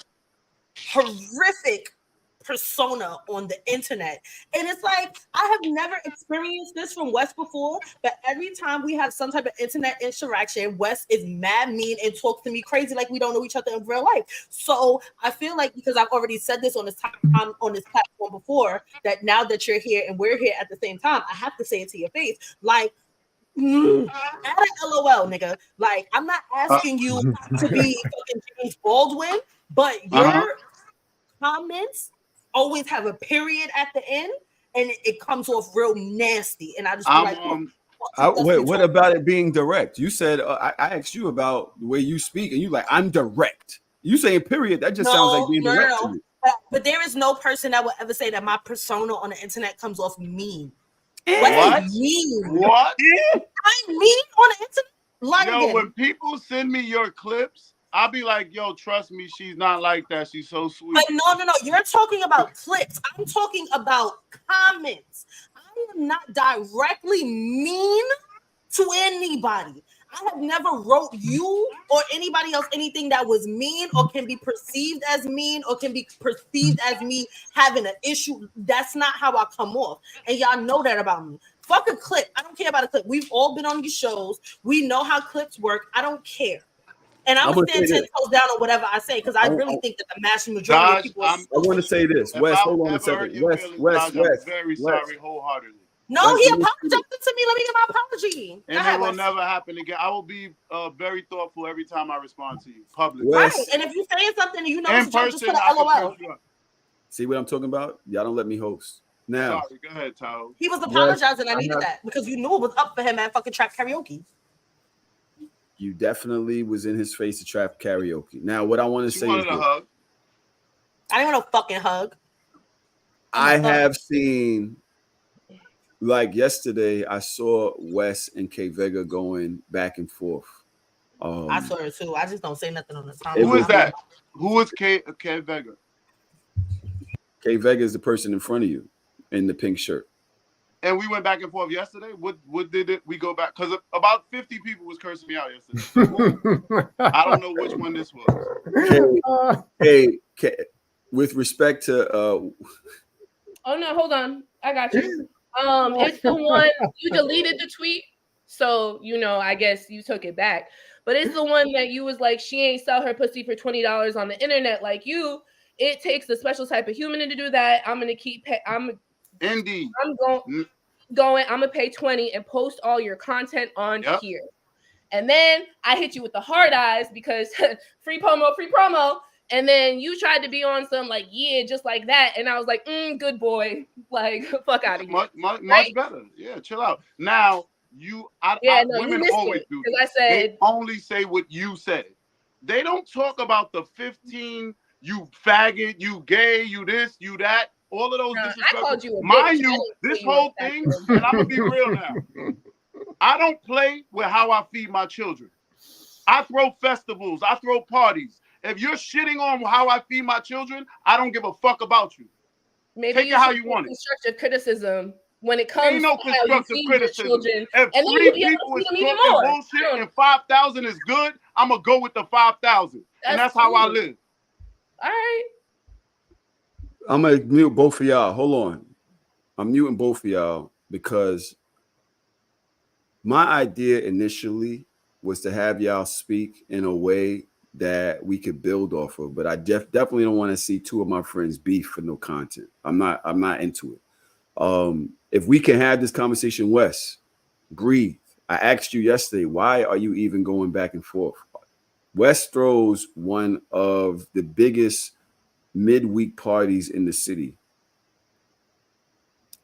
horrific persona on the internet. And it's like, I have never experienced this from Wes before, but every time we have some type of internet interaction, Wes is mad mean and talks to me crazy like we don't know each other in real life. So I feel like, because I've already said this on this platform before, that now that you're here and we're here at the same time, I have to say it to your face. Like, add an LOL, nigga. Like, I'm not asking you to be fucking James Baldwin, but your comments always have a period at the end, and it comes off real nasty. And I just feel like, what about it being direct? You said I asked you about the way you speak, and you like, I'm direct. You saying period? That just sounds like being direct to me. But there is no person that will ever say that my persona on the internet comes off mean. What? Mean? What? I'm mean on the internet. Yo, when people send me your clips, I'll be like, yo, trust me, she's not like that. She's so sweet. But no. You're talking about clips. I'm talking about comments. I am not directly mean to anybody. I have never wrote you or anybody else anything that was mean or can be perceived as mean or can be perceived as me having an issue. That's not how I come off. And y'all know that about me. Fuck a clip. I don't care about a clip. We've all been on these shows. We know how clips work. I don't care. And I'm going to stand 10 toes down on whatever I say because I really think that the massive majority of people. I want to say this. Wes, hold on a second. Wes. Very sorry, wholeheartedly. No, he apologized to me. Let me get my apology. And it will never happen again. I will be very thoughtful every time I respond to you publicly. Right. And if you say something, you know, just put an LOL. See what I'm talking about? Y'all don't let me host. Now, sorry, go ahead, Tahoe. He was apologizing. I needed that because you knew it was up for him at fucking Trap Karaoke. You definitely was in his face to Trap Karaoke. Now, what I want to say is, I didn't want no fucking hug. I have seen, like yesterday, I saw Wes and K Vega going back and forth. I saw it too. I just don't say nothing on the time. Who is that? Who is K Vega? K Vega is the person in front of you in the pink shirt. And we went back and forth yesterday. What did it? We go back because about 50 people was cursing me out yesterday. I don't know which one this was. Hey, with respect to oh no, hold on. I got you. It's the one you deleted the tweet. So, I guess you took it back. But it's the one that you was like, she ain't sell her pussy for $20 on the internet like you. It takes a special type of human to do that. I'm gonna keep Indeed. I'm going, I'm gonna pay $20 and post all your content on here. And then I hit you with the hard eyes because free promo. And then you tried to be on some like, yeah, just like that. And I was like, good boy. Like, fuck out of here. Much better. Yeah, chill out. Now, women always do this. I said, they only say what you said. They don't talk about the 15, you faggot, you gay, you this, you that. All of those disrespectful. I called you a Mind bitch. you, this whole thing, and I'm gonna be real now. I don't play with how I feed my children. I throw festivals, I throw parties. If you're shitting on how I feed my children, I don't give a fuck about you. Maybe take it how you want it. Constructive criticism when it comes to constructive criticism. If and 3 people is talking bullshit and 5,000 is good, I'm gonna go with the 5,000, and that's how I live. All right. I'm gonna mute both of y'all. Hold on. I'm muting both of y'all because my idea initially was to have y'all speak in a way that we could build off of, but I definitely don't want to see two of my friends beef for no content. I'm not into it. If we can have this conversation, Wes, breathe. I asked you yesterday, why are you even going back and forth? Wes throws one of the biggest midweek parties in the city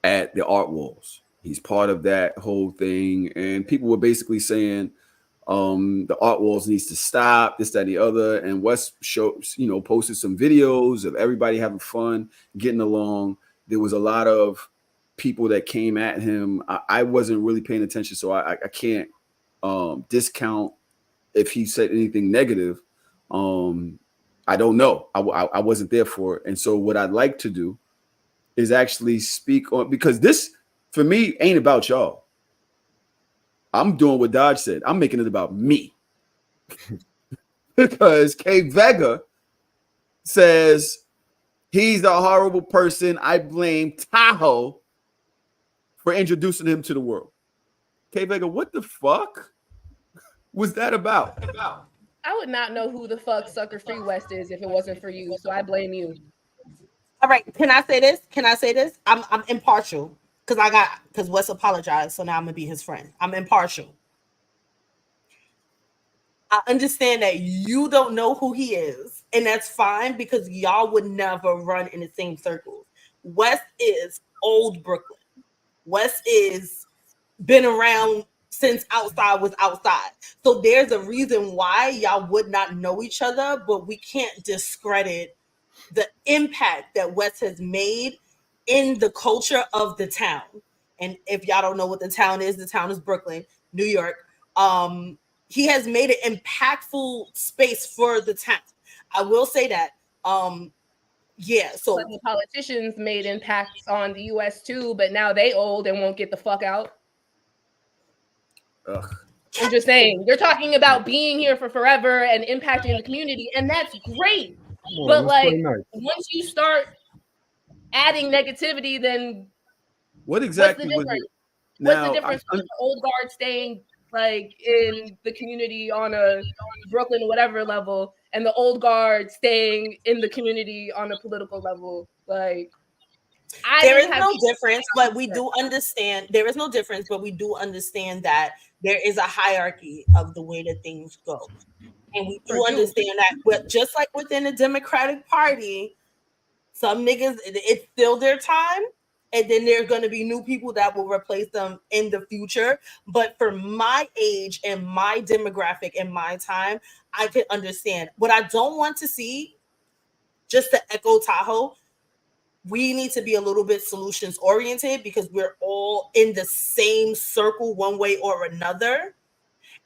at the Art Walls. He's part of that whole thing, and people were basically saying the Art Walls needs to stop, this, that, and the other. And Wes posted some videos of everybody having fun, getting along. There was a lot of people that came at him. I wasn't really paying attention, so I can't discount if he said anything negative. I don't know. I wasn't there for it. And so what I'd like to do is actually speak on, because this, for me, ain't about y'all. I'm doing what Dodge said. I'm making it about me. Because K Vega says he's a horrible person. I blame Tahoe for introducing him to the world. K Vega, what the fuck was that about? I would not know who the fuck Sucker Free West is if it wasn't for you. So I blame you. All right. Can I say this? I'm impartial because Wes apologized. So now I'm gonna be his friend. I'm impartial. I understand that you don't know who he is, and that's fine because y'all would never run in the same circles. Wes is old Brooklyn. Wes is been around since outside was outside. So there's a reason why y'all would not know each other, but we can't discredit the impact that Wes has made in the culture of the town. And if y'all don't know what the town is Brooklyn, New York. He has made an impactful space for the town. I will say that. Yeah, so but the politicians made impacts on the US too, but now they old and won't get the fuck out. Ugh. I'm just saying, they're talking about being here for forever and impacting the community, and that's great. But like, once you start adding negativity, then what exactly what's the difference between the old guard staying like in the community on a Brooklyn whatever level and the old guard staying in the community on a political level? Like, there is no difference, but we do understand there is no difference, but we do understand that there is a hierarchy of the way that things go. And we do understand that, but just like within the Democratic Party, some niggas, it's still their time, and then there's going to be new people that will replace them in the future. But for my age and my demographic and my time, I can understand. What I don't want to see just to echo Tahoe, we need to be a little bit solutions oriented because we're all in the same circle one way or another.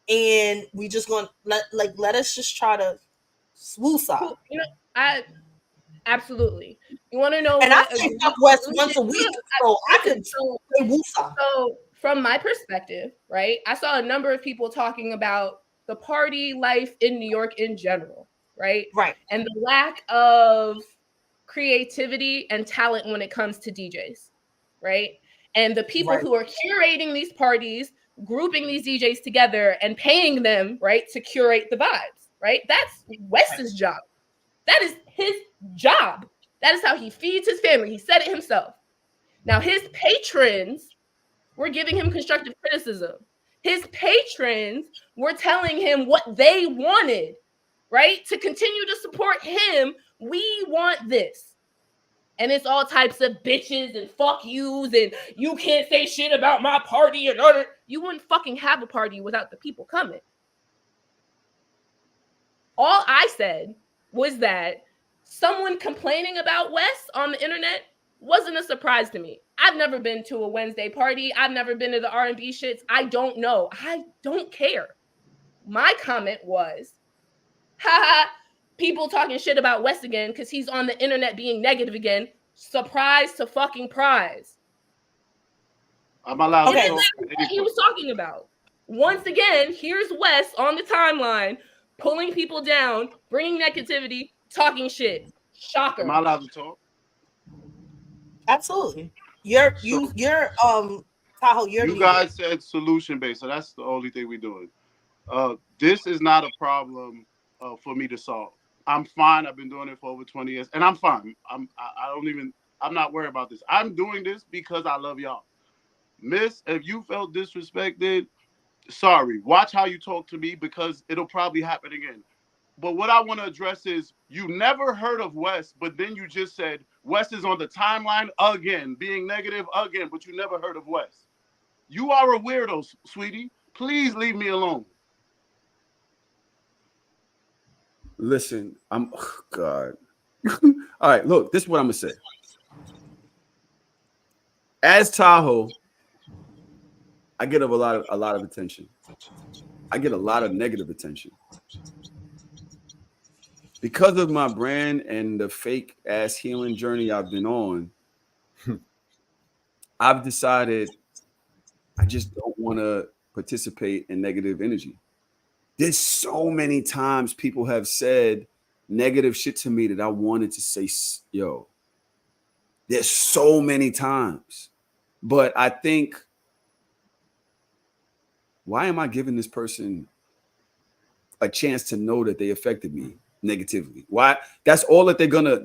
And we just going to let us just try to swoosah. Cool. You know, I absolutely. You want to know? And I say fuck West once a week, so I could say woosah. So from my perspective, right, I saw a number of people talking about the party life in New York in general, right? Right. And the lack of creativity and talent when it comes to DJs, right? And the people who are curating these parties, grouping these DJs together and paying them, right, to curate the vibes, right? That's West's job. That is his job. That is how he feeds his family. He said it himself. Now, his patrons were giving him constructive criticism. His patrons were telling him what they wanted, right? To continue to support him, we want this. And it's all types of bitches and fuck yous and you can't say shit about my party and other. You wouldn't fucking have a party without the people coming. All I said was that someone complaining about West on the internet wasn't a surprise to me. I've never been to a Wednesday party. I've never been to the R&B shits. I don't know. I don't care. My comment was, haha, people talking shit about West again because he's on the internet being negative again. Surprise to fucking prize. I'm allowed to talk. What he was talking about. Once again, here's West on the timeline, pulling people down, bringing negativity, talking shit. Shocker. Am I allowed to talk? Absolutely. Tahoe, you guys said solution based, so that's the only thing we're doing. This is not a problem for me to solve. I'm fine. I've been doing it for over 20 years, and I'm fine. I'm not worried about this. I'm doing this because I love y'all. Miss, if you felt disrespected, sorry. Watch how you talk to me because it'll probably happen again. But what I want to address is you never heard of West, but then you just said West is on the timeline again, being negative again, but you never heard of West. You are a weirdo, sweetie. Please leave me alone. Listen, God. All right, look, this is what I'm gonna say. As Tahoe, I get a lot of attention. I get a lot of negative attention. Because of my brand and the fake ass healing journey I've been on, I've decided I just don't want to participate in negative energy. There's so many times people have said negative shit to me that I wanted to say, yo, there's so many times. But I think, why am I giving this person a chance to know that they affected me negatively? Why? That's all that they're gonna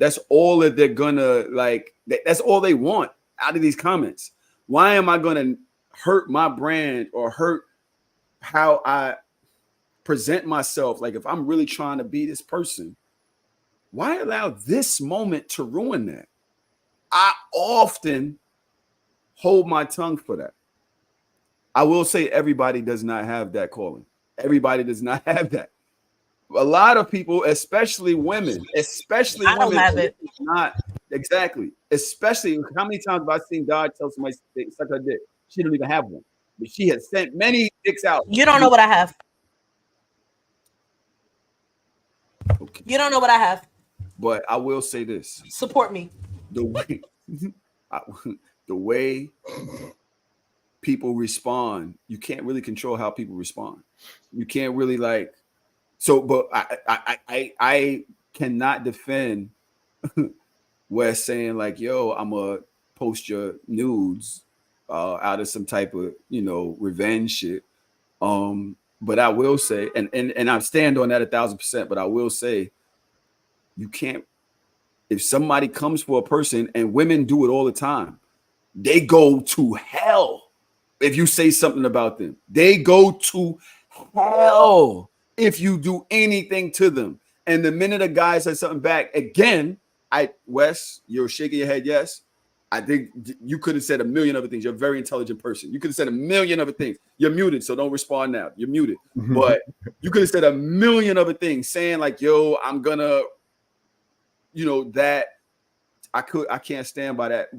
like. That's all they want out of these comments. Why am I gonna hurt my brand or hurt how I present myself? Like, if I'm really trying to be this person, why allow this moment to ruin that? I often hold my tongue for that. I will say everybody does not have that calling. Everybody does not have that. A lot of people, especially women, I don't have it. Not exactly. Especially, how many times have I seen God tell somebody to suck her dick? She don't even have one, but she has sent many dicks out. You don't know what I have. Okay. You don't know what I have. But I will say this: support me. The way people respond, you can't really control how people respond. You can't really like. So, but I cannot defend West saying like, "Yo, I'm gonna post your nudes out of some type of revenge shit." But I will say, and I stand on that 1,000%. But I will say, you can't. If somebody comes for a person, and women do it all the time, they go to hell. If you say something about them, they go to hell. If you do anything to them, and the minute a guy says something back, again, Wes, you're shaking your head. Yes, I think you could have said a million other things. You're a very intelligent person. You could have said a million other things. You're muted, so don't respond now. You're muted. But you could have said a million other things, saying like, "Yo, I'm gonna," that I can't stand by that.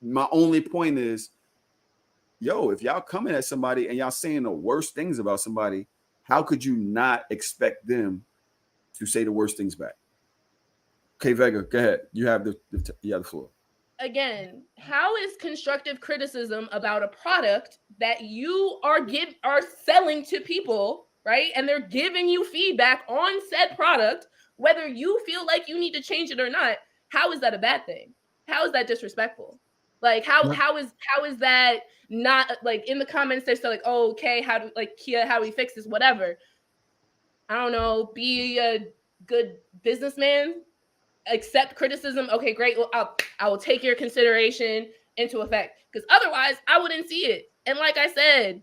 My only point is, if y'all coming at somebody and y'all saying the worst things about somebody, how could you not expect them to say the worst things back? Okay, Vega, go ahead. You have the floor. Again, how is constructive criticism about a product that you are selling to people, right? And they're giving you feedback on said product, whether you feel like you need to change it or not? How is that a bad thing? How is that disrespectful? Like how is that not, like, in the comments they're still like, oh, okay, Kia, how do we fix this? Whatever. I don't know, be a good businessman, accept criticism. Okay, great. Well, I will take your consideration into effect, because otherwise I wouldn't see it. And like I said,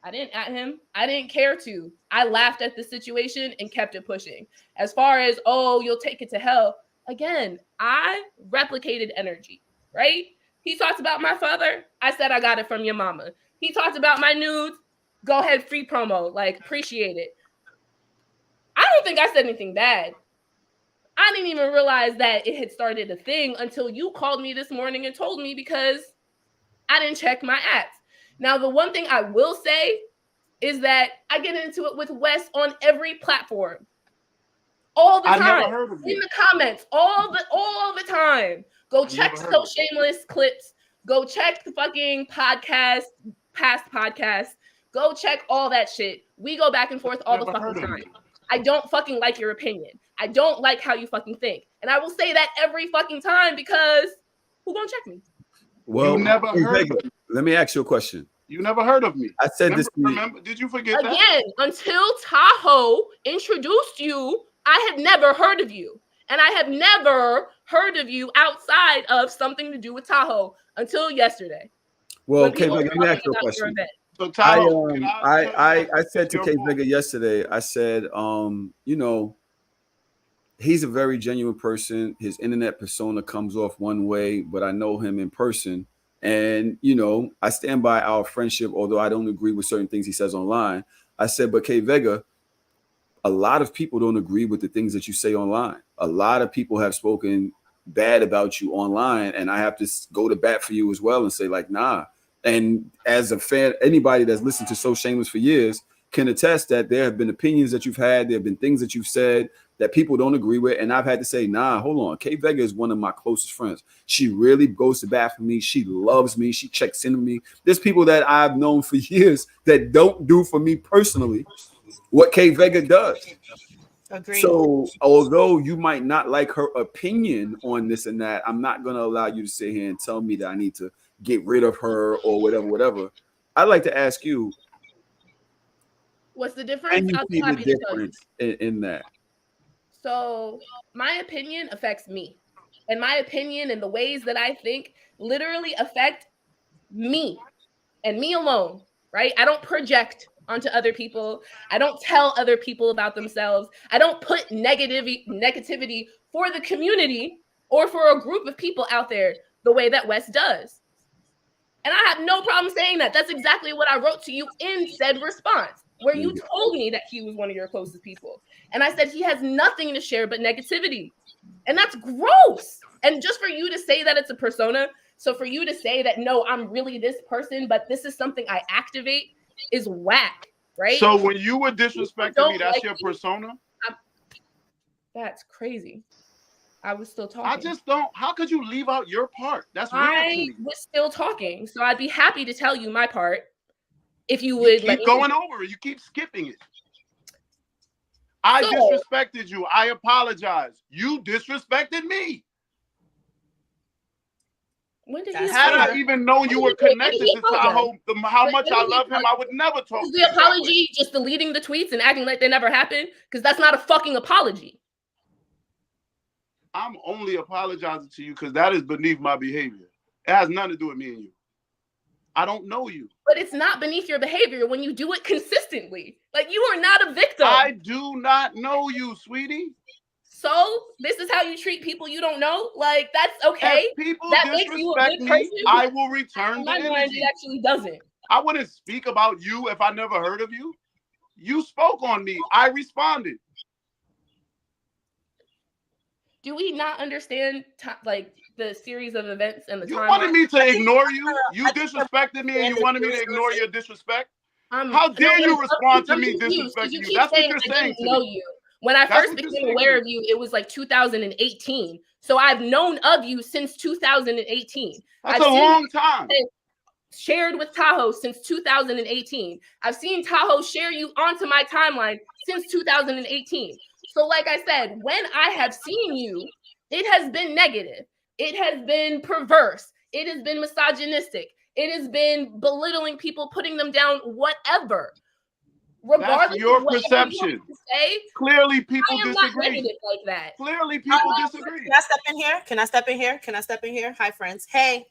I didn't at him. I didn't care to. I laughed at the situation and kept it pushing. As far as, oh, you'll take it to hell. Again, I replicated energy, right? He talked about my father. I said, I got it from your mama. He talked about my nudes. Go ahead, free promo. Like, appreciate it. I don't think I said anything bad. I didn't even realize that it had started a thing until you called me this morning and told me, because I didn't check my apps. Now, the one thing I will say is that I get into it with Wes on every platform. All the time. I never heard of you. In the comments. All the time. Go check So Shameless clips. Go check the fucking podcast, past podcasts. Go check all that shit. We go back and forth all the fucking time. I don't fucking like your opinion. I don't like how you fucking think. And I will say that every fucking time, because who gonna check me? Well, you never heard of me. Let me ask you a question. You never heard of me. I said remember, did you forget that? Again, until Tahoe introduced you, I had never heard of you. And I have never heard of you outside of something to do with Tahoe until yesterday. Well, okay, let me ask you a question. So Tahoe, I said to K Vega yesterday, I said, he's a very genuine person. His internet persona comes off one way, but I know him in person. And, I stand by our friendship, although I don't agree with certain things he says online. I said, but K Vega, a lot of people don't agree with the things that you say online. A lot of people have spoken bad about you online, and I have to go to bat for you as well and say, like, nah. And as a fan, anybody that's listened to So Shameless for years can attest that there have been opinions that you've had. There have been things that you've said that people don't agree with. And I've had to say, nah, hold on. K Vega is one of my closest friends. She really goes to bat for me. She loves me. She checks in with me. There's people that I've known for years that don't do for me personally what K Vega does. Agreed. So although you might not like her opinion on this and that, I'm not going to allow you to sit here and tell me that I need to get rid of her or whatever. I'd like to ask you, what's the difference? And you see the difference in that. So my opinion affects me, and my opinion and the ways that I think literally affect me and me alone, right? I don't project onto other people. I don't tell other people about themselves. I don't put negativity for the community or for a group of people out there the way that Wes does. And I have no problem saying that. That's exactly what I wrote to you in said response, where you told me that he was one of your closest people. And I said he has nothing to share but negativity. And that's gross. And just for you to say that it's a persona, so for you to say that, no, I'm really this person, but this is something I activate, is whack, right? So when you were disrespecting me, that's your persona? That's crazy. I was still talking. I just don't. How could you leave out your part? That's weird to me. I was still talking, so I'd be happy to tell you my part if you would. You keep going over it. You keep skipping it. I disrespected you. I apologize. You disrespected me. When did Had I even known you were connected to Tahoe, how much I love him, I would never talk to you. The apology just deleting the tweets and acting like they never happened? Because that's not a fucking apology. I'm only apologizing to you because that is beneath my behavior. It has nothing to do with me and you. I don't know you. But it's not beneath your behavior when you do it consistently. Like, you are not a victim. I do not know you, sweetie. So this is how you treat people you don't know? Like, that's okay. If people that disrespect makes you a good me, person. I will return the energy. It actually doesn't. I wouldn't speak about you if I never heard of you. You spoke on me. I responded. Do we not understand like the series of events and the You timeline? wanted me to ignore you? You disrespected me and you wanted me to ignore your disrespect? How dare you respond to me disrespecting you? That's what you're saying to know me. you. When I first became aware of you, it was like 2018. So I've known of you since 2018. That's a long time. Shared with Tahoe since 2018. I've seen Tahoe share you onto my timeline since 2018. So like I said, when I have seen you, it has been negative. It has been perverse. It has been misogynistic. It has been belittling people, putting them down, whatever. Regardless That's your of what perception. Say, clearly, people I am disagree. not negative like that. Clearly, people disagree. Can I step in here? Can I step in here? Can I step in here? Hi, friends. Hey.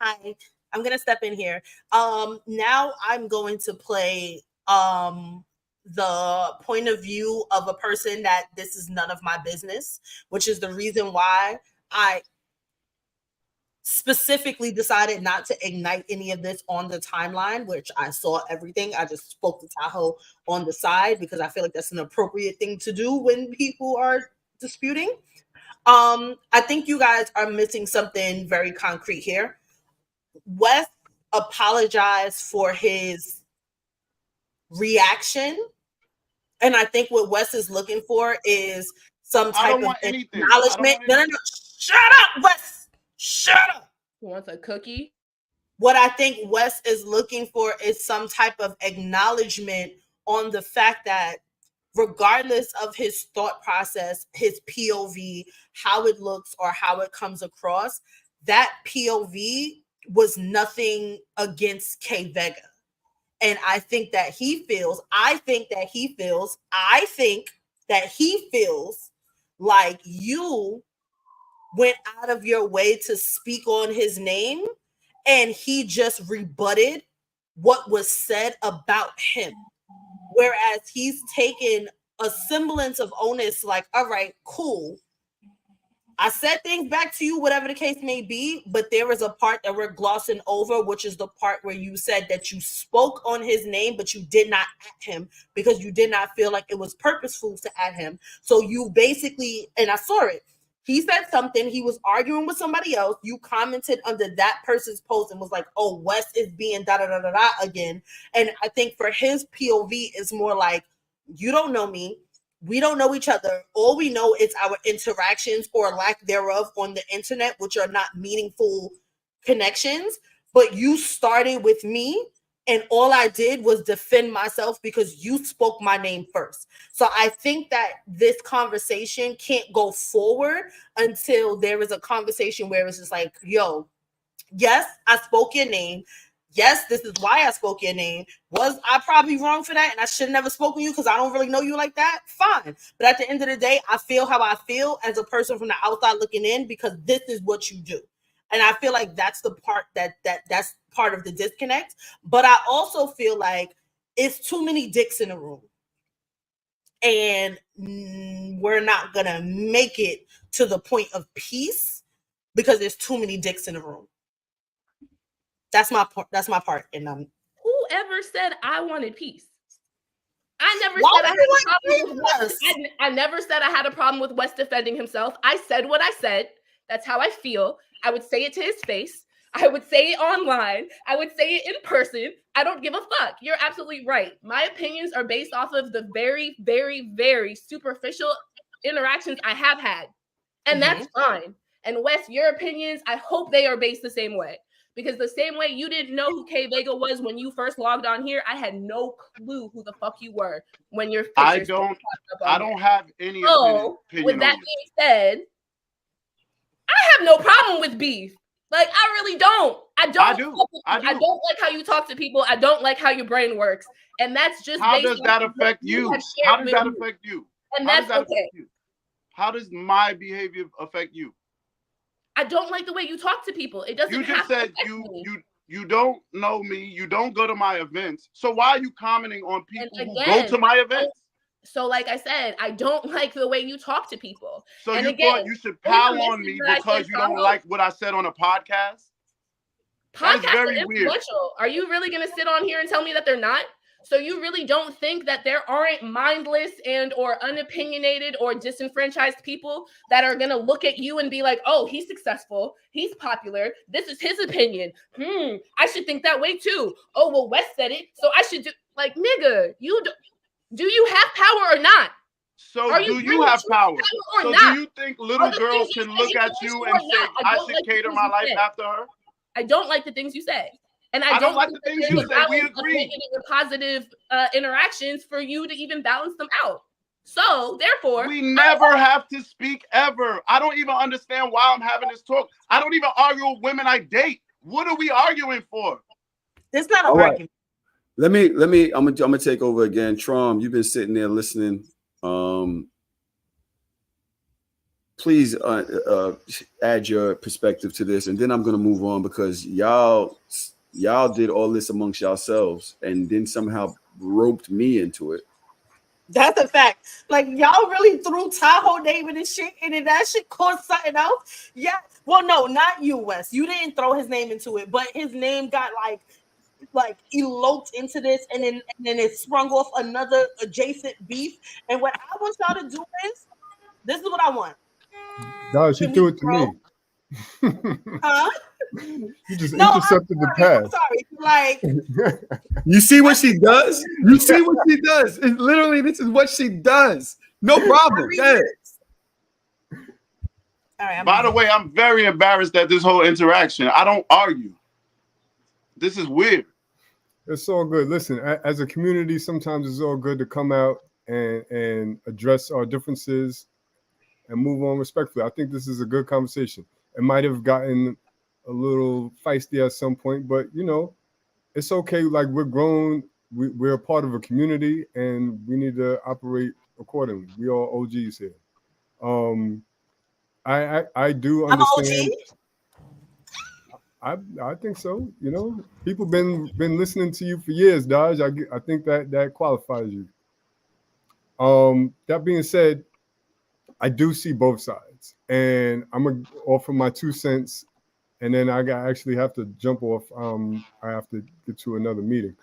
Hi. I'm gonna step in here. Now I'm going to play the point of view of a person that this is none of my business, which is the reason why I specifically decided not to ignite any of this on the timeline, which I saw everything. I just spoke to Tahoe on the side because I feel like that's an appropriate thing to do when people are disputing. I think you guys are missing something very concrete here. Wes apologized for his reaction, and I think what Wes is looking for is some type of acknowledgement. No. Shut up, Wes. Shut up. He wants a cookie. What I think Wes is looking for is some type of acknowledgement on the fact that regardless of his thought process, his POV, how it looks or how it comes across, that POV was nothing against Kay Vega. And I think that he feels like you went out of your way to speak on his name and he just rebutted what was said about him. Whereas he's taken a semblance of onus, like, all right, cool. I said things back to you, whatever the case may be, but there is a part that we're glossing over, which is the part where you said that you spoke on his name, but you did not at him because you did not feel like it was purposeful to at him. So you basically, and I saw it, he said something, he was arguing with somebody else, you commented under that person's post and was like, oh, Wes is being da-da-da-da-da again. And I think for his POV is more like, you don't know me, we don't know each other. All we know is our interactions or lack thereof on the internet, which are not meaningful connections. But you started with me, and all I did was defend myself because you spoke my name first. So I think that this conversation can't go forward until there is a conversation where it's just like, yo, yes, I spoke your name. Yes, this is why I spoke your name. Was I probably wrong for that? And I should have never spoken to you because I don't really know you like that? Fine. But at the end of the day, I feel how I feel as a person from the outside looking in because this is what you do. And I feel like that's the part that's part of the disconnect. But I also feel like it's too many dicks in the room. And we're not going to make it to the point of peace because there's too many dicks in the room. That's my part. And whoever said I wanted peace? I never said I had a problem with Wes. I never said I had a problem with Wes defending himself. I said what I said. That's how I feel. I would say it to his face. I would say it online. I would say it in person. I don't give a fuck. You're absolutely right. My opinions are based off of the very, very, very superficial interactions I have had. And that's fine. And Wes, your opinions, I hope they are based the same way. Because the same way you didn't know who Kay Vega was when you first logged on here, I had no clue who the fuck you were when your I don't have any opinion. With that being said, I have no problem with beef. Like, I really don't. I don't like how you talk to people. I don't like how your brain works. And that's just how does that affect you? How does that affect you? And that's okay. How does my behavior affect you? I don't like the way you talk to people. It doesn't. You just said you don't know me. You don't go to my events. So why are you commenting on people who go to my events? So, like I said, I don't like the way you talk to people. So you thought you should pile on me because you don't like what I said on a podcast? Podcast is very weird. Are you really going to sit on here and tell me that they're not? So you really don't think that there aren't mindless and or unopinionated or disenfranchised people that are going to look at you and be like, oh, he's successful. He's popular. This is his opinion. I should think that way too. Oh, well, Wes said it. So I should do like, nigga, do you have power or not? So do you have power? So do you think little girls can look at you and say, I should cater my life after her? I don't like the things you say. And I don't like the things you say. We agree. Positive interactions for you to even balance them out. So therefore, we never have to speak ever. I don't even understand why I'm having this talk. I don't even argue with women I date. What are we arguing for? It's not an argument. Let me. I'm gonna take over again. Trom, you've been sitting there listening. Please add your perspective to this, and then I'm gonna move on because y'all did all this amongst yourselves and then somehow roped me into it. That's a fact. Like y'all really threw Tahoe name in this shit, and then that shit caused something else. Yeah. Well, no, not you, Wes. You didn't throw his name into it, but his name got like eloped into this, and then it sprung off another adjacent beef. And what I want y'all to do is, this is what I want. No, she threw it to me. Huh? You just intercepted the pass. I'm sorry. Like, you see what she does? You see what she does? It's literally, this is what she does. No problem. All right, by the way, I'm very embarrassed at this whole interaction. I don't argue. This is weird. It's all good. Listen, as a community, sometimes it's all good to come out and address our differences and move on respectfully. I think this is a good conversation. It might have gotten a little feisty at some point, but you know, it's okay. Like we're grown, we're a part of a community, and we need to operate accordingly. We all OGs here. I do understand. I think so. You know, people been listening to you for years, Dodge. I think that qualifies you. That being said, I do see both sides, and I'm gonna offer my 2 cents, and then I actually have to jump off. I have to get to another meeting.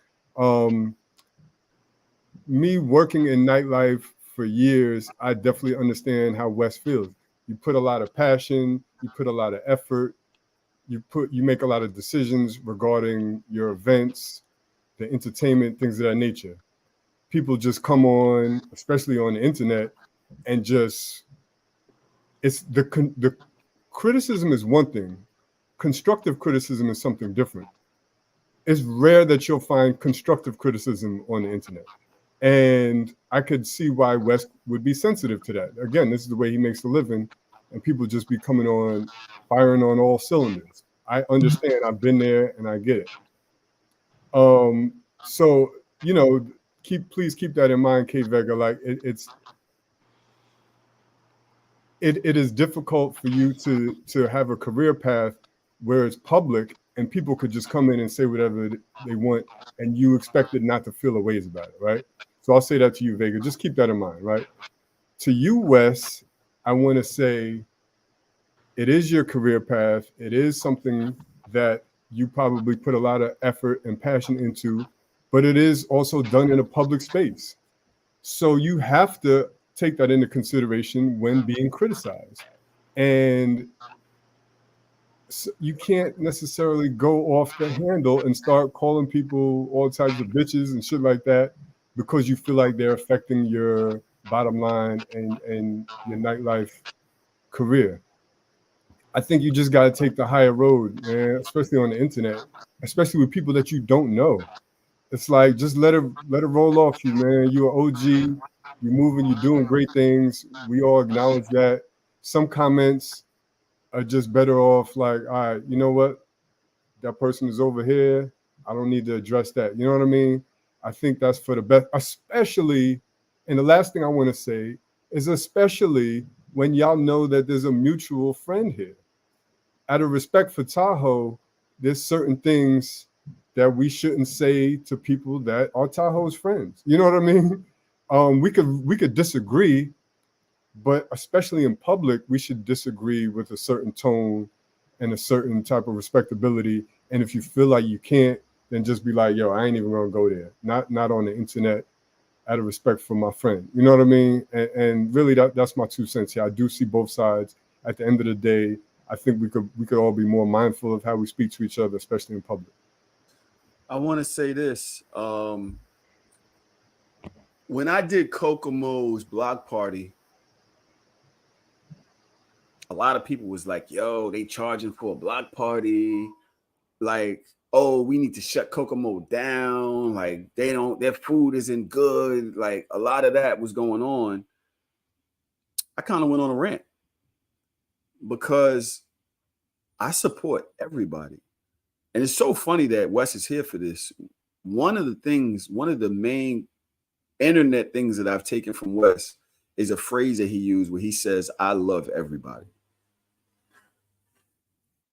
Me working in nightlife for years, I definitely understand how Wes feels. You put a lot of passion, you put a lot of effort, you make a lot of decisions regarding your events, the entertainment, things of that nature. People just come on, especially on the internet, and just it's the criticism is one thing. Constructive criticism is something different. It's rare that you'll find constructive criticism on the internet. And I could see why Wes would be sensitive to that. Again, this is the way he makes a living, and people just be coming on, firing on all cylinders. I understand. I've been there, and I get it. So you know, please keep that in mind, Kate Vega. Like it is difficult for you to have a career path where it's public and people could just come in and say whatever they want, and you expect it not to feel a ways about it, right? So I'll say that to you, Vega. Just keep that in mind, right? To you, Wes, I want to say it is your career path. It is something that you probably put a lot of effort and passion into, but it is also done in a public space. So you have to take that into consideration when being criticized. And so you can't necessarily go off the handle and start calling people all types of bitches and shit like that because you feel like they're affecting your bottom line and your nightlife career. I think you just got to take the higher road, man, especially on the internet, especially with people that you don't know. It's like, just let it roll off you, man. You're an OG, you're moving, you're doing great things. We all acknowledge that. Some comments are just better off like, all right, you know what? That person is over here. I don't need to address that. You know what I mean? I think that's for the best, especially, and the last thing I want to say is especially when y'all know that there's a mutual friend here. Out of respect for Tahoe, there's certain things that we shouldn't say to people that are Tahoe's friends. You know what I mean? We could disagree, but especially in public, we should disagree with a certain tone and a certain type of respectability. And if you feel like you can't than just be like, yo, I ain't even gonna go there. Not on the internet, out of respect for my friend. You know what I mean? And really, that's my 2 cents here. I do see both sides. At the end of the day, I think we could all be more mindful of how we speak to each other, especially in public. I want to say this. When I did Kokomo's block party, a lot of people was like, yo, they charging for a block party. Like, oh, we need to shut Kokomo down. Like, their food isn't good. Like, a lot of that was going on. I kind of went on a rant because I support everybody. And it's so funny that Wes is here for this. One of the main internet things that I've taken from Wes is a phrase that he used where he says, I love everybody.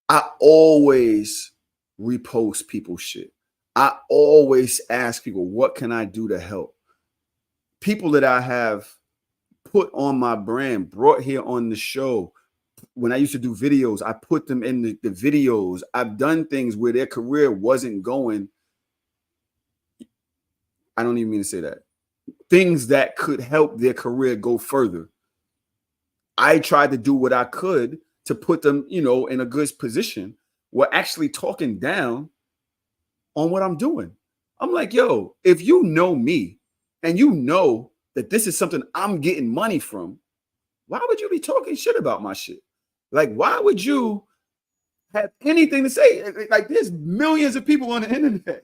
I always repost people's shit. I always ask people, what can I do to help? People that I have put on my brand, brought here on the show. When I used to do videos, I put them in the videos. I've done things where their career wasn't going. I don't even mean to say that. Things that could help their career go further. I tried to do what I could to put them, in a good position. We're actually talking down on what I'm doing. I'm like, yo, if you know me and you know that this is something I'm getting money from, why would you be talking shit about my shit? Like, why would you have anything to say? Like, there's millions of people on the internet.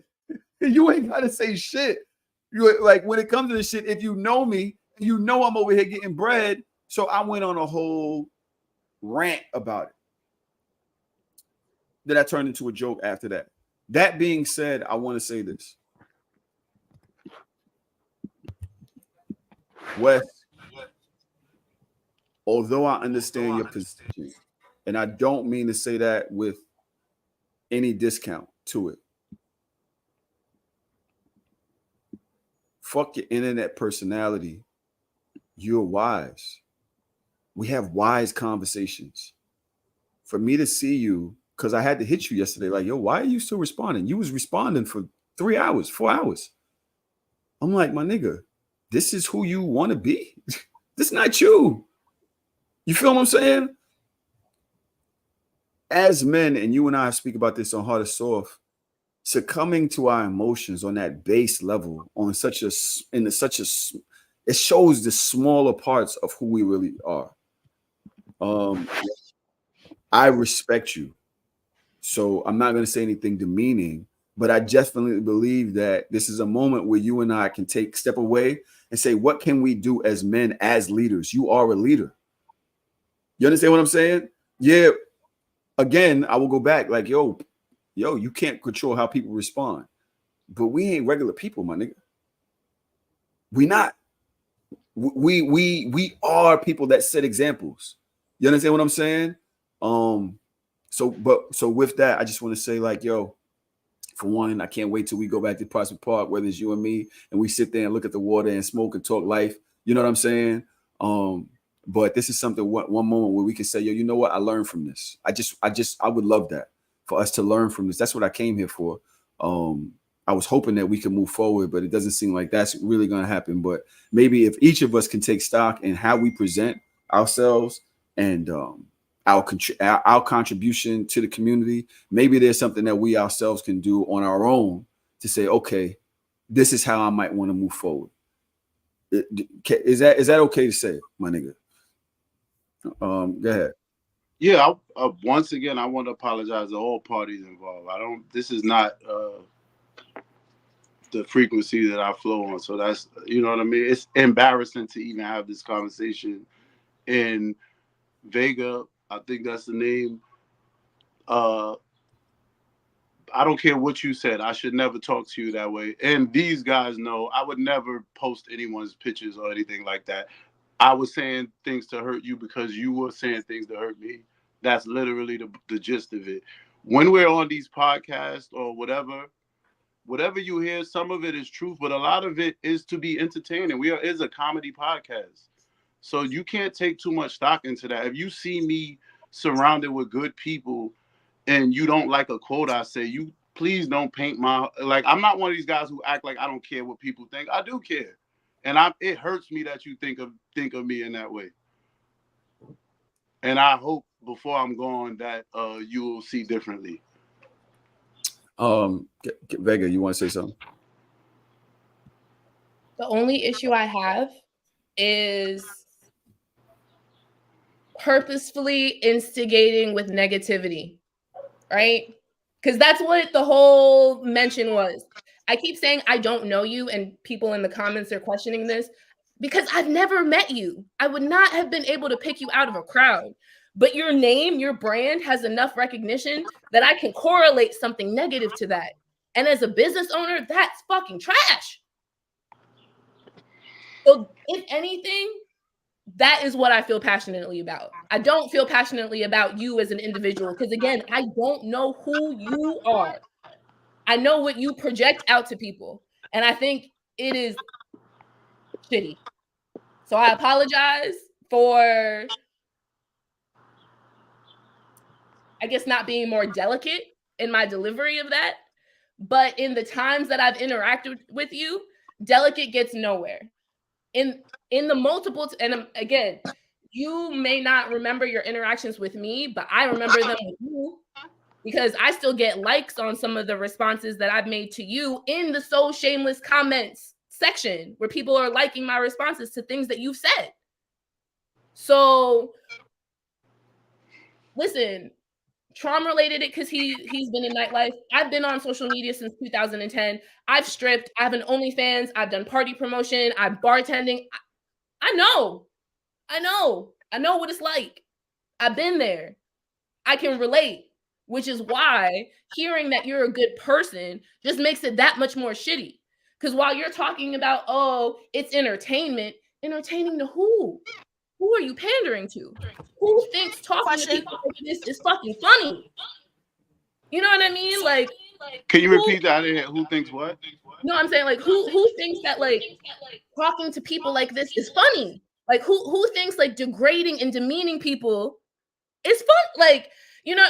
You ain't got to say shit. You like, when it comes to this shit, if you know me, you know I'm over here getting bread. So I went on a whole rant about it. Then I turned into a joke after that. That being said, I want to say this. Wes, although I understand your position, and I don't mean to say that with any discount to it, fuck your internet personality. You're wise. We have wise conversations. For me to see you, because I had to hit you yesterday, like, yo, why are you still responding? You was responding for 3 hours, 4 hours. I'm like, my nigga, this is who you want to be. This is not you. You feel what I'm saying? As men, and you and I speak about this on Heart of Soft, succumbing to our emotions on that base level, it shows the smaller parts of who we really are. I respect you. So I'm not going to say anything demeaning, but I definitely believe that this is a moment where you and I can step away and say, what can we do as men, as leaders? You are a leader. You understand what I'm saying? Yeah. Again, I will go back like, yo, you can't control how people respond, but we ain't regular people, my nigga. We not. We are people that set examples. You understand what I'm saying? So with that, I just want to say, like, yo, for one, I can't wait till we go back to Prospect Park, whether it's you and me, and we sit there and look at the water and smoke and talk life. You know what I'm saying? But this is something, one moment where we can say, yo, you know what? I learned from this. I would love that for us to learn from this. That's what I came here for. I was hoping that we could move forward, but it doesn't seem like that's really going to happen. But maybe if each of us can take stock in how we present ourselves and our contribution to the community, maybe there's something that we ourselves can do on our own to say, okay, this is how I might want to move forward. Is that okay to say, my nigga? Go ahead. Yeah, once again, I want to apologize to all parties involved. This is not the frequency that I flow on. So that's, you know what I mean? It's embarrassing to even have this conversation in Vega. I think that's the name. I don't care what you said. I should never talk to you that way. And these guys know I would never post anyone's pictures or anything like that. I was saying things to hurt you because you were saying things to hurt me. That's literally the gist of it. When we're on these podcasts or whatever you hear, some of it is truth, but a lot of it is to be entertaining. Is a comedy podcast. So you can't take too much stock into that. If you see me surrounded with good people and you don't like a quote I say, you please don't paint my, like, I'm not one of these guys who act like I don't care what people think. I do care. And it hurts me that you think of me in that way. And I hope before I'm gone that you will see differently. Vega, you want to say something? The only issue I have is purposefully instigating with negativity, right? Because that's what the whole mention was. I keep saying I don't know you, and people in the comments are questioning this because I've never met you. I would not have been able to pick you out of a crowd. But your name, your brand has enough recognition that I can correlate something negative to that. And as a business owner, that's fucking trash. So if anything, that is what I feel passionately about. I don't feel passionately about you as an individual because, again, I don't know who you are. I know what you project out to people. And I think it is shitty. So I apologize for, I guess, not being more delicate in my delivery of that. But in the times that I've interacted with you, delicate gets nowhere. In the multiple, and again, you may not remember your interactions with me, but I remember them with you because I still get likes on some of the responses that I've made to you in the So Shameless comments section where people are liking my responses to things that you've said. So listen, Traum related it because he's been in nightlife. I've been on social media since 2010. I've stripped. I have an OnlyFans. I've done party promotion. I'm bartending. I know what it's like. I've been there. I can relate, which is why hearing that you're a good person just makes it that much more shitty. Because while you're talking about, oh, it's entertainment, entertaining to who? Who are you pandering to? Who thinks talking to people like this is fucking funny? You know what I mean? Like, can you repeat that? Who thinks what? No, I'm saying like who thinks that like talking to people like this is funny? Like who thinks like degrading and demeaning people is fun? Like, you know,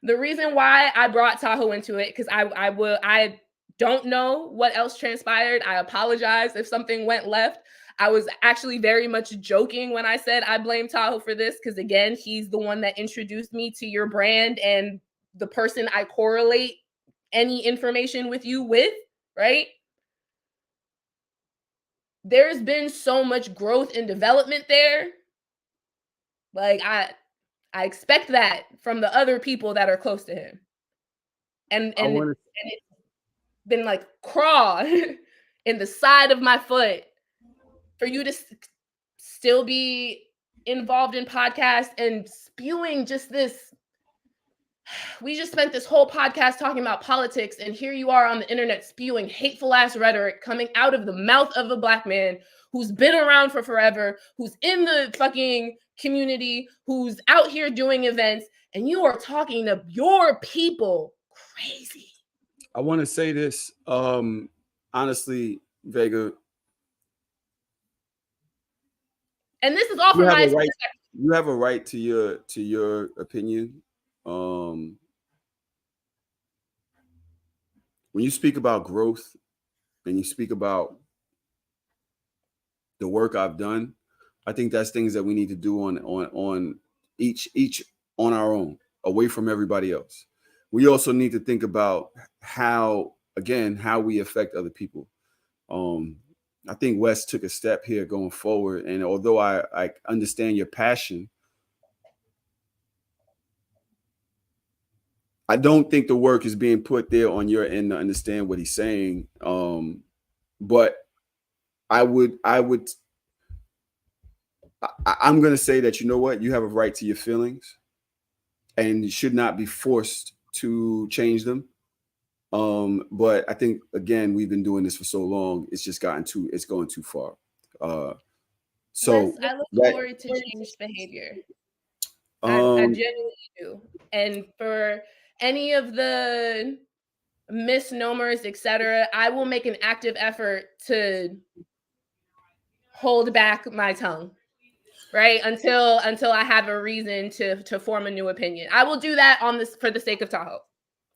the reason why I brought Tahoe into it, because I don't know what else transpired. I apologize if something went left. I was actually very much joking when I said I blame Tahoe for this, because again, he's the one that introduced me to your brand and the person I correlate any information with you with, right? There's been so much growth and development there. Like I expect that from the other people that are close to him. And it's been like crawl in the side of my foot for you to still be involved in podcasts and spewing just this. We just spent this whole podcast talking about politics, and here you are on the internet spewing hateful ass rhetoric coming out of the mouth of a Black man who's been around for forever, who's in the fucking community, who's out here doing events, and you are talking to your people crazy. I want to say this, honestly, Vega. And this is all from my perspective. You have a right to your opinion. When you speak about growth and you speak about the work I've done, I think that's things that we need to do on each on our own, away from everybody else. We also need to think about how we affect other people. I think Wes took a step here going forward, and although I understand your passion, I don't think the work is being put there on your end to understand what he's saying. But I'm going to say that, you know what, you have a right to your feelings and you should not be forced to change them. But I think, again, we've been doing this for so long, it's just going too far. So yes, I look forward to change behavior. I genuinely do. And for any of the misnomers, etc., I will make an active effort to hold back my tongue. right? Until I have a reason to form a new opinion. I will do that on this for the sake of Tahoe.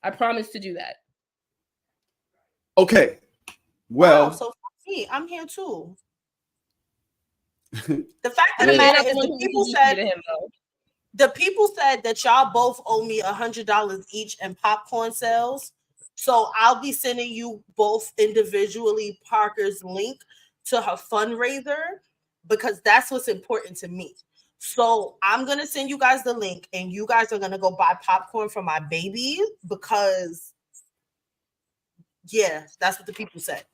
I promise to do that. Okay. Well, wow, so see, I'm here too. The fact of the matter is, the people said that y'all both owe me $100 each in popcorn sales. So I'll be sending you both individually Parker's link to her fundraiser because that's what's important to me. So I'm gonna send you guys the link, and you guys are gonna go buy popcorn for my baby because, yeah, that's what the people said.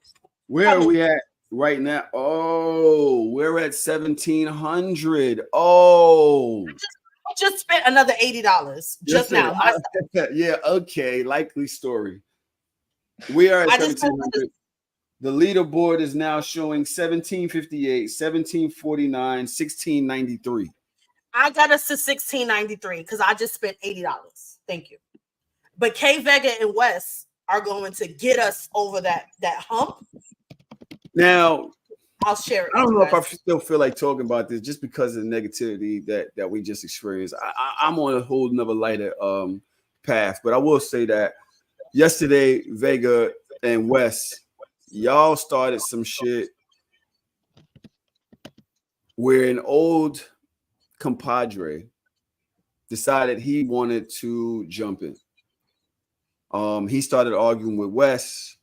Where are we at right now? Oh, we're at 1,700. Oh, I just spent another $80 just now. Yeah, okay, likely story. We are at 1,700. The leaderboard is now showing 1,758, 1,749, 1,693. I got us to 1,693 because I just spent $80. Thank you. But K Vega and Wes are going to get us over that hump. Now, I'll share it. I don't know if I still feel like talking about this just because of the negativity that we just experienced. I'm on a whole nother lighter path, but I will say that yesterday, Vega and Wes, y'all started some shit where an old compadre decided he wanted to jump in. He started arguing with Wes.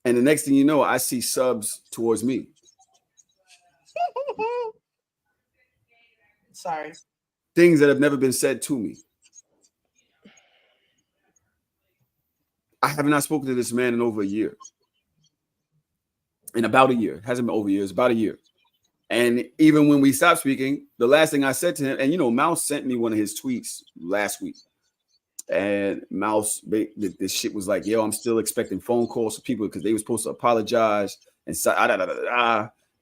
And the next thing you know, I see subs towards me. Sorry. Things that have never been said to me. I have not spoken to this man in over a year. In about a year. It hasn't been over a year. It's about a year. And even when we stopped speaking, the last thing I said to him, and Mouse sent me one of his tweets last week. And Mouse, this shit was like, yo, I'm still expecting phone calls from people because they were supposed to apologize. And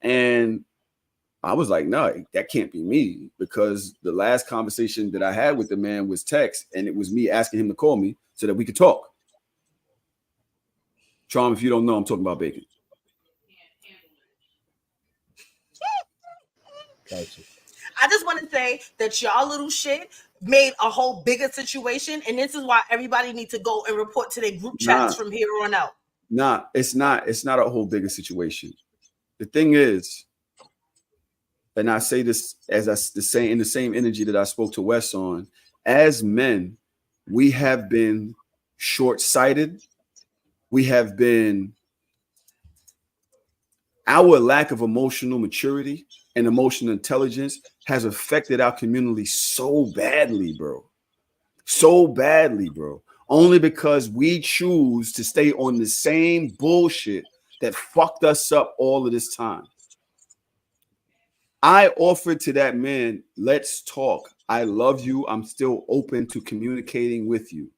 and I was like, no, that can't be me, because the last conversation that I had with the man was text, and it was me asking him to call me so that we could talk. Charm, if you don't know, I'm talking about Bacon. Gotcha. I just want to say that y'all little shit made a whole bigger situation, and this is why everybody needs to go and report to their group chats from here on out. Nah, it's not a whole bigger situation. The thing is, and I say this as in the same energy that I spoke to Wes on, as men, we have been short-sighted. We have been, our lack of emotional maturity and emotional intelligence has affected our community so badly, bro. So badly, bro. Only because we choose to stay on the same bullshit that fucked us up all of this time. I offered to that man, let's talk. I love you. I'm still open to communicating with you.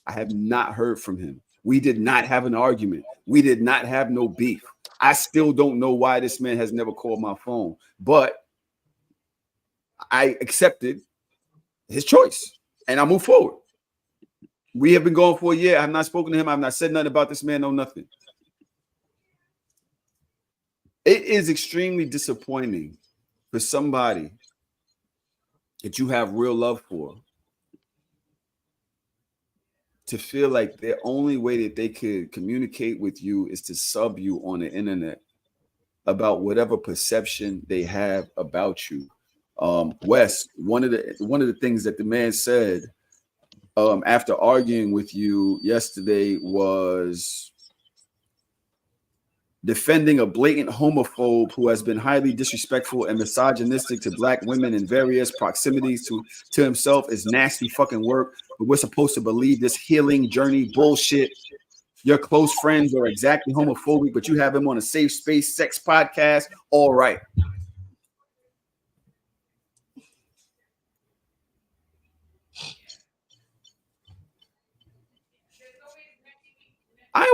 I have not heard from him. We did not have an argument. We did not have no beef. I still don't know why this man has never called my phone, but I accepted his choice and I moved forward. We have been going for a year. I have not spoken to him. I have not said nothing about this man. No, nothing. It is extremely disappointing for somebody that you have real love for to feel like the only way that they could communicate with you is to sub you on the internet about whatever perception they have about you. Wes, one of the things that the man said after arguing with you yesterday was defending a blatant homophobe who has been highly disrespectful and misogynistic to black women in various proximities to himself is nasty fucking work. But we're supposed to believe this healing journey bullshit. Your close friends are exactly homophobic, but you have him on a safe space sex podcast. All right.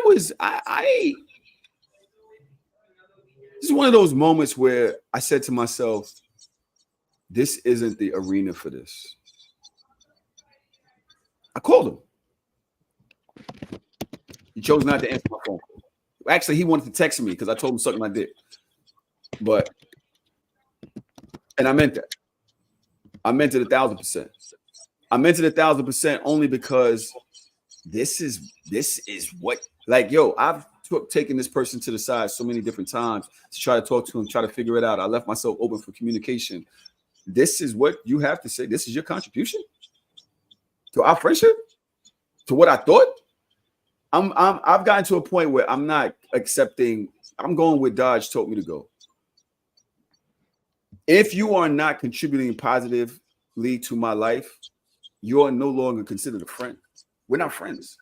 This is one of those moments where I said to myself, this isn't the arena for this. I called him. He chose not to answer my phone. Actually, he wanted to text me because I told him something I did. But, and I meant that. I meant it 1,000%. I meant it 1,000% only because this is what, like, yo, I've taken this person to the side so many different times to try to talk to him, try to figure it out. I left myself open for communication. This is what you have to say. This is your contribution to our friendship, to what I thought. I've gotten to a point where I'm not accepting. I'm going where Dodge told me to go. If you are not contributing positively to my life, you are no longer considered a friend. We're not friends.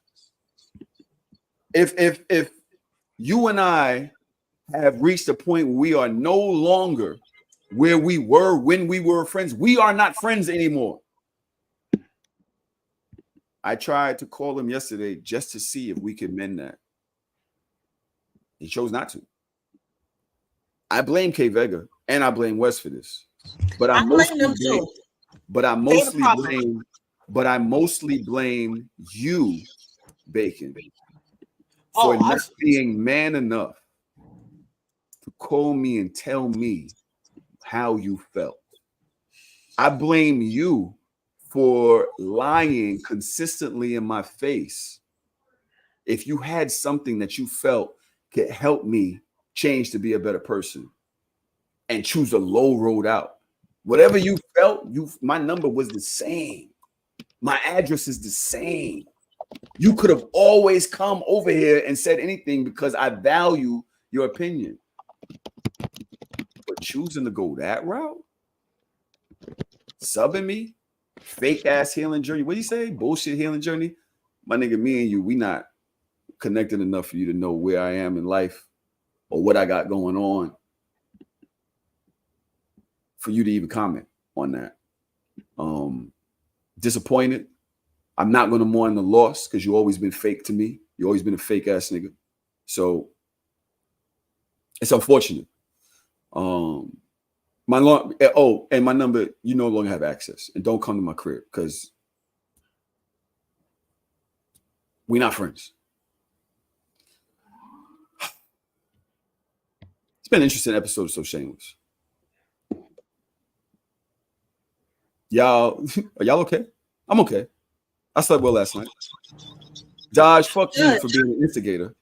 If you and I have reached a point where we are no longer where we were when we were friends, we are not friends anymore. I tried to call him yesterday just to see if we could mend that. He chose not to. I blame K Vega and I blame Wes for this, but I mostly blame you, Bacon, for not being man enough to call me and tell me how you felt. I blame you for lying consistently in my face. If you had something that you felt could help me change to be a better person and choose a low road out, whatever you felt, my number was the same. My address is the same. You could have always come over here and said anything because I value your opinion. But choosing to go that route, subbing me, fake ass healing journey. What do you say? Bullshit healing journey. My nigga, me and you, we not connected enough for you to know where I am in life or what I got going on for you to even comment on that. Disappointed. I'm not going to mourn the loss because you've always been fake to me. You've always been a fake ass nigga. So it's unfortunate. And my number, you no longer have access, and don't come to my crib because we're not friends. It's been an interesting episode of So Shameless. Y'all, are y'all okay? I'm okay. I slept well last night. Dodge, fuck you for being an instigator.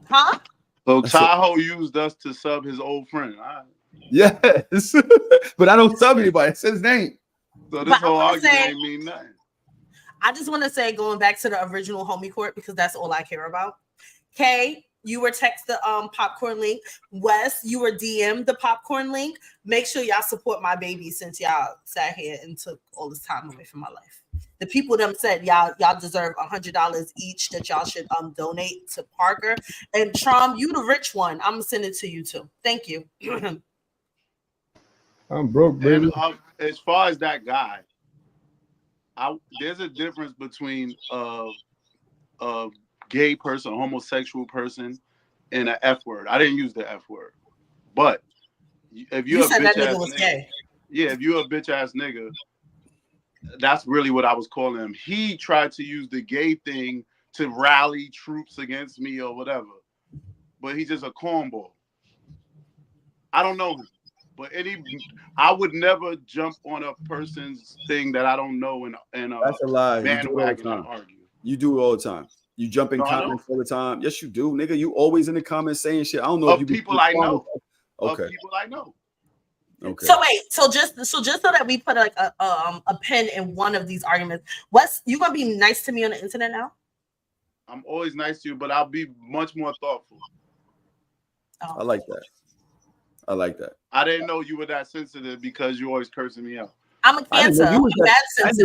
Huh? So Tahoe used us to sub his old friend. Yes, but I don't sub anybody. It says his name. So this whole argument ain't mean nothing. I just want to say, going back to the original homie court, because that's all I care about. Kay, you were text the popcorn link. Wes, you were DM the popcorn link. Make sure y'all support my baby since y'all sat here and took all this time away from my life. The people them said y'all deserve $100 each that y'all should donate to Parker. And Trom, you the rich one. I'm gonna send it to you too. Thank you. I'm broke, baby. And, as far as that guy, there's a difference between a gay person, a homosexual person, and an F word. I didn't use the F word, but if you're a bitch ass nigga, gay. Yeah, if you're a bitch ass nigga, that's really what I was calling him. He tried to use the gay thing to rally troops against me or whatever, but he's just a cornball. I don't know him. But I would never jump on a person's thing that I don't know and that's a lie. Bandwagon and argue. You do it all the time. You jump in comments all the time. Yes, you do, nigga. You always in the comments saying shit. I don't know of if you people I know. Okay. Of people I know. Okay. So wait, so just so that we put like a pin in one of these arguments, Wes, you gonna be nice to me on the internet now? I'm always nice to you, but I'll be much more thoughtful. Oh. I like that. I like that. I didn't know you were that sensitive because you're always cursing me out. I'm a Cancer. I didn't know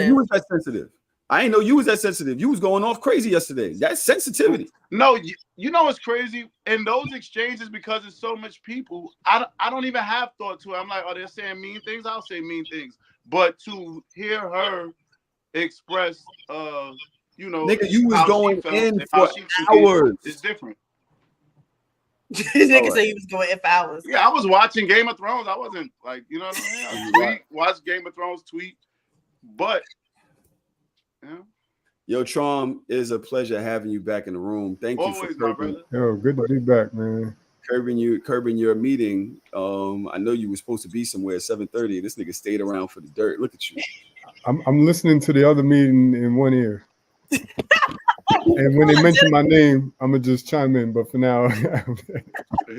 you was that sensitive. I didn't know you was that sensitive. You was going off crazy yesterday. That's sensitivity. No, you know what's crazy? In those exchanges, because there's so much people, I don't even have thought to it. I'm like, oh, they're saying mean things. I'll say mean things. But to hear her express, nigga, you was going in for hours. It's different. Nigga say he was going in for hours. Yeah, I was watching Game of Thrones. I wasn't like, you know what I mean? Watch Game of Thrones, tweet. But, Yo, Trom, it is a pleasure having you back in the room. Thank you for my brother. Yo, good to be back, man. curbing your meeting. I know you were supposed to be somewhere at 7:30. This nigga stayed around for the dirt. Look at you. I'm listening to the other meeting in one ear. And when they mention my name, I'm gonna just chime in. But for now,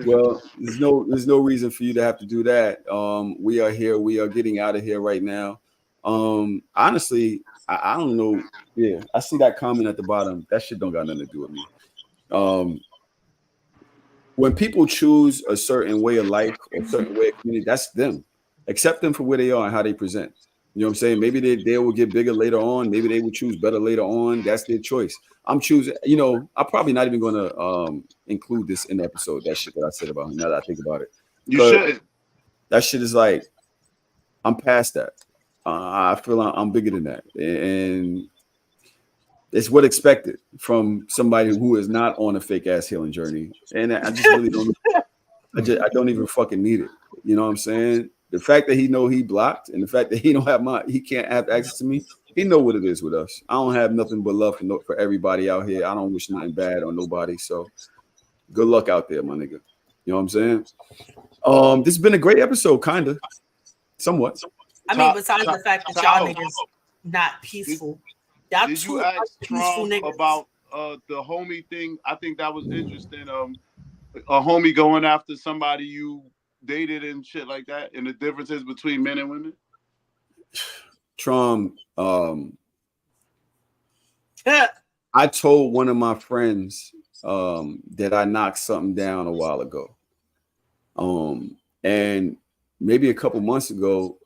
well, there's no reason for you to have to do that. We are here. We are getting out of here right now. Honestly, I don't know. Yeah, I see that comment at the bottom. That shit don't got nothing to do with me. When people choose a certain way of life or a certain way of community, that's them. Accept them for where they are and how they present. You know what I'm saying? Maybe they will get bigger later on. Maybe they will choose better later on. That's their choice. I'm choosing, I'm probably not even going to include this in the episode, that shit that I said about him, now that I think about it. You should. That shit is like, I'm past that. I feel I'm bigger than that. And it's what expected from somebody who is not on a fake ass healing journey. And I just really don't, I don't even fucking need it. You know what I'm saying? The fact that he know he blocked and the fact that he can't have access to me, he know what it is with us. I don't have nothing but love for everybody out here. I don't wish nothing bad on nobody. So good luck out there, my nigga. You know what I'm saying? This has been a great episode, kind of. Somewhat. I mean, besides the fact that y'all niggas not peaceful. Did you ask Trump about the homie thing? I think that was interesting. A homie going after somebody you dated and shit like that, and the differences between men and women. Trump, I told one of my friends that I knocked something down a while ago. And maybe a couple months ago,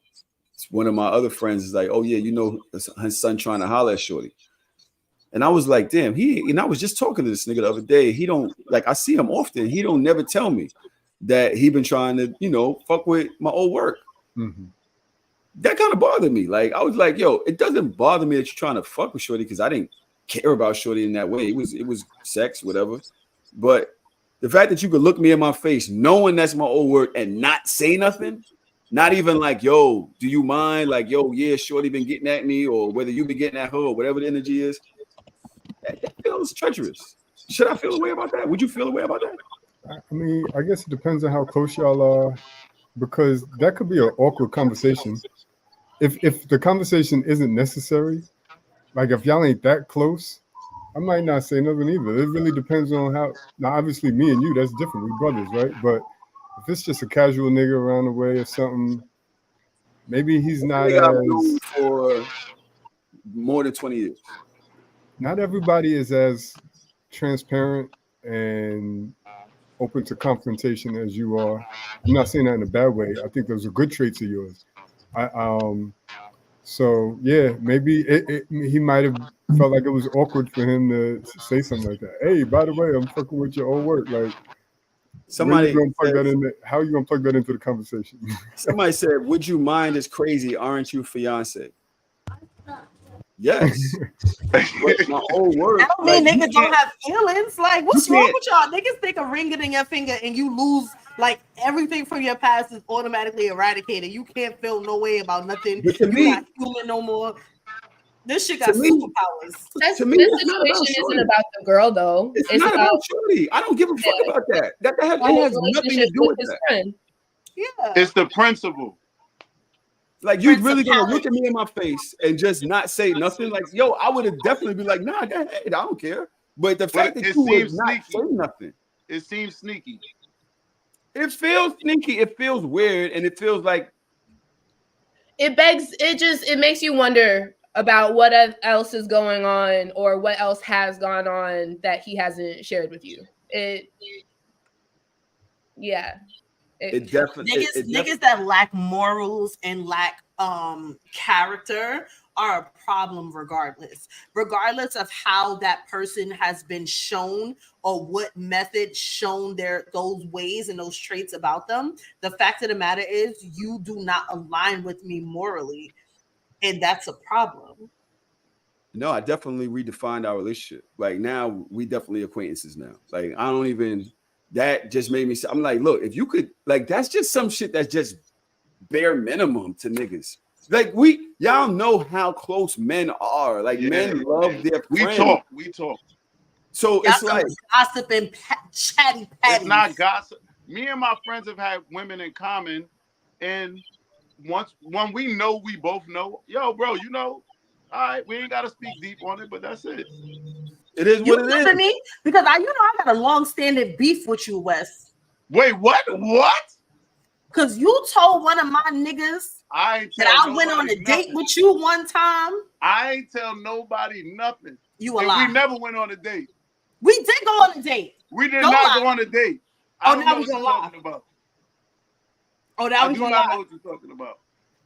one of my other friends is like, oh yeah, his son trying to holler at Shorty. And I was like, damn, I was just talking to this nigga the other day. He don't, like, I see him often. He don't never tell me that he been trying to, fuck with my old work. Mm-hmm. That kind of bothered me. Like, I was like, yo, it doesn't bother me that you're trying to fuck with Shorty because I didn't care about Shorty in that way. It was sex, whatever. But the fact that you could look me in my face knowing that's my old work and not say nothing, not even like, yo, do you mind? Like, yo, yeah, Shorty been getting at me, or whether you been getting at her, or whatever the energy is, that feels treacherous. Should I feel a way about that? Would you feel a way about that? I mean, I guess it depends on how close y'all are, because that could be an awkward conversation. If the conversation isn't necessary, like if y'all ain't that close, I might not say nothing either. It really depends on how. Now, obviously, me and you, that's different. We brothers, right? But if it's just a casual nigga around the way or something, maybe he's not as for more than 20 years. Not everybody is as transparent and open to confrontation as you are. I'm not saying that in a bad way. I think those are good traits of yours. So yeah, maybe he might have felt like it was awkward for him to say something like that. Hey, by the way, I'm fucking with your old work. Like, somebody how are you gonna plug that into the conversation? Somebody said, "Would you mind? Is crazy, aren't you, fiance?" Yes. But my old work. I don't mean niggas don't have feelings. Like, what's wrong with y'all? Niggas think a ring it in your finger and you lose, like, everything from your past is automatically eradicated. You can't feel no way about nothing. You're not human no more. This shit got superpowers. This situation isn't about the girl, though. It's not about Shorty. I don't give a fuck about that. That has nothing to do with that. Friend. Yeah. It's the principle. Like, you really gonna look at me in my face and just not say nothing? Like, yo, I would have definitely be like, nah, go ahead, I don't care. But the fact that you would not say nothing, it seems sneaky. It feels sneaky. It feels weird, and it feels like it makes you wonder about what else is going on or what else has gone on that he hasn't shared with you. It definitely niggas that lack morals and lack character are a problem regardless of how that person has been shown or what method shown those ways and those traits about them. The fact of the matter is you do not align with me morally, and that's a problem. No, I definitely redefined our relationship. Like, now we definitely acquaintances now. Like, I don't even, that just made me, I'm like, look, if you could, like, that's just some shit that's just bare minimum to niggas. Like, y'all know how close men are. Like, men love their friends. We talk. So it's like gossip and chatty patty. It's not gossip. Me and my friends have had women in common, and when we know, we both know, yo, bro, you know, all right, we ain't got to speak deep on it, but that's it. It is You what it know is. what I mean? Because I got a long-standing beef with you, Wes. Wait, what? What? Because you told one of my niggas that I went on a date with you one time. I ain't tell nobody nothing. You a and lie. We never went on a date. We did go on a date. We did Don't not lie. go on a date. Oh, I don't now know we what you're gonna lie. talking about. Oh, now I we do gonna not lie. know what you're talking about.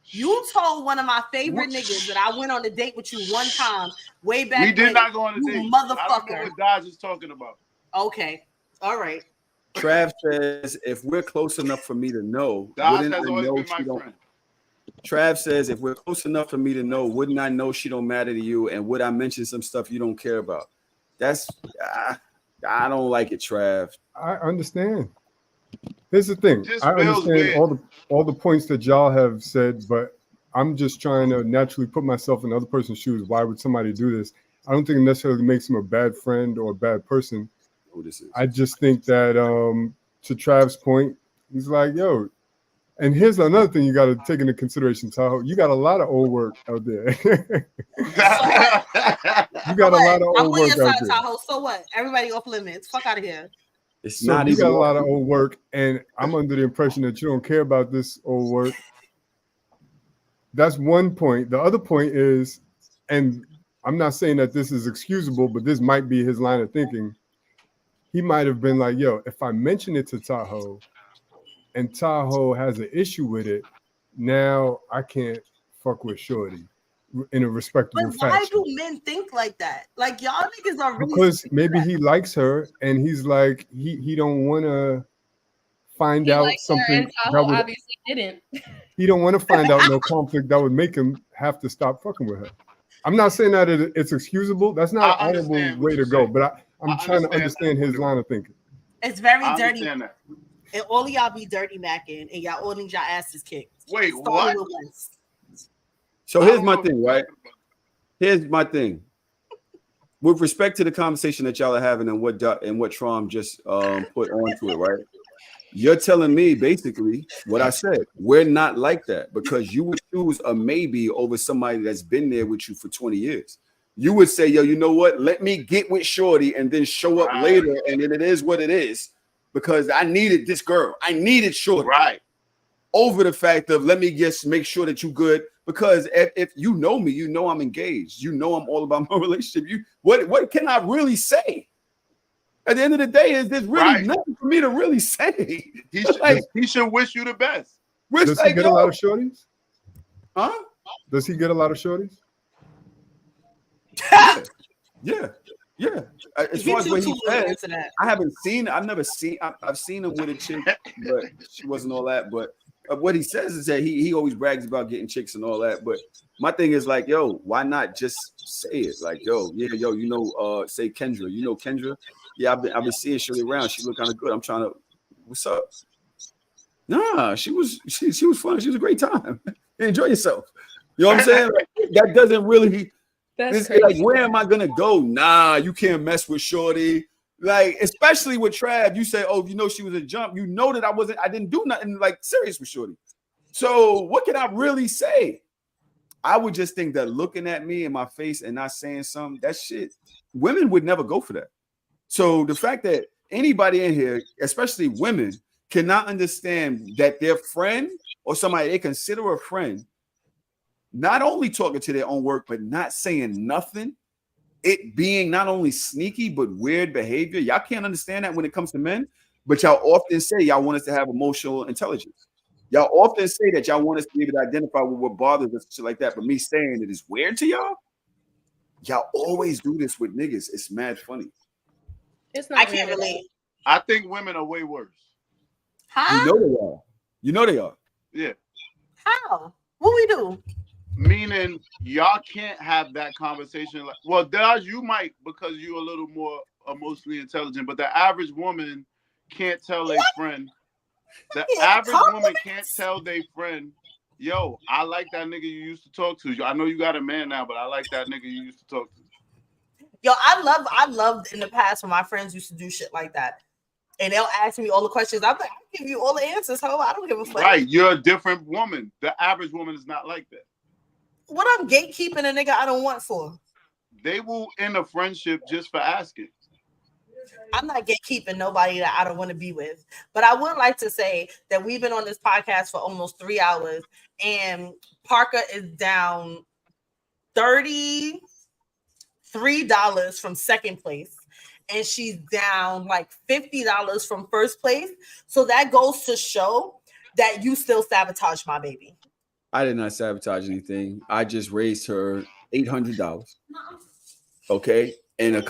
You told one of my favorite niggas that I went on a date with you one time, way back when. We did not go on a you date. motherfucker. I don't know what Dodge is talking about. Okay. All right. Trav says, if we're close enough for me to know, Dodge wouldn't I has always know been she my don't? friend. Trav says, if we're close enough for me to know, wouldn't I know she don't matter to you? And would I mention some stuff you don't care about? That's I don't like it, Trav. I understand. Here's the thing. Just I feels understand weird. all the points that y'all have said, but I'm just trying to naturally put myself in the other person's shoes. Why would somebody do this? I don't think it necessarily makes him a bad friend or a bad person. Who this is? I just think that to Trav's point, he's like, yo, and here's another thing you got to take into consideration, Tahoe. You got a lot of old work out there. You got a lot of I'm old on work your out side, there. Tahoe. So what? Everybody off limits. Fuck out of here. It's So not you even got a lot of old work, and I'm under the impression that you don't care about this old work. That's one point. The other point is, and I'm not saying that this is excusable, but this might be his line of thinking. He might have been like, yo, if I mention it to Tahoe and Tahoe has an issue with it, now I can't fuck with Shorty in a respectable But why fashion. do men think like that? Like y'all niggas are really Because maybe he likes her and he's like, he don't want to find out something and that Tahoe would, obviously didn't. he don't want to find out no conflict that would make him have to stop fucking with her. I'm not saying that it's excusable. That's not I an understand honorable what way to you're go, saying. but I'm I trying to understand understand his line of thinking. It's very I dirty. understand that. And all of y'all be dirty macking and y'all all need y'all asses kicked. Wait, Starting what? with Wes. So I here's don't my know thing, what right? you're talking Here's my thing. With respect to the conversation that y'all are having and what Trom just put onto it, right? You're telling me basically what I said. We're not like that because you would choose a maybe over somebody that's been there with you for 20 years. You would say, yo, you know what? Let me get with Shorty and then show up Right. later. And then it is what it is because I needed this girl. I needed Shorty. Right. Over the fact of let me just make sure that you good. Because if you know me, you know I'm engaged. You know I'm all about my relationship. What can I really say? At the end of the day, is there's really Right. nothing for me to really say. He should, Like, he should wish you the best. we're Does he like, get a yo, lot of shorties? huh? Does he get a lot of shorties? Yeah. As He far as too what he cool to said, answer that. I haven't seen. I've seen him with a chick, but she wasn't all that. But what he says is that he always brags about getting chicks and all that. But my thing is like, yo, why not just say it? Like, yo, you know, say Kendra. You know Kendra? Yeah, I've been seeing Shirley around. She look kind of good. I'm trying to. What's up? Nah, she was fun. She was a great time. Enjoy yourself. You know what I'm saying? Like, that doesn't really. That's This, crazy. like, where am I gonna go? Nah, you can't mess with Shorty. Like, especially with Trav, you say, oh, you know, she was a jump. You know that I didn't do nothing like serious with Shorty. So what can I really say? I would just think that looking at me in my face and not saying something, that shit, women would never go for that. So the fact that anybody in here, especially women, cannot understand that their friend or somebody they consider a friend, not only talking to their own work, but not saying nothing, it being not only sneaky, but weird behavior. Y'all can't understand that when it comes to men, but y'all often say y'all want us to have emotional intelligence. Y'all often say that y'all want us to be able to identify with what bothers us, shit like that. But me saying it is weird to y'all, y'all always do this with niggas. It's mad funny. It's not I can't weird. relate. I think women are way worse. Huh? You know they are. You know they are. Yeah. How? What we do? Meaning y'all can't have that conversation. Like, well, Dodge, you might because you're a little more emotionally intelligent, but the average woman can't tell a friend. The Yeah, average woman compliments. can't tell their friend, yo, I like that nigga you used to talk to. I know you got a man now, but I like that nigga you used to talk to. Yo, I loved in the past when my friends used to do shit like that. And they'll ask me all the questions. I'm like, I'll give you all the answers, ho. I don't give a fuck. Right, you're a different woman. The average woman is not like that. What I'm gatekeeping a nigga I don't want for? They will end a friendship just for asking. I'm not gatekeeping nobody that I don't want to be with. But I would like to say that we've been on this podcast for almost 3 hours, and Parker is down $33 from second place. And she's down like $50 from first place. So that goes to show that you still sabotage my baby. I did not sabotage anything. I just raised her $800. Okay, in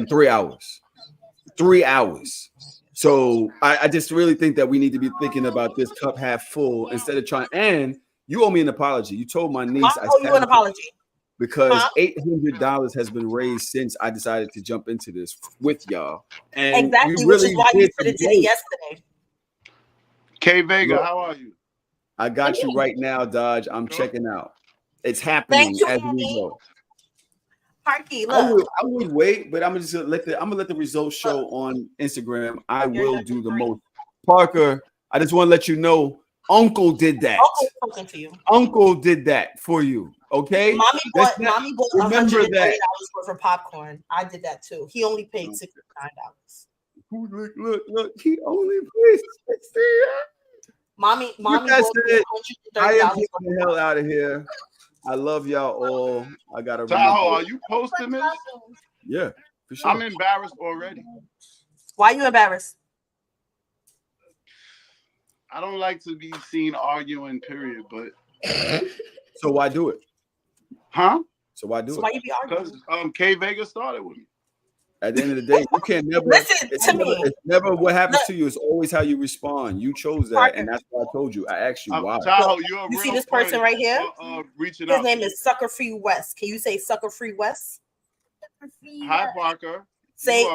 3 hours. 3 hours. So I just really think that we need to be thinking about this cup half full instead of trying. And you owe me an apology. You told my niece I owe you an apology. Because $800 has been raised since I decided to jump into this with y'all. And exactly, which is why you put it to me yesterday. K Vega, how are you? I got you right now, Dodge. I'm checking out. It's happening as we go. Parky, look. I would wait, but I'm gonna let the results show on Instagram. I will do the most. Parker, I just want to let you know, Uncle did that. Uncle's talking to you. Uncle did that for you. Okay. Mommy bought $130 that. worth of popcorn. I did that too. He only paid $69. Look. He only paid $69. Mommy bought $130 I am getting the hell out of here. I love y'all all. I gotta. Tahoe, are you posting this? Yeah, for sure. I'm embarrassed already. Why are you embarrassed? I don't like to be seen arguing, period. But so why do it? Huh? So why do it? Why you be arguing? Because K Vega started with me. At the end of the day, you can't never listen to me. It's never what happens to you. It's always how you respond. You chose that, Parker. and that's why I told you. I asked you why. Tahoe, you see this person right here? Reaching His out. name is Sucker Free West. Can you say Sucker Free West? Hi, Parker. Say.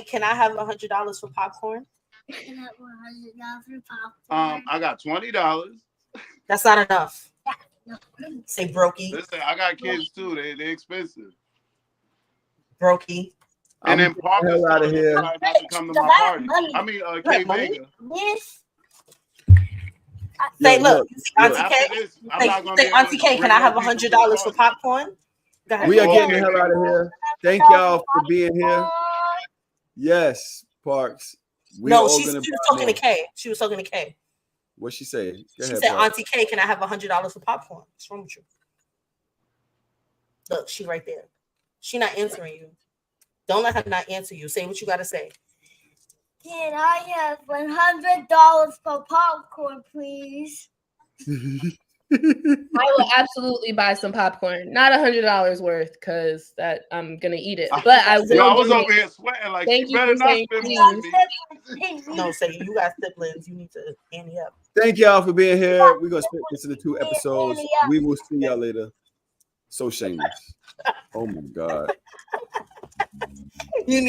Can I have $100 for popcorn? Can I have $100 for popcorn? I got $20. That's not enough. No. Say brokey. Listen, I got kids too. They expensive. Brokey. And then Parker hell out of here. Not to come to my party. I mean, K Vega. Yes. Say, look, Auntie After K. this, I'm not gonna be Say, able Auntie to K, can I have bring $100 for popcorn? Go ahead. We are getting the hell out of here. Thank y'all for being here. Yes, Parks. No, she was talking to K. She was talking to K. What'd she say? She said, Auntie K, can I have $100 for popcorn? What's wrong with you? Look, she right there. She not answering you. Don't let her not answer you. Say what you gotta say. Can I have $100 for popcorn, please? I will absolutely buy some popcorn. Not $100 worth, because that I'm gonna eat it. But I will. I was over here sweating like Thank you better you for not saying spend please. more than me. No, say you got siblings. You need to ante up. Thank y'all for being here. We're gonna split this into 2 episodes. We will see y'all later. So shameless. Oh my God. You need